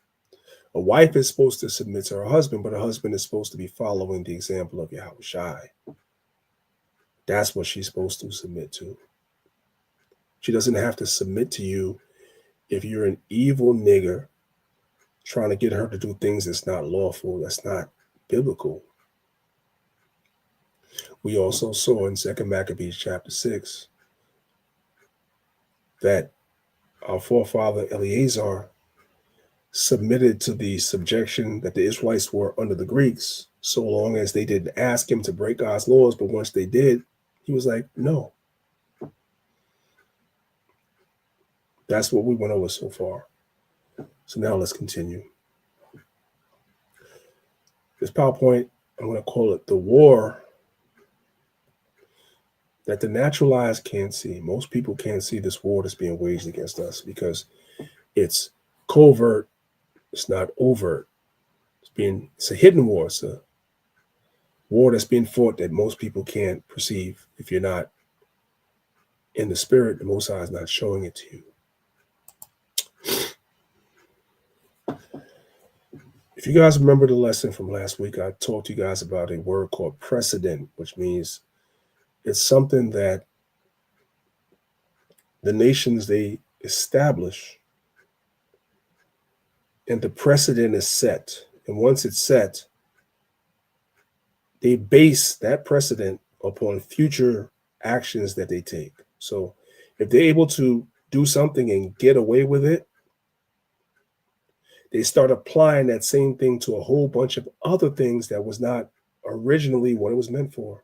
A wife is supposed to submit to her husband, but a husband is supposed to be following the example of Yahushai. That's what she's supposed to submit to. She doesn't have to submit to you if you're an evil nigger trying to get her to do things that's not lawful, that's not biblical. We also saw in 2 Maccabees chapter 6 that our forefather Eleazar submitted to the subjection that the Israelites were under the Greeks, so long as they didn't ask him to break God's laws. But once they did, he was like, no. That's what we went over so far. So now let's continue. This PowerPoint, I'm going to call it the war that the natural eyes can't see. Most people can't see this war that's being waged against us because it's covert, it's not overt. It's a hidden war. It's a war that's being fought that most people can't perceive. If you're not in the spirit, the Most High is not showing it to you. If you guys remember the lesson from last week, I talked to you guys about a word called precedent, which means it's something that the nations, they establish, and the precedent is set. And once it's set, they base that precedent upon future actions that they take. So if they're able to do something and get away with it, they start applying that same thing to a whole bunch of other things that was not originally what it was meant for.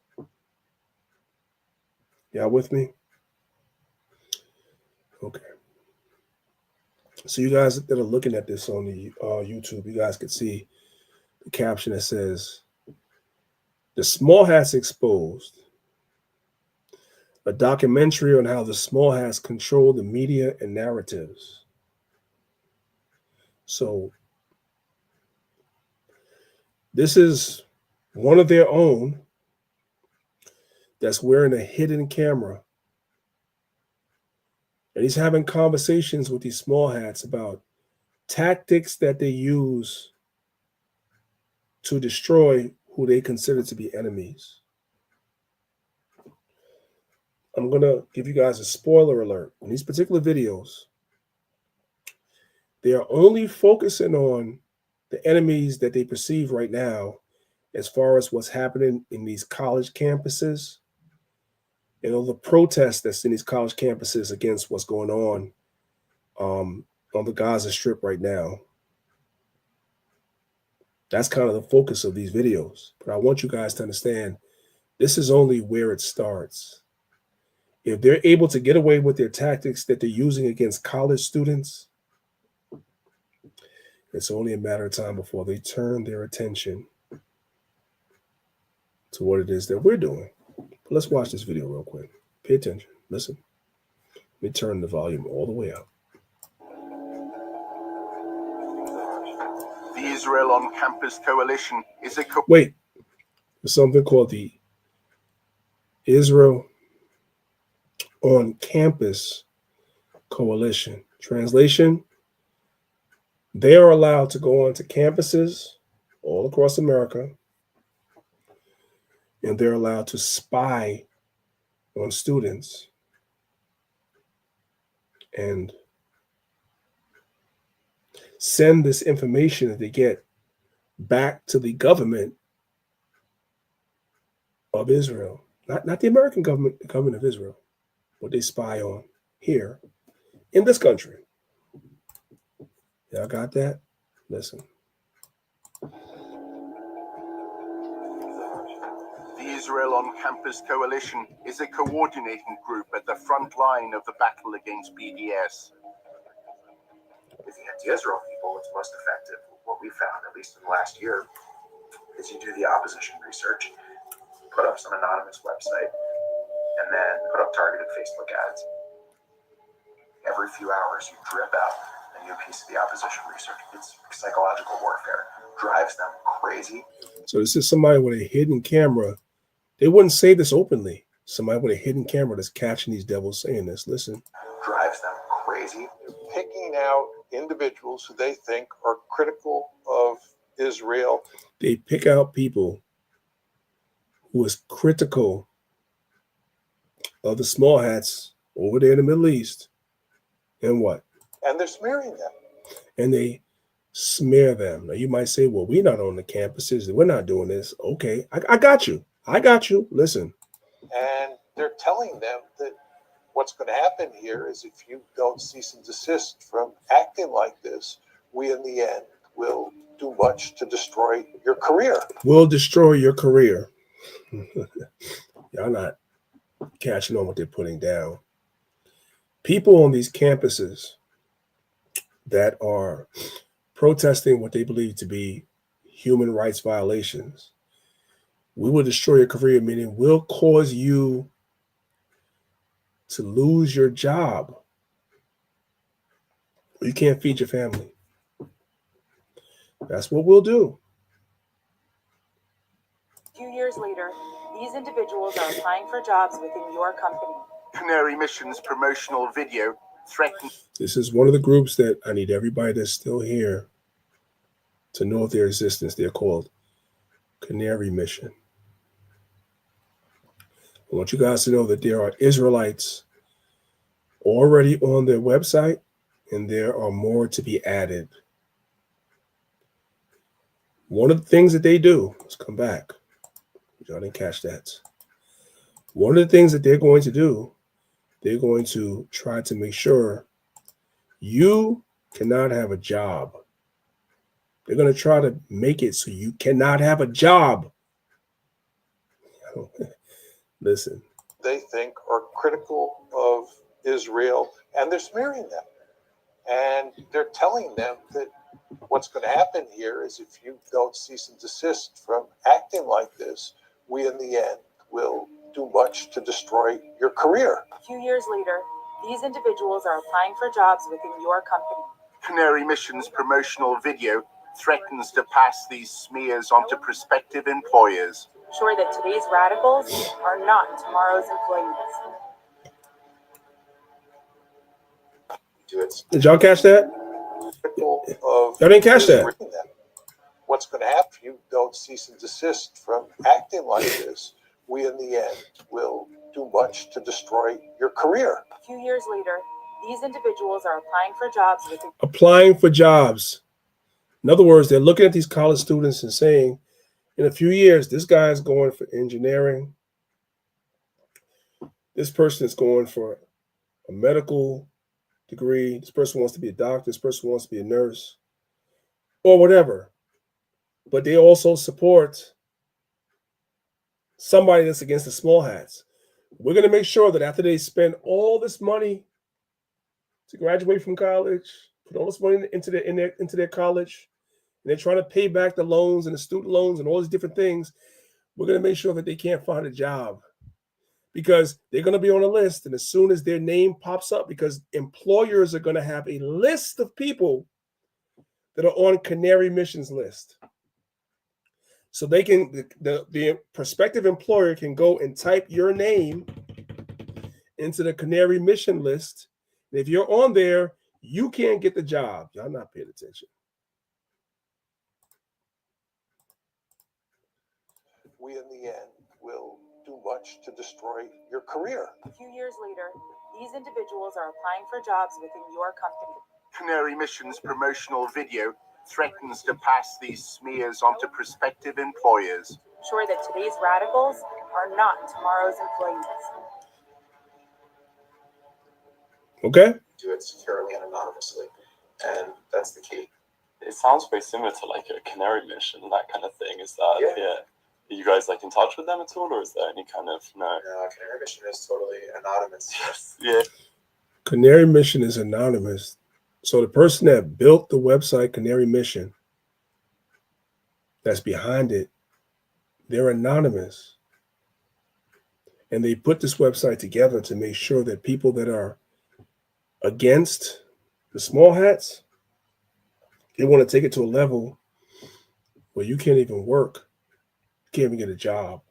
Y'all with me? Okay. So you guys that are looking at this on the YouTube, you guys can see the caption that says, "The Small Hats Exposed," a documentary on how the small hats control the media and narratives. So this is one of their own that's wearing a hidden camera. And he's having conversations with these small hats about tactics that they use to destroy who they consider to be enemies. I'm going to give you guys a spoiler alert. In these particular videos, they are only focusing on the enemies that they perceive right now as far as what's happening in these college campuses and all the protests that's in these college campuses against what's going on the Gaza Strip right now. That's kind of the focus of these videos. But I want you guys to understand, this is only where it starts. If they're able to get away with their tactics that they're using against college students, it's only a matter of time before they turn their attention to what it is that we're doing. But let's watch this video real quick. Pay attention. Listen. Let me turn the volume all the way up. The Israel on Campus Coalition is a... Wait. There's something called the Israel on Campus Coalition. Translation: they are allowed to go onto campuses all across America and they're allowed to spy on students and send this information that they get back to the government of Israel. Not the American government, the government of Israel, what they spy on here in this country. Y'all got that? Listen. The Israel on Campus Coalition is a coordinating group at the front line of the battle against BDS. With the anti-Israel people, it's most effective. What we found, at least in the last year, is you do the opposition research, put up some anonymous website, and then put up targeted Facebook ads. Every few hours, you drip out a new piece of the opposition research. It's psychological warfare. Drives them crazy. So this is somebody with a hidden camera. They wouldn't say this openly. Somebody with a hidden camera that's catching these devils saying this. Listen. Drives them crazy. Picking out individuals who they think are critical of Israel. They pick out people who is critical of the small hats over there in the Middle East. And what? And they're smearing them. And they smear them. Now you might say, well, we're not on the campuses. We're not doing this. Okay, I got you. I got you. Listen. And they're telling them that what's going to happen here is if you don't cease and desist from acting like this, we in the end will do much to destroy your career. We'll destroy your career. Y'all not catching on what they're putting down. People on these campuses that are protesting what they believe to be human rights violations, we will destroy your career, meaning we'll cause you to lose your job. You can't feed your family. That's what we'll do. A few years later, these individuals are applying for jobs within your company. Canary Mission's promotional video threatens. This is one of the groups that I need everybody that's still here to know of their existence. They're called Canary Mission. I want you guys to know that there are Israelites already on their website, and there are more to be added. One of the things that they do, let's come back. Y'all didn't catch that. One of the things that they're going to do, they're going to try to make sure you cannot have a job. They're going to try to make it so you cannot have a job. Listen. They think are critical of Israel, and they're smearing them. And they're telling them that what's going to happen here is if you don't cease and desist from acting like this, we in the end will do much to destroy your career. A few years later, these individuals are applying for jobs within your company. Canary Mission's promotional video threatens to pass these smears onto prospective employers. Sure that today's radicals are not tomorrow's employees. Did y'all catch that? Y'all didn't catch that. What's going to happen if you don't cease and desist from acting like this? We in the end will do much to destroy your career. A few years later, these individuals are applying for jobs within. Applying for jobs. In other words, they're looking at these college students and saying, in a few years, this guy is going for engineering. This person is going for a medical degree. This person wants to be a doctor. This person wants to be a nurse or whatever. But they also support somebody that's against the small hats. We're going to make sure that after they spend all this money to graduate from college, put all this money into their college, and they're trying to pay back the loans and the student loans and all these different things, we're going to make sure that they can't find a job because they're going to be on a list. And as soon as their name pops up, because employers are going to have a list of people that are on Canary Mission's list. So they can, the prospective employer can go and type your name into the Canary Mission list. And if you're on there, you can't get the job. Y'all not paying attention. We in the end will do much to destroy your career. A few years later, these individuals are applying for jobs within your company. Canary Mission's promotional video threatens to pass these smears onto prospective employers. Ensure that today's radicals are not tomorrow's employees. Okay. Do it securely and anonymously, and that's the key. It sounds very similar to like a Canary Mission, that kind of thing. Is that yeah? Are you guys like in touch with them at all, or is there any kind of no? No, Canary Mission is totally anonymous. Yes. Yeah. Canary Mission is anonymous. So the person that built the website Canary Mission, that's behind it, they're anonymous. And they put this website together to make sure that people that are against the small hats, they want to take it to a level where you can't even work. You can't even get a job.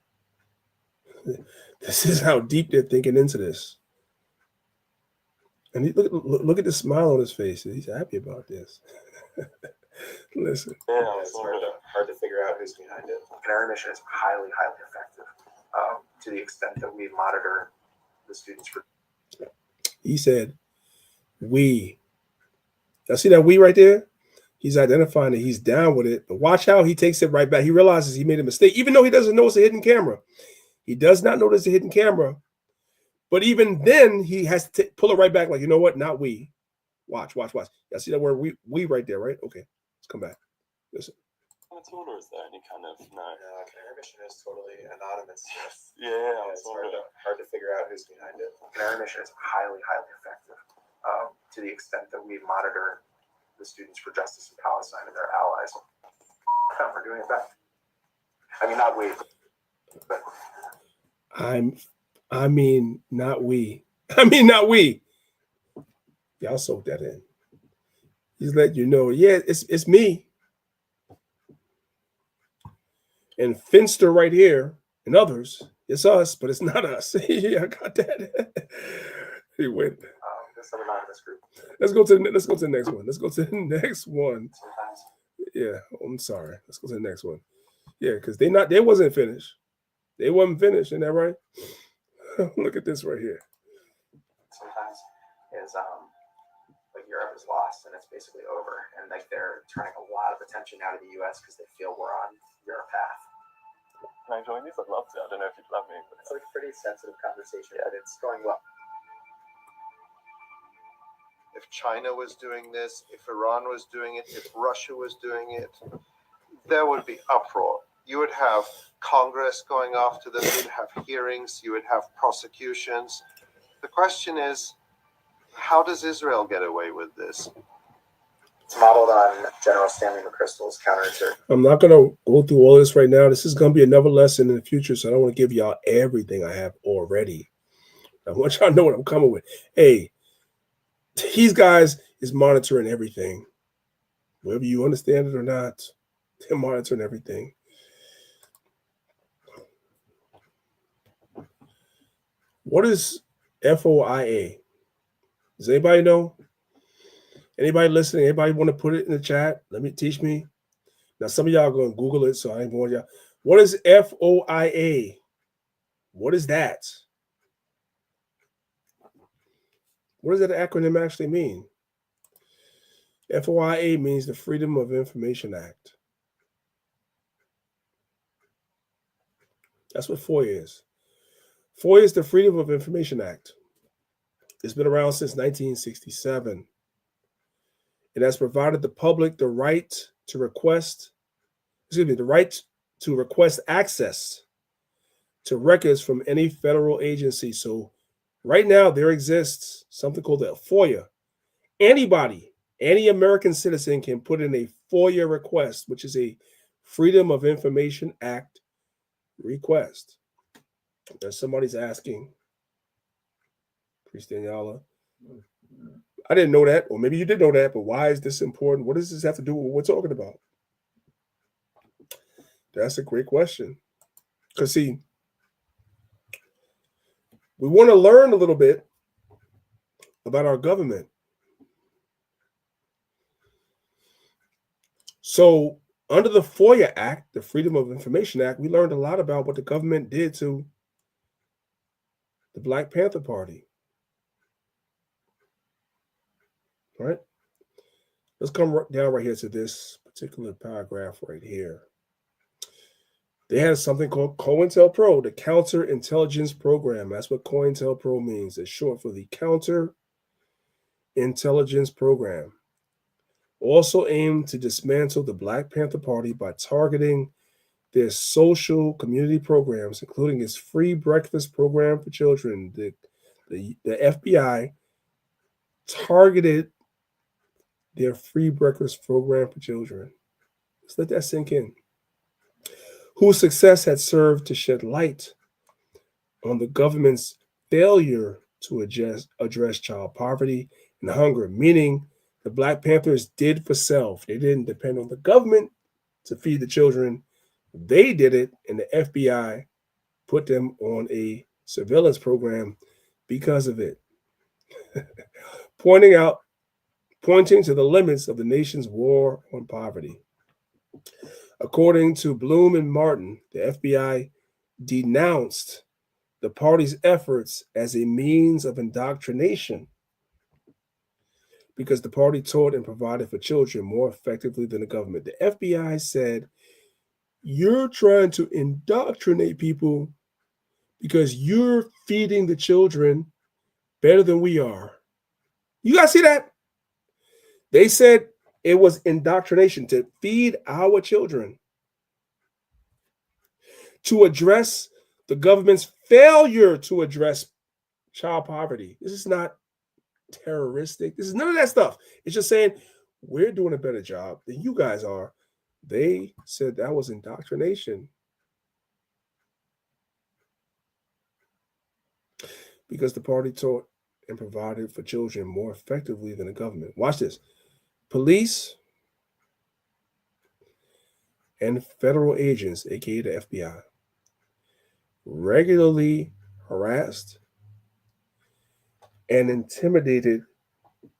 This is how deep they're thinking into this. And look at the smile on his face. He's happy about this. Listen. Yeah, it's hard to figure out who's behind it. Canary Mission is highly, highly effective to the extent that we monitor the students for. He said, we. Y'all see that we right there? He's identifying that he's down with it. But watch how he takes it right back. He realizes he made a mistake, even though he doesn't notice a hidden camera. He does not notice a hidden camera. But even then, he has to pull it right back like, you know what? Not we. Watch. Y'all see that word we right there, right? Okay, let's come back. Listen. Or is there any kind of no? No, Canary Mission is totally anonymous. Yes. Yeah, it's hard to figure out who's behind it. Canary Mission is highly, highly effective to the extent that we monitor the Students for Justice in Palestine and their allies. We're doing it back. I mean, not we, but I mean, not we. I mean, not we. Y'all soak that in. He's letting you know, yeah, it's me. And Finster right here and others, it's us, but it's not us. Yeah, I got that. He went. This anonymous group. Let's go to the next one. Let's go to the next one. Yeah, I'm sorry. Let's go to the next one. Yeah, because they wasn't finished. They wasn't finished, isn't that right? Look at this right here. Sometimes is like Europe is lost and it's basically over, and like they're turning a lot of attention out of the U.S. because they feel we're on your path. Can I join these? I'd love to. I don't know if you'd love me, but it's like a pretty sensitive conversation, but it's going well. If China was doing this, if Iran was doing it, if Russia was doing it, there would be uproar. You would have Congress going after them, you would have hearings, you would have prosecutions. The question is, how does Israel get away with this? It's modeled on General Stanley McChrystal's counterinsurgency. I'm not going to go through all this right now. This is going to be another lesson in the future, so I don't want to give y'all everything I have already. I want y'all to know what I'm coming with. Hey, these guys is monitoring everything. Whether you understand it or not, they're monitoring everything. What is FOIA? Does anybody know? Anybody listening? Anybody want to put it in the chat? Teach me. Now, some of y'all are going to Google it, so I ain't going y'all. What is FOIA? What is that? What does that acronym actually mean? FOIA means the Freedom of Information Act. That's what FOIA is. FOIA is the Freedom of Information Act. It's been around since 1967. It has provided the public the right to request access to records from any federal agency. So right now there exists something called a FOIA. Any American citizen can put in a FOIA request, which is a Freedom of Information Act request. There's somebody's asking, Priest Daniela, I didn't know that, or maybe you did know that, but why is this important? What does this have to do with what we're talking about? That's a great question. Because, see, we want to learn a little bit about our government. So, Under the FOIA Act, the Freedom of Information Act, we learned a lot about what the government did to the Black Panther Party. All right? Let's come down right here to this particular paragraph right here. They had something called COINTELPRO, the Counterintelligence Program. That's what COINTELPRO means. It's short for the Counterintelligence Program. Also aimed to dismantle the Black Panther Party by targeting their social community programs, including its free breakfast program for children. The FBI targeted their free breakfast program for children. Let's let that sink in. Whose success had served to shed light on the government's failure to address child poverty and hunger, meaning the Black Panthers did for self. They didn't depend on the government to feed the children. They did it, and the FBI put them on a surveillance program because of it. Pointing to the limits of the nation's war on poverty. According to Bloom and Martin, the FBI denounced the party's efforts as a means of indoctrination because the party taught and provided for children more effectively than the government. The FBI said, you're trying to indoctrinate people because you're feeding the children better than we are. You guys see that? They said it was indoctrination to feed our children, to address the government's failure to address child poverty. This is not terroristic. This is none of that stuff. It's just saying we're doing a better job than you guys are. They said that was indoctrination because the party taught and provided for children more effectively than the government. Watch this. Police and federal agents, aka the FBI, regularly harassed and intimidated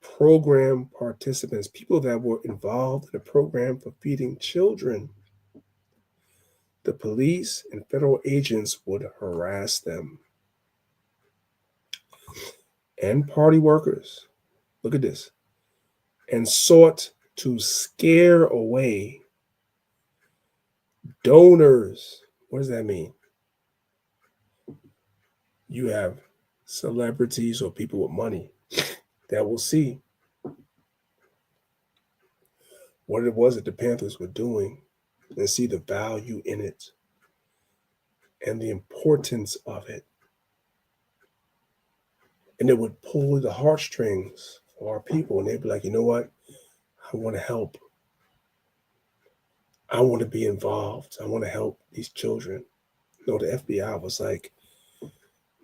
program participants, people that were involved in a program for feeding children. The police and federal agents would harass them. And party workers, look at this, and sought to scare away donors. What does that mean? You have celebrities or people with money that will see what it was that the Panthers were doing and see the value in it and the importance of it. And it would pull the heartstrings for our people, and they'd be like, you know what? I want to help. I want to be involved. I want to help these children. No, the FBI was like,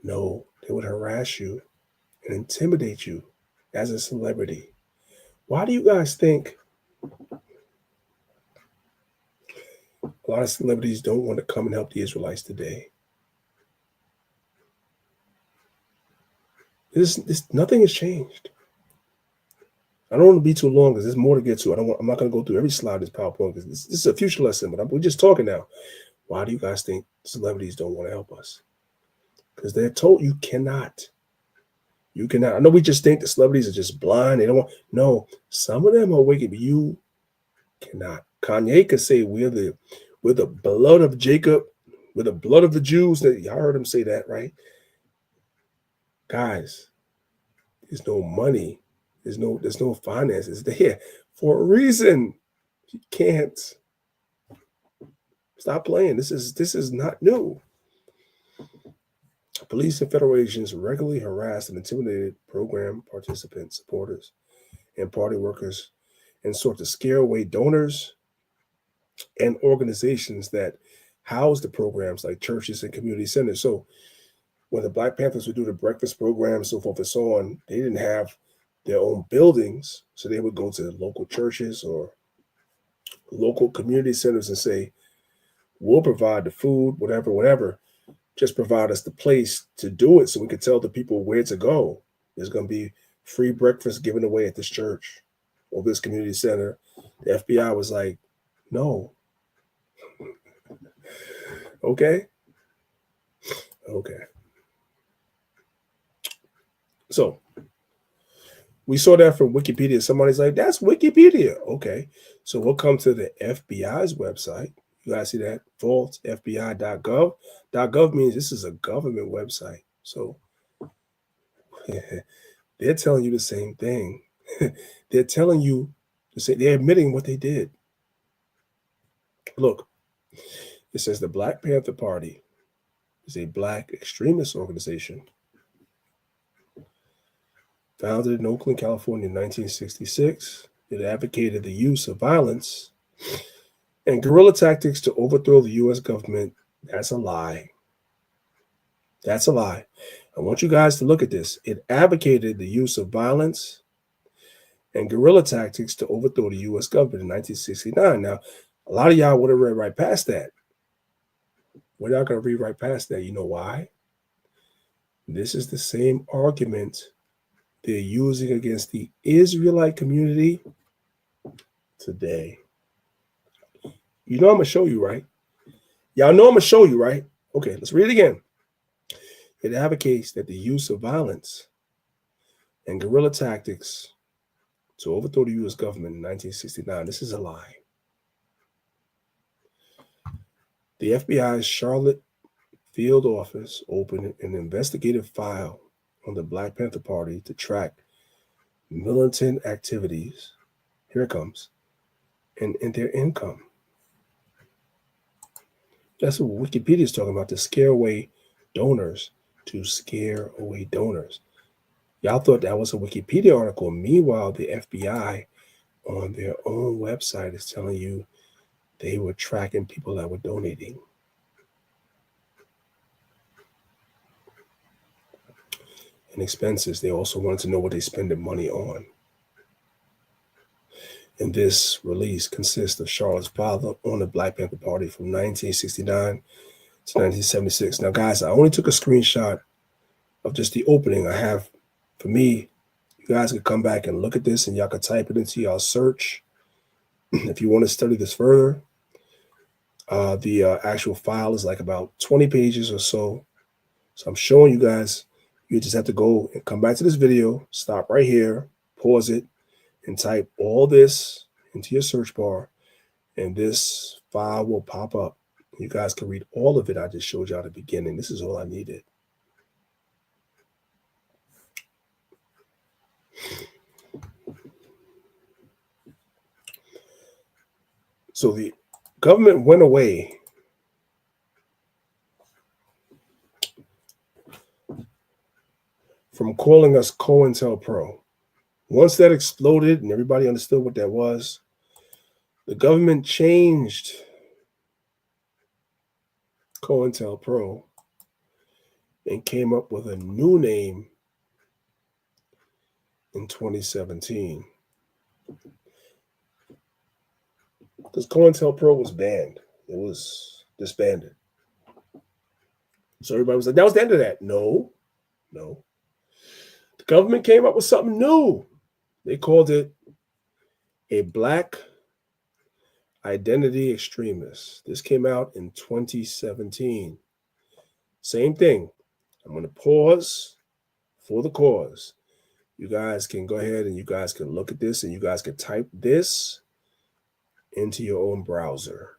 no, they would harass you and intimidate you as a celebrity. Why do you guys think a lot of celebrities don't want to come and help the Israelites today? Nothing has changed. I don't want to be too long because there's more to get to. I'm not going to go through every slide of this PowerPoint because this is a future lesson, but we're just talking now. Why do you guys think celebrities don't want to help us? Because they're told you cannot. You cannot. I know we just think the celebrities are just blind. They don't want. No, some of them are wicked, but you cannot. Kanye could say we're the blood of Jacob, we're the blood of the Jews. Y'all heard him say that, right? Guys, there's no money. There's no finances there for a reason. You can't stop playing. This is not new. Police and federal agents regularly harassed and intimidated program participants, supporters, and party workers and sought to scare away donors and organizations that house the programs like churches and community centers. So when the Black Panthers would do the breakfast program, so forth and so on, they didn't have their own buildings. So they would go to local churches or local community centers and say, we'll provide the food, whatever. Just provide us the place to do it so we could tell the people where to go. There's going to be free breakfast given away at this church or this community center. The FBI was like, no, Okay? Okay. So we saw that from Wikipedia. Somebody's like, that's Wikipedia. Okay. So we'll come to the FBI's website. You guys see that? vaultfbi.gov. .gov means this is a government website. So they're telling you the same thing. They're telling you to say they're admitting what they did. Look, it says the Black Panther Party is a black extremist organization founded in Oakland, California in 1966. It advocated the use of violence and guerrilla tactics to overthrow the U.S. government. That's a lie. That's a lie. I want you guys to look at this. It advocated the use of violence and guerrilla tactics to overthrow the U.S. government in 1969. Now, a lot of y'all would have read right past that. We're not going to read right past that. You know why? This is the same argument they're using against the Israelite community today. You know I'm going to show you, right? Y'all know I'm going to show you, right? Okay, let's read it again. It advocates that the use of violence and guerrilla tactics to overthrow the U.S. government in 1969. This is a lie. The FBI's Charlotte field office opened an investigative file on the Black Panther Party to track militant activities. Here it comes. And their income. That's what Wikipedia is talking about, to scare away donors. To scare away donors. Y'all thought that was a Wikipedia article. Meanwhile, the FBI on their own website is telling you they were tracking people that were donating. And expenses. They also wanted to know what they spend their money on. And this release consists of Charlotte's father on the Black Panther Party from 1969 to 1976. Now, guys, I only took a screenshot of just the opening. I have, for me, you guys could come back and look at this and y'all could type it into y'all search. If you want to study this further, the actual file is like about 20 pages or so. So I'm showing you guys, you just have to go and come back to this video, stop right here, pause it, and type all this into your search bar, and this file will pop up. You guys can read all of it. I just showed you at the beginning. This is all I needed. So the government went away from calling us COINTELPRO. Once that exploded and everybody understood what that was, the government changed COINTELPRO and came up with a new name in 2017. Because COINTELPRO was banned. It was disbanded. So everybody was like, that was the end of that. No. The government came up with something new. They called it a Black Identity Extremist. This came out in 2017. Same thing. I'm going to pause for the cause. You guys can go ahead and you guys can look at this and you guys can type this into your own browser.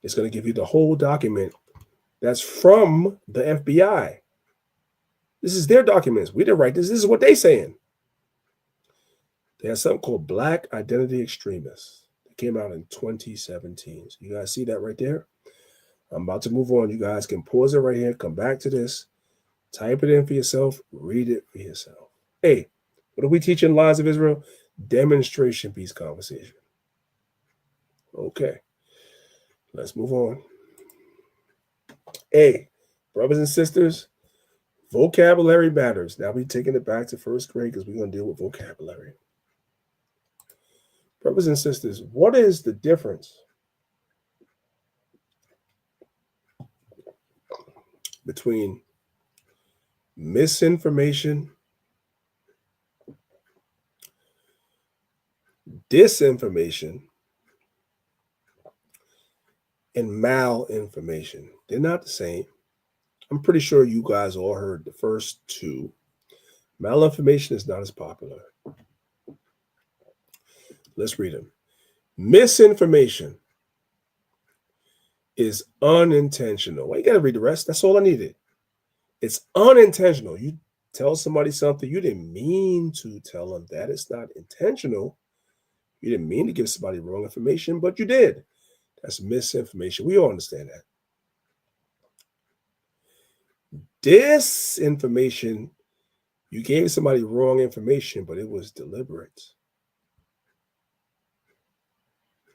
It's going to give you the whole document that's from the FBI. This is their documents. We didn't write this. This is what they're saying. They have something called Black Identity Extremists. It came out in 2017. So you guys see that right there? I'm about to move on. You guys can pause it right here. Come back to this. Type it in for yourself. Read it for yourself. Hey, what are we teaching Lies of Israel? Demonstration piece conversation. Okay. Let's move on. Hey, brothers and sisters, vocabulary matters. Now we're taking it back to first grade because we're going to deal with vocabulary. Brothers and sisters, what is the difference between misinformation, disinformation, and malinformation. They're not the same. I'm pretty sure you guys all heard the first two. Malinformation is not as popular. Let's read them. Misinformation is unintentional. Well, you got to read the rest. That's all I needed. It's unintentional. You tell somebody something, you didn't mean to tell them that. It's not intentional. You didn't mean to give somebody wrong information, but you did. That's misinformation. We all understand that. Disinformation, you gave somebody wrong information, but it was deliberate.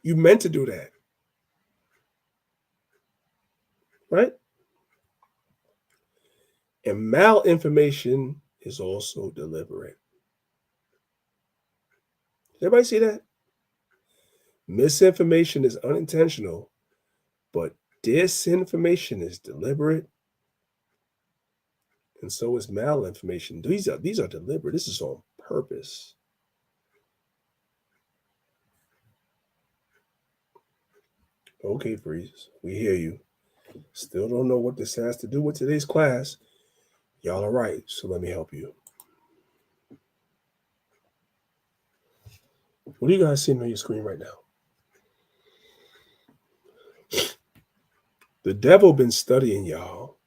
You meant to do that. Right? And malinformation is also deliberate. Does everybody see that? Misinformation is unintentional, but disinformation is deliberate. And so is malinformation. These are deliberate. This is on purpose. Okay, Breeze, we hear you. Still don't know what this has to do with today's class. Y'all are right, so let me help you. What are you guys seeing on your screen right now? The devil been studying y'all.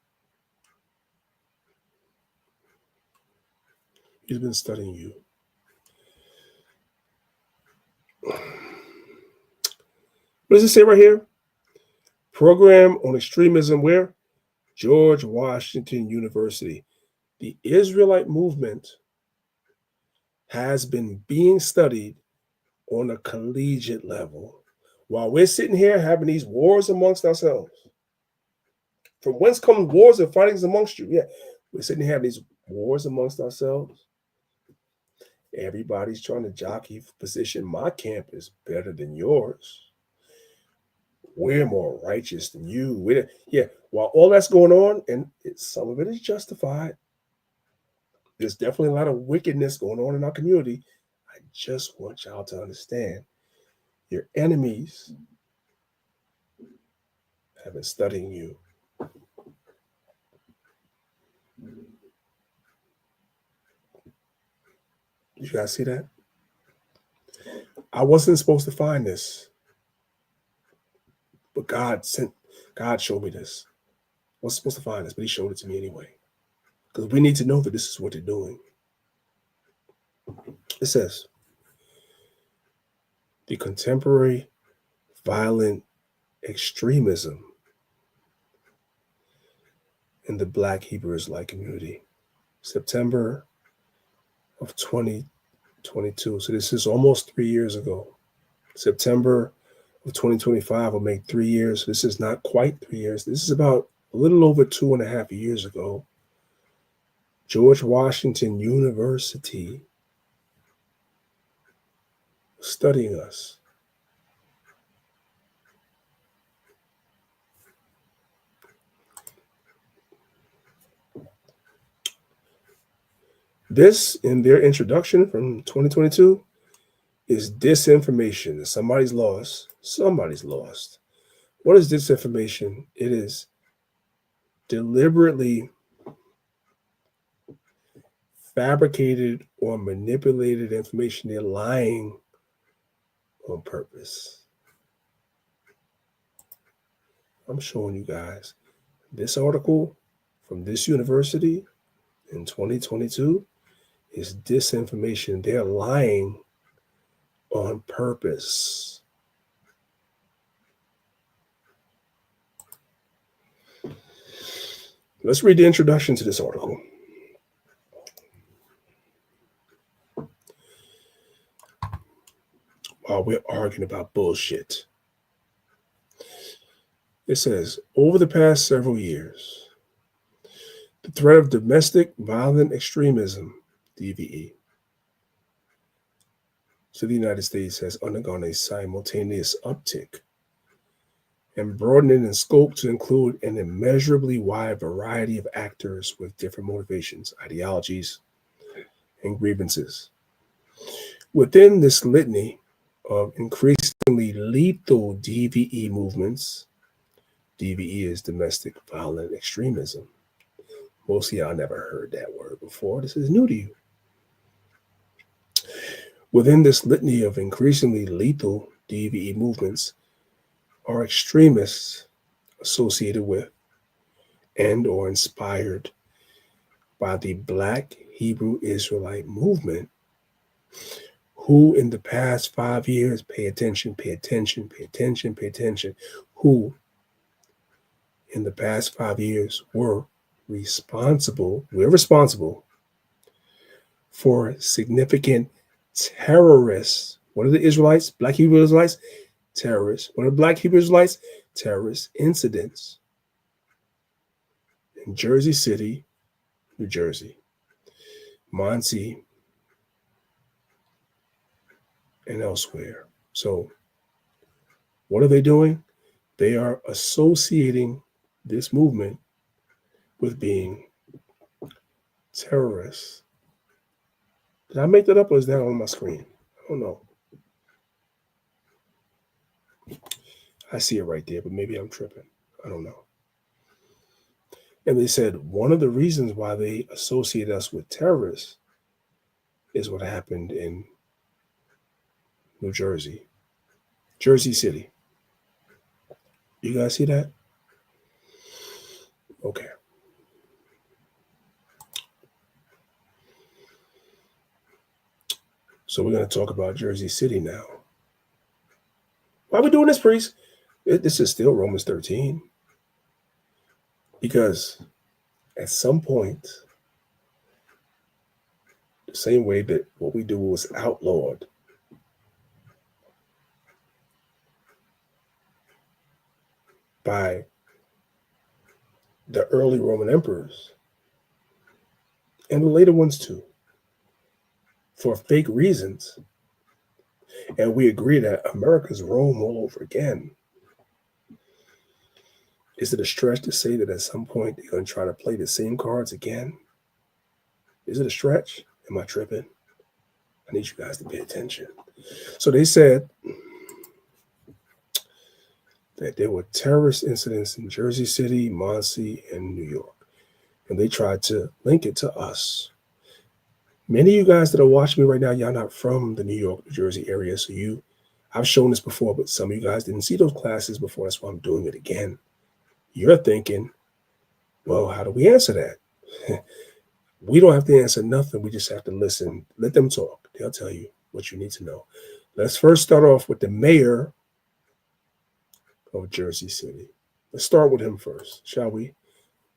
He's been studying you. What does it say right here? Program on extremism where? George Washington University. The Israelite movement has been being studied on a collegiate level while we're sitting here having these wars amongst ourselves. From whence come wars and fightings amongst you? Yeah, we're sitting here having these wars amongst ourselves. Everybody's trying to jockey for position. My camp is better than yours. We're more righteous than you. While all that's going on, and some of it is justified, there's definitely a lot of wickedness going on in our community. I just want y'all to understand your enemies have been studying you. Did you guys see that? I wasn't supposed to find this, but God showed me this. I wasn't supposed to find this, but he showed it to me anyway. Because we need to know that this is what they're doing. It says, the contemporary violent extremism in the Black Hebrew Israelite community, September of 2022. So this is almost 3 years ago. September of 2025 will make 3 years. This is not quite 3 years. This is about a little over 2.5 years ago. George Washington University was studying us. This, in their introduction from 2022, is disinformation. Somebody's lost. Somebody's lost. What is disinformation? It is deliberately fabricated or manipulated information. They're lying on purpose. I'm showing you guys this article from this university in 2022 is disinformation. They're lying on purpose. Let's read the introduction to this article. While we're arguing about bullshit. It says, over the past several years, the threat of domestic violent extremism, DVE, to the United States has undergone a simultaneous uptick and broadening in scope to include an immeasurably wide variety of actors with different motivations, ideologies, and grievances. Within this litany of increasingly lethal DVE movements, DVE is domestic violent extremism. Most of y'all never heard that word before. This is new to you. Within this litany of increasingly lethal DVE movements are extremists associated with and or inspired by the Black Hebrew Israelite movement, who in the past 5 years, pay attention, who in the past 5 years we're responsible for significant terrorists. What are the Israelites? Black Hebrew Israelites? Terrorists. What are Black Hebrew Israelites? Terrorist incidents in Jersey City, New Jersey, Muncie, and elsewhere. So what are they doing? They are associating this movement with being terrorists. Did I make that up or is that on my screen? I don't know. I see it right there, but maybe I'm tripping. I don't know. And they said one of the reasons why they associate us with terrorists is what happened in New Jersey, Jersey City. You guys see that? Okay. So we're going to talk about Jersey City now. Why are we doing this, priest? This is still Romans 13. Because at some point, the same way that what we do was outlawed by the early Roman emperors, and the later ones too, for fake reasons. And we agree that America's Rome all over again. Is it a stretch to say that at some point they're going to try to play the same cards again? Is it a stretch? Am I tripping? I need you guys to pay attention. So they said that there were terrorist incidents in Jersey City, Muncie, and New York. And they tried to link it to us. Many of you guys that are watching me right now, y'all not from the New York, New Jersey area. So I've shown this before, but some of you guys didn't see those classes before. That's why I'm doing it again. You're thinking, well, how do we answer that? We don't have to answer nothing. We just have to listen. Let them talk. They'll tell you what you need to know. Let's first start off with the mayor of Jersey City. Let's start with him first, shall we?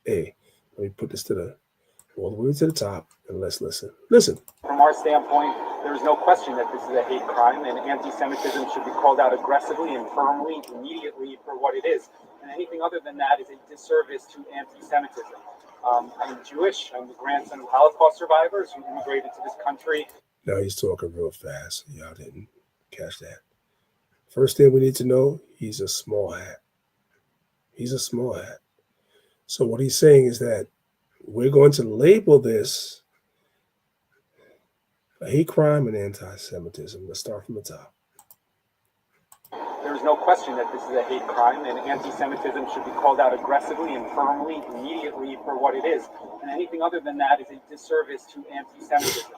Hey, let me put this all the way to the top, and let's listen. Listen. From our standpoint, there is no question that this is a hate crime, and anti-Semitism should be called out aggressively and firmly, immediately for what it is. And anything other than that is a disservice to anti-Semitism. I'm Jewish. I'm the grandson of Holocaust survivors who immigrated to this country. Now he's talking real fast. Y'all didn't catch that. First thing we need to know, he's a small hat. He's a small hat. So what he's saying is that we're going to label this a hate crime and anti-Semitism. Let's start from the top. There is no question that this is a hate crime, and anti-Semitism should be called out aggressively and firmly, immediately for what it is. And anything other than that is a disservice to anti-Semitism.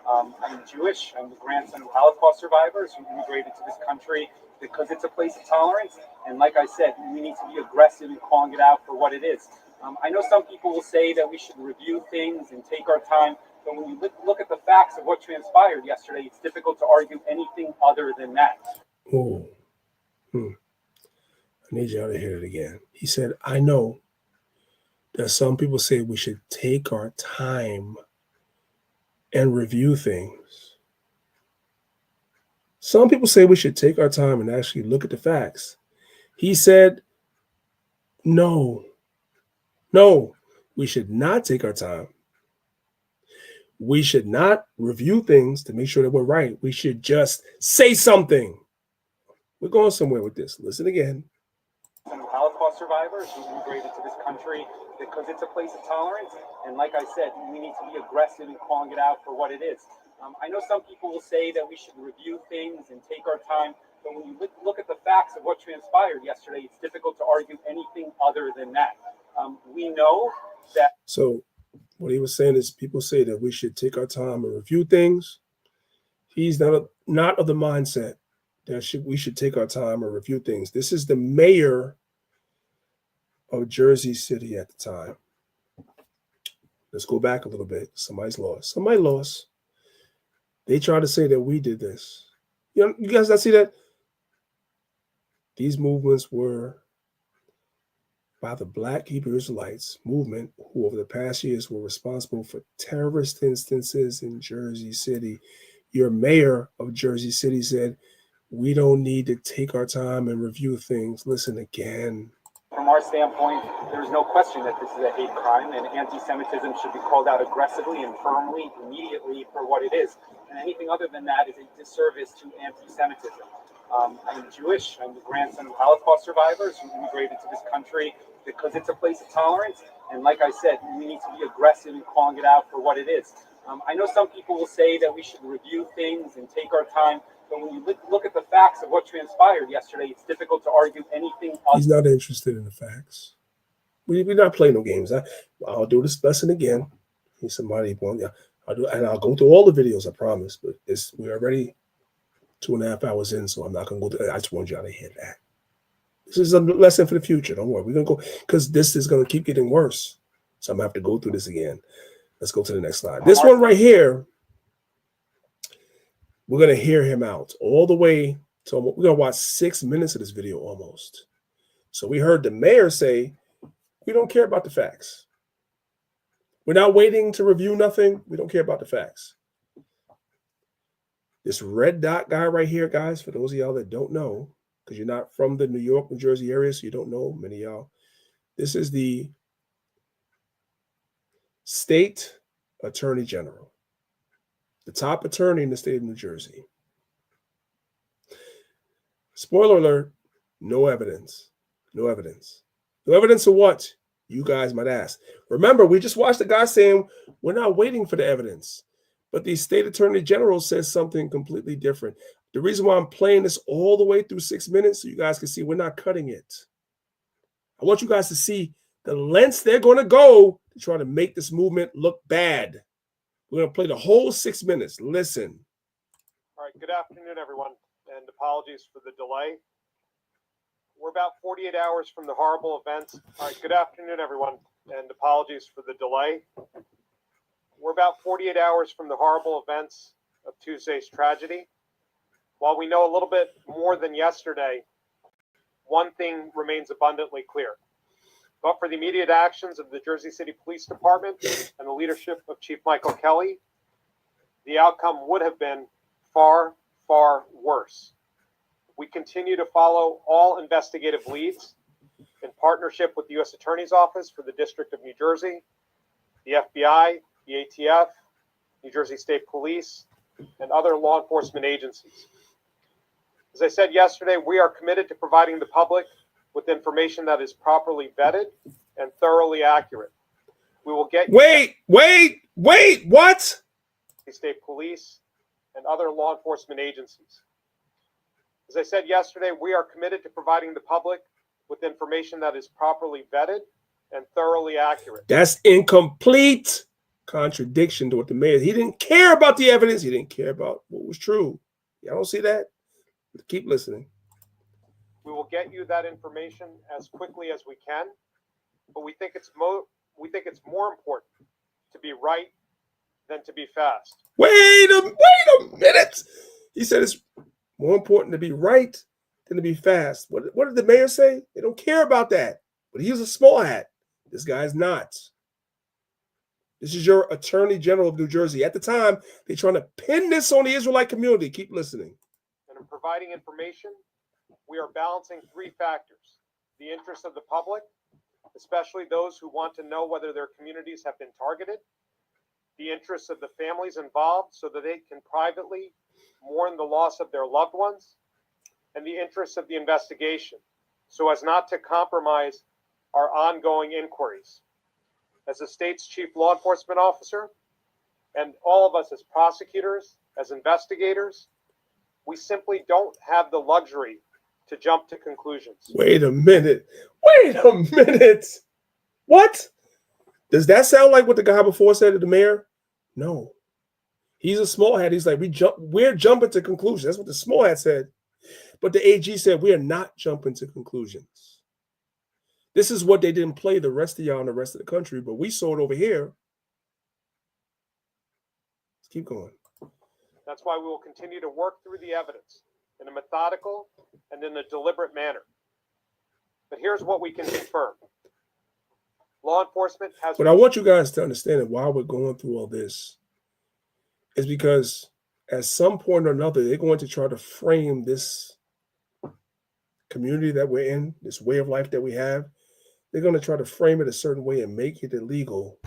I'm Jewish. I'm the grandson of Holocaust survivors who immigrated to this country because it's a place of tolerance. And like I said, we need to be aggressive in calling it out for what it is. I know some people will say that we should review things and take our time, but when you look at the facts of what transpired yesterday, it's difficult to argue anything other than that. Oh. I need y'all to hear it again. He said, I know that some people say we should take our time and review things. Some people say we should take our time and actually look at the facts. He said, no, we should not take our time. We should not review things to make sure that we're right. We should just say something. We're going somewhere with this. Listen again. Holocaust survivors who immigrated to this country because it's a place of tolerance. And like I said, we need to be aggressive in calling it out for what it is. I know some people will say that we should review things and take our time, But when you look at the facts of what transpired yesterday, it's difficult to argue anything other than that. We know that. So what he was saying is people say that we should take our time and review things. He's not of the mindset that we should take our time and review things. This is the mayor of Jersey City at the time. Let's go back a little bit. Somebody lost. They try to say that we did this. You guys not see that? These movements were by the Black Hebrew Israelites movement, who over the past years were responsible for terrorist instances in Jersey City. Your mayor of Jersey City said, we don't need to take our time and review things. Listen again. From our standpoint, there's no question that this is a hate crime, and anti-Semitism should be called out aggressively and firmly, immediately for what it is. And anything other than that is a disservice to anti-Semitism. I'm Jewish. I'm the grandson of Holocaust survivors who immigrated to this country because it's a place of tolerance. And like I said, we need to be aggressive in calling it out for what it is. I know some people will say that we should review things and take our time. But when you look at the facts of what transpired yesterday, it's difficult to argue anything else. He's not interested in the facts. We're not playing no games. I'll do this lesson again. He's somebody, I'll go through all the videos, I promise. But we're already 2.5 hours in, so I'm not going to go through. I just want y'all to hear that. This is a lesson for the future. Don't worry. We're going to go, because this is going to keep getting worse. So I'm going to have to go through this again. Let's go to the next slide. This one right here, we're going to hear him out all the way to, we're going to watch 6 minutes of this video almost. So we heard the mayor say, we don't care about the facts. We're not waiting to review nothing. We don't care about the facts. This red dot guy right here, guys, for those of y'all that don't know, because you're not from the New York, New Jersey area, so you don't know, many of y'all, this is the state attorney general, the top attorney in the state of New Jersey. Spoiler alert, no evidence. No evidence. No evidence of what? You guys might ask. Remember, we just watched the guy saying we're not waiting for the evidence. But the state attorney general says something completely different. The reason why I'm playing this all the way through 6 minutes, so you guys can see we're not cutting it. I want you guys to see the lengths they're going to go to try to make this movement look bad. We're going to play the whole 6 minutes. Listen. All right, good afternoon, everyone, and apologies for the delay. We're about 48 hours from the horrible events. All right, good afternoon, everyone, and apologies for the delay. We're about 48 hours from the horrible events of Tuesday's tragedy. While we know a little bit more than yesterday, one thing remains abundantly clear. But for the immediate actions of the Jersey City Police Department and the leadership of Chief Michael Kelly, the outcome would have been far, far worse. We continue to follow all investigative leads in partnership with the U.S. Attorney's Office for the District of New Jersey, the FBI, the ATF, New Jersey State Police, and other law enforcement agencies. As I said yesterday, we are committed to providing the public with information that is properly vetted and thoroughly accurate. We will get Wait, what? The State Police and other law enforcement agencies. As I said yesterday, we are committed to providing the public with information that is properly vetted and thoroughly accurate. That's incomplete contradiction to what the mayor, he didn't care about the evidence. He didn't care about what was true. Y'all don't see that? Keep listening. We will get you that information as quickly as we can, but we think it's more important to be right than to be fast. Wait a minute. He said it's more important to be right than to be fast. What did the mayor say? They don't care about that. But he's a small hat. This guy's not. This is your Attorney General of New Jersey. At the time, they're trying to pin this on the Israelite community. Keep listening. And in providing information, we are balancing three factors: the interests of the public, especially those who want to know whether their communities have been targeted, the interests of the families involved so that they can privately mourn the loss of their loved ones, and the interests of the investigation so as not to compromise our ongoing inquiries. As the state's chief law enforcement officer, and all of us as prosecutors, as investigators, We simply don't have the luxury to jump to conclusions. Wait a minute. Wait a minute. What? Does that sound like what the guy before said to the mayor? No. He's a small hat. He's like, we're jumping to conclusions. That's what the small hat said. But the AG said, we are not jumping to conclusions. This is what they didn't play the rest of y'all and the rest of the country, but we saw it over here. Let's keep going. That's why we will continue to work through the evidence in a methodical and in a deliberate manner. But here's what we can confirm. Law enforcement has... But I want you guys to understand that while we're going through all this, is because at some point or another, they're going to try to frame this community that we're in, this way of life that we have. They're going to try to frame it a certain way and make it illegal.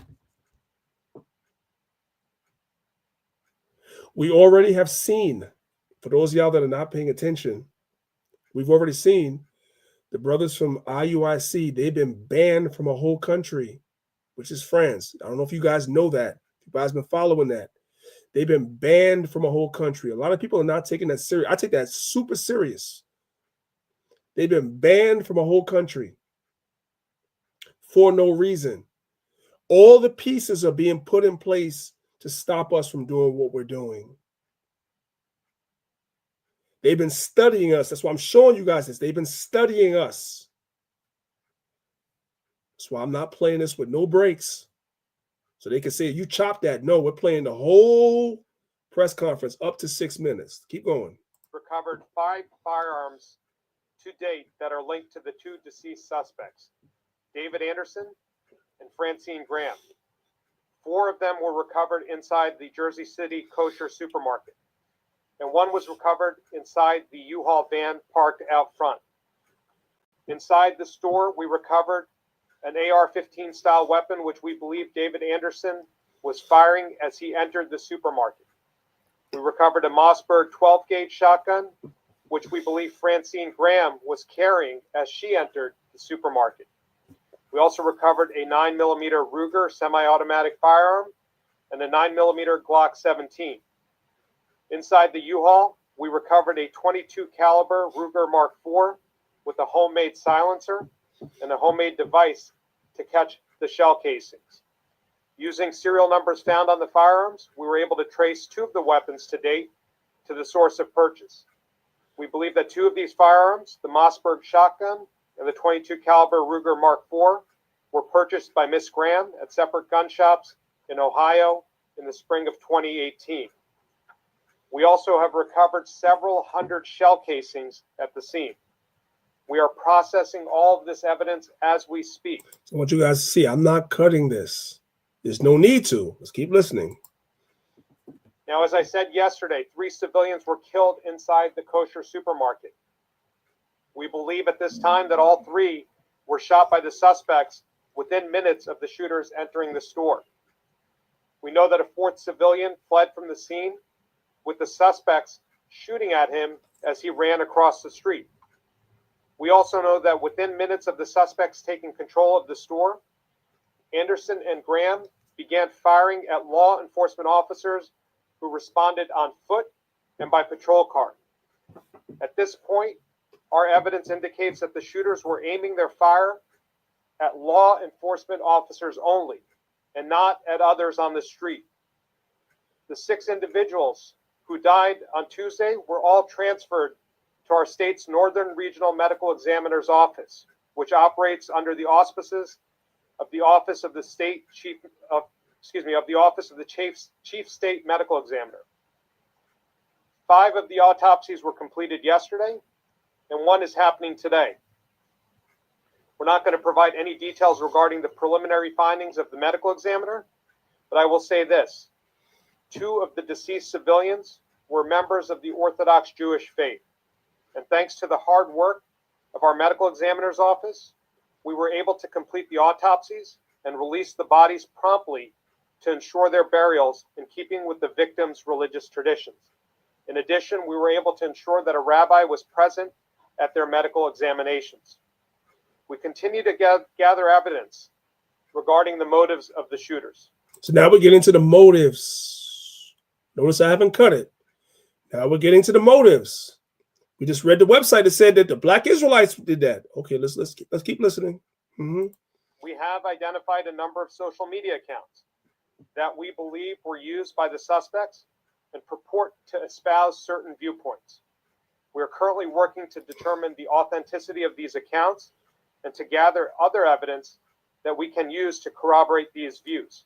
We already have seen, for those of y'all that are not paying attention, we've already seen the brothers from IUIC, they've been banned from a whole country, which is France. I don't know if you guys know that. If you guys been following that. They've been banned from a whole country. A lot of people are not taking that serious. I take that super serious. They've been banned from a whole country for no reason. All the pieces are being put in place to stop us from doing what we're doing. They've been studying us. That's why I'm showing you guys this. They've been studying us. That's why I'm not playing this with no breaks. So they can say, you chopped that. No, we're playing the whole press conference up to 6 minutes. Keep going. Recovered 5 firearms to date that are linked to the 2 deceased suspects, David Anderson and Francine Graham. 4 of them were recovered inside the Jersey City kosher supermarket, and 1 was recovered inside the U-Haul van parked out front. Inside the store, we recovered an AR-15 style weapon, which we believe David Anderson was firing as he entered the supermarket. We recovered a Mossberg 12-gauge shotgun, which we believe Francine Graham was carrying as she entered the supermarket. We also recovered a 9mm Ruger semi-automatic firearm and a 9mm Glock 17. Inside the U-Haul, we recovered a .22 caliber Ruger Mark IV with a homemade silencer and a homemade device to catch the shell casings. Using serial numbers found on the firearms, we were able to trace 2 of the weapons to date to the source of purchase. We believe that 2 of these firearms, the Mossberg shotgun and the .22 caliber Ruger Mark IV, were purchased by Miss Graham at separate gun shops in Ohio in the spring of 2018. We also have recovered several hundred shell casings at the scene. We are processing all of this evidence as we speak. So I want you guys to see, I'm not cutting this. There's no need to. Let's keep listening. Now, as I said yesterday, 3 civilians were killed inside the kosher supermarket. We believe at this time that all 3 were shot by the suspects within minutes of the shooters entering the store. We know that a 4th civilian fled from the scene, with the suspects shooting at him as he ran across the street. We also know that within minutes of the suspects taking control of the store, Anderson and Graham began firing at law enforcement officers who responded on foot and by patrol car. At this point, our evidence indicates that the shooters were aiming their fire at law enforcement officers only and not at others on the street. The 6 individuals who died on Tuesday were all transferred to our state's Northern Regional Medical Examiner's Office, which operates under the auspices of the Office of the Chief State Medical Examiner. 5 of the autopsies were completed yesterday, and 1 is happening today. We're not going to provide any details regarding the preliminary findings of the medical examiner, but I will say this. 2 of the deceased civilians were members of the Orthodox Jewish faith. And thanks to the hard work of our medical examiner's office, we were able to complete the autopsies and release the bodies promptly to ensure their burials in keeping with the victims' religious traditions. In addition, we were able to ensure that a rabbi was present at their medical examinations. We continue to gather evidence regarding the motives of the shooters. So now we get into the motives. Notice I haven't cut it. Now we're getting to the motives. We just read the website that said that the Black Israelites did that. Okay, let's keep listening. Mm-hmm. We have identified a number of social media accounts that we believe were used by the suspects and purport to espouse certain viewpoints. We are currently working to determine the authenticity of these accounts and to gather other evidence that we can use to corroborate these views.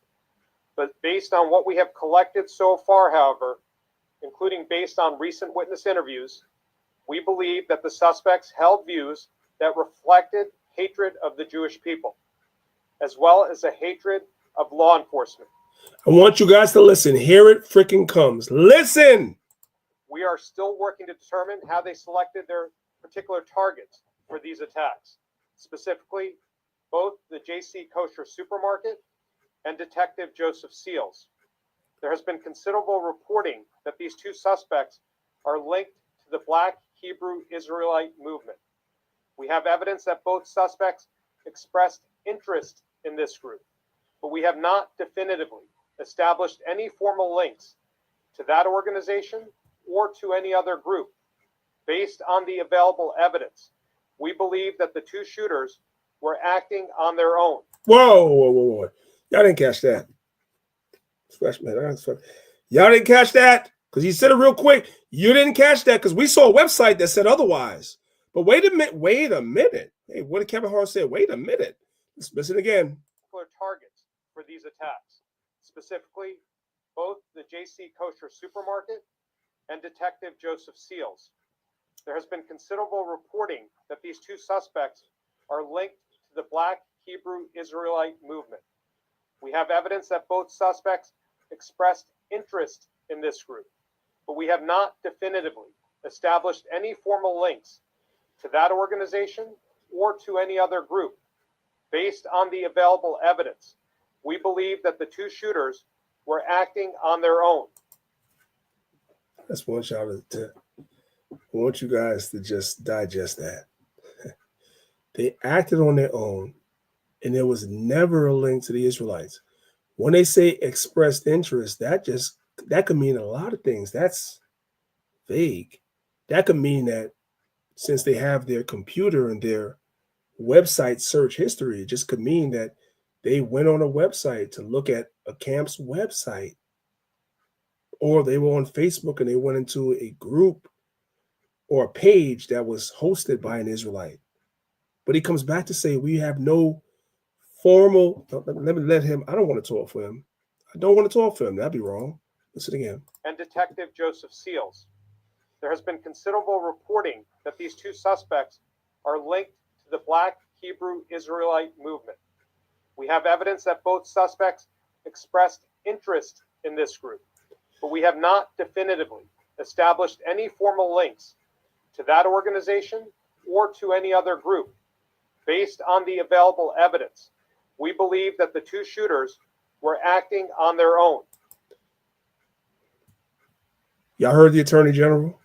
But based on what we have collected so far, however, including based on recent witness interviews, we believe that the suspects held views that reflected hatred of the Jewish people, as well as a hatred of law enforcement. I want you guys to listen. Here it freaking comes. Listen! We are still working to determine how they selected their particular targets for these attacks, specifically both the JC Kosher Supermarket and Detective Joseph Seals. There has been considerable reporting that these two suspects are linked to the Black Hebrew Israelite movement. We have evidence that both suspects expressed interest in this group, but we have not definitively established any formal links to that organization or to any other group. Based on the available evidence, we believe that the two shooters were acting on their own. Whoa. Y'all didn't catch that. Y'all didn't catch that? Because he said it real quick. You didn't catch that because we saw a website that said otherwise. But wait a minute. Hey, what did Kevin Hart say? Wait a minute. Let's listen again. Targets for these attacks, specifically both the JC Kosher Supermarket and Detective Joseph Seals. There has been considerable reporting that these two suspects are linked to the Black Hebrew Israelite movement. We have evidence that both suspects expressed interest in this group, but we have not definitively established any formal links to that organization or to any other group. Based on the available evidence, we believe that the two shooters were acting on their own. I want you guys to just digest that. They acted on their own, and there was never a link to the Israelites. When they say expressed interest, that could mean a lot of things. That's vague. That could mean that since they have their computer and their website search history, it just could mean that they went on a website to look at a camp's website, or they were on Facebook and they went into a group or a page that was hosted by an Israelite. But he comes back to say we have no formal. Let me let him. I don't want to talk for him. I don't want to talk for him. That'd be wrong. Listen again. And Detective Joseph Seals. There has been considerable reporting that these two suspects are linked to the Black Hebrew Israelite movement. We have evidence that both suspects expressed interest in this group, but we have not definitively established any formal links to that organization or to any other group. Based on the available evidence, we believe that the two shooters were acting on their own. Y'all heard the Attorney General?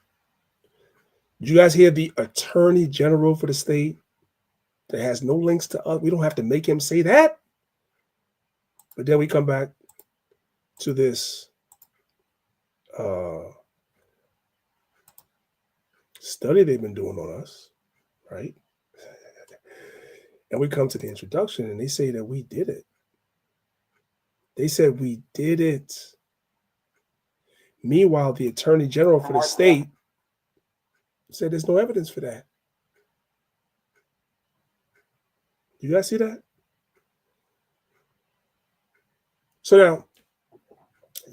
Did you guys hear the Attorney General for the state that has no links to us? We don't have to make him say that. But then we come back to this study they've been doing on us, right? And we come to the introduction and they say that we did it. They said we did it. Meanwhile, the Attorney General for the state said there's no evidence for that. You guys see that? So now,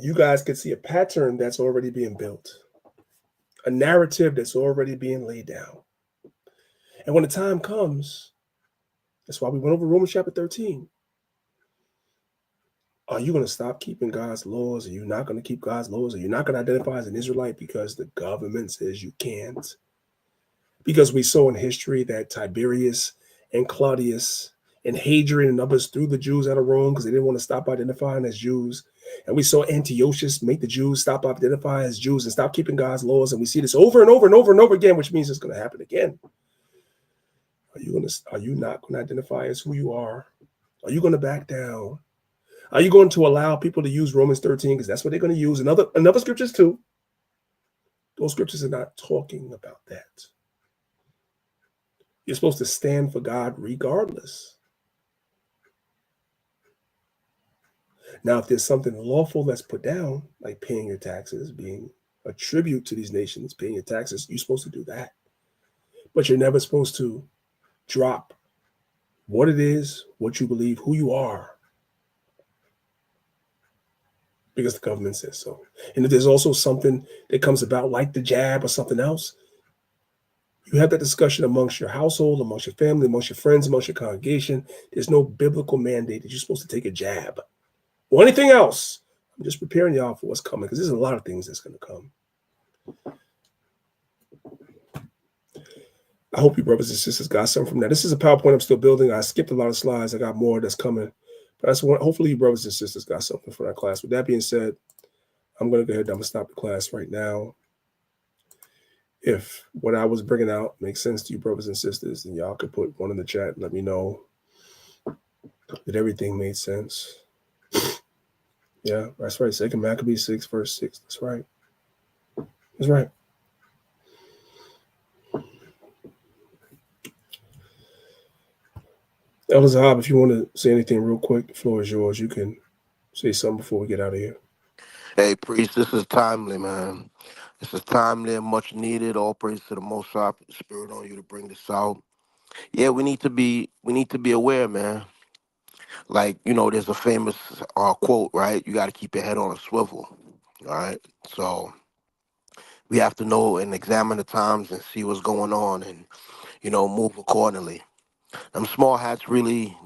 you guys can see a pattern that's already being built, a narrative that's already being laid down. And when the time comes, that's why we went over Romans chapter 13. Are you going to stop keeping God's laws? Are you not going to keep God's laws? Are you not going to identify as an Israelite because the government says you can't? Because we saw in history that Tiberius and Claudius and Hadrian and others threw the Jews out of Rome because they didn't want to stop identifying as Jews. And we saw Antiochus make the Jews stop identifying as Jews and stop keeping God's laws. And we see this over and over and over and over again, which means it's going to happen again. Are you not going to identify as who you are? Are you going to back down? Are you going to allow people to use Romans 13? Because that's what they're going to use. And other scriptures too. Those scriptures are not talking about that. You're supposed to stand for God regardless. Now, if there's something lawful that's put down, like paying your taxes, being a tribute to these nations, paying your taxes, you're supposed to do that. But you're never supposed to drop what it is, what you believe, who you are, because the government says so. And if there's also something that comes about like the jab or something else, you have that discussion amongst your household, amongst your family, amongst your friends, amongst your congregation. There's no biblical mandate that you're supposed to take a jab or anything else. I'm just preparing y'all for what's coming, because there's a lot of things that's going to come. I hope you brothers and sisters got something from that. This is a PowerPoint I'm still building. I skipped a lot of slides. I got more that's coming. But that's one. Hopefully you brothers and sisters got something from that class. With that being said, I'm going to go ahead and I'm going to stop the class right now. If what I was bringing out makes sense to you brothers and sisters, then y'all could put one in the chat and let me know that everything made sense. Yeah, that's right. 2 Maccabees 6, verse 6. That's right. That's right. Elder Zahab, if you want to say anything real quick, the floor is yours. You can say something before we get out of here. Hey, priest, this is timely, man. This is timely and much needed. All praise to the Most High, put the Spirit on you to bring this out. Yeah, we need to be aware, man. Like, you know, there's a famous quote, right? You got to keep your head on a swivel, all right? So we have to know and examine the times and see what's going on and, you know, move accordingly. Them small hats really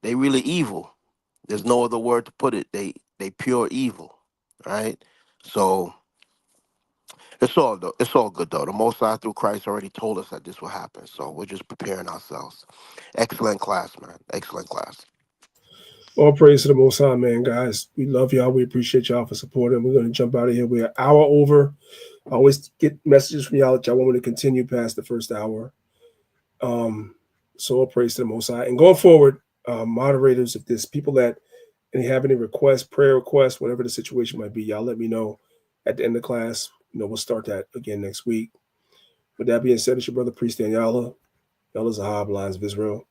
evil. There's no other word to put it. They pure evil, right? So it's all good though. The Most High through Christ already told us that this will happen. So we're just preparing ourselves. Excellent class, man. Excellent class. All praise to the Most High, man, guys. We love y'all. We appreciate y'all for supporting. We're going to jump out of here. We're an hour over. I always get messages from y'all that y'all want me to continue past the first hour. So all praise to the Most High. And going forward, moderators, if there's people that have any requests, prayer requests, whatever the situation might be, y'all let me know at the end of class. You know, we'll start that again next week. With that being said, it's your brother Priest Daniela, Elder Zahab, Lions of Israel.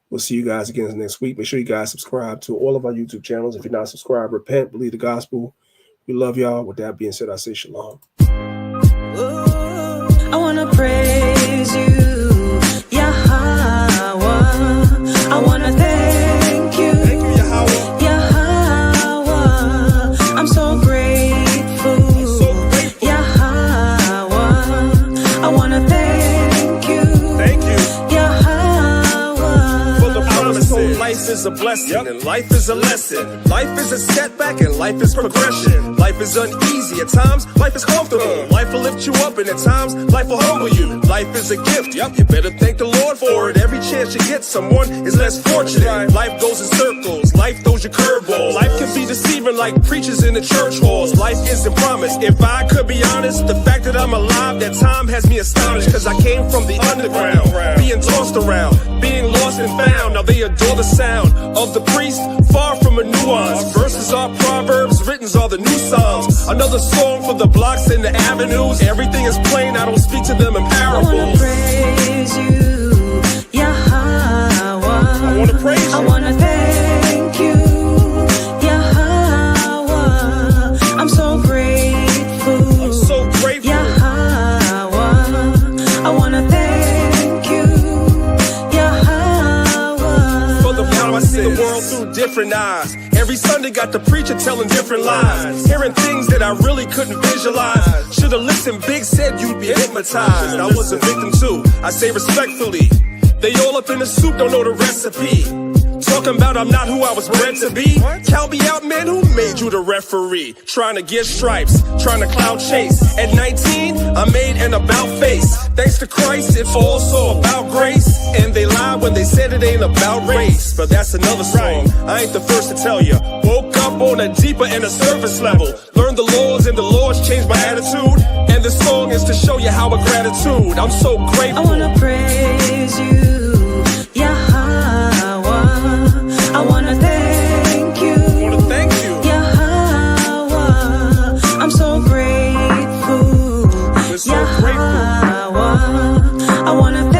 We'll see you guys again next week. Make sure you guys subscribe to all of our YouTube channels. If you're not subscribed, repent, believe the gospel. We love y'all. With that being said, I say shalom. I want to praise you, Yahweh. I want to thank you, Yahweh. I'm so grateful, Yahweh. I want to thank you, Yahweh. For the promise told life is a blessing and life is a lesson. Life is a setback and life is progression. Life is uneasy at times, life is comfortable. Life will lift you up and at times life will humble you. Life is a gift, you better thank the Lord for it. Every chance you get, someone is less fortunate. Life goes in circles, life throws you curveballs. Life can be deceiving like preachers in the church halls. Life isn't promised. If I could be honest, the fact that I'm alive, that time has me astonished. Cause I came from the underground, being tossed around, being lost and found. Now they adore the sound of the priest, far from a nuance. Verses are proverbs, writtens are the new songs. Another song for the blocks and the avenues. Everything is plain, I don't speak to them in parables. I wanna praise you, Yahweh. I wanna praise you. I wanna thank you, Yahweh. I'm so grateful. I'm so grateful. Yahweh. I wanna thank you, Yahweh. For the power I see the world through different eyes. Every Sunday got the preacher telling different lies, hearing things that I really couldn't visualize. Should've listened, Big said you'd be hypnotized. I was a victim too, I say respectfully. They all up in the soup, don't know the recipe. Talking about I'm not who I was bred to be. Count me out, man, who made you the referee? Trying to get stripes, trying to cloud chase. At 19, I made an about face. Thanks to Christ, it's also about grace. And they lied when they said it ain't about race. But that's another song, I ain't the first to tell you. Woke up on a deeper and a surface level. Learned the laws and the laws changed my attitude. And the song is to show you how a gratitude. I'm so grateful. I wanna praise you, Yahweh. I wanna thank you, I wanna thank you. Yahweh. I'm so grateful. I wanna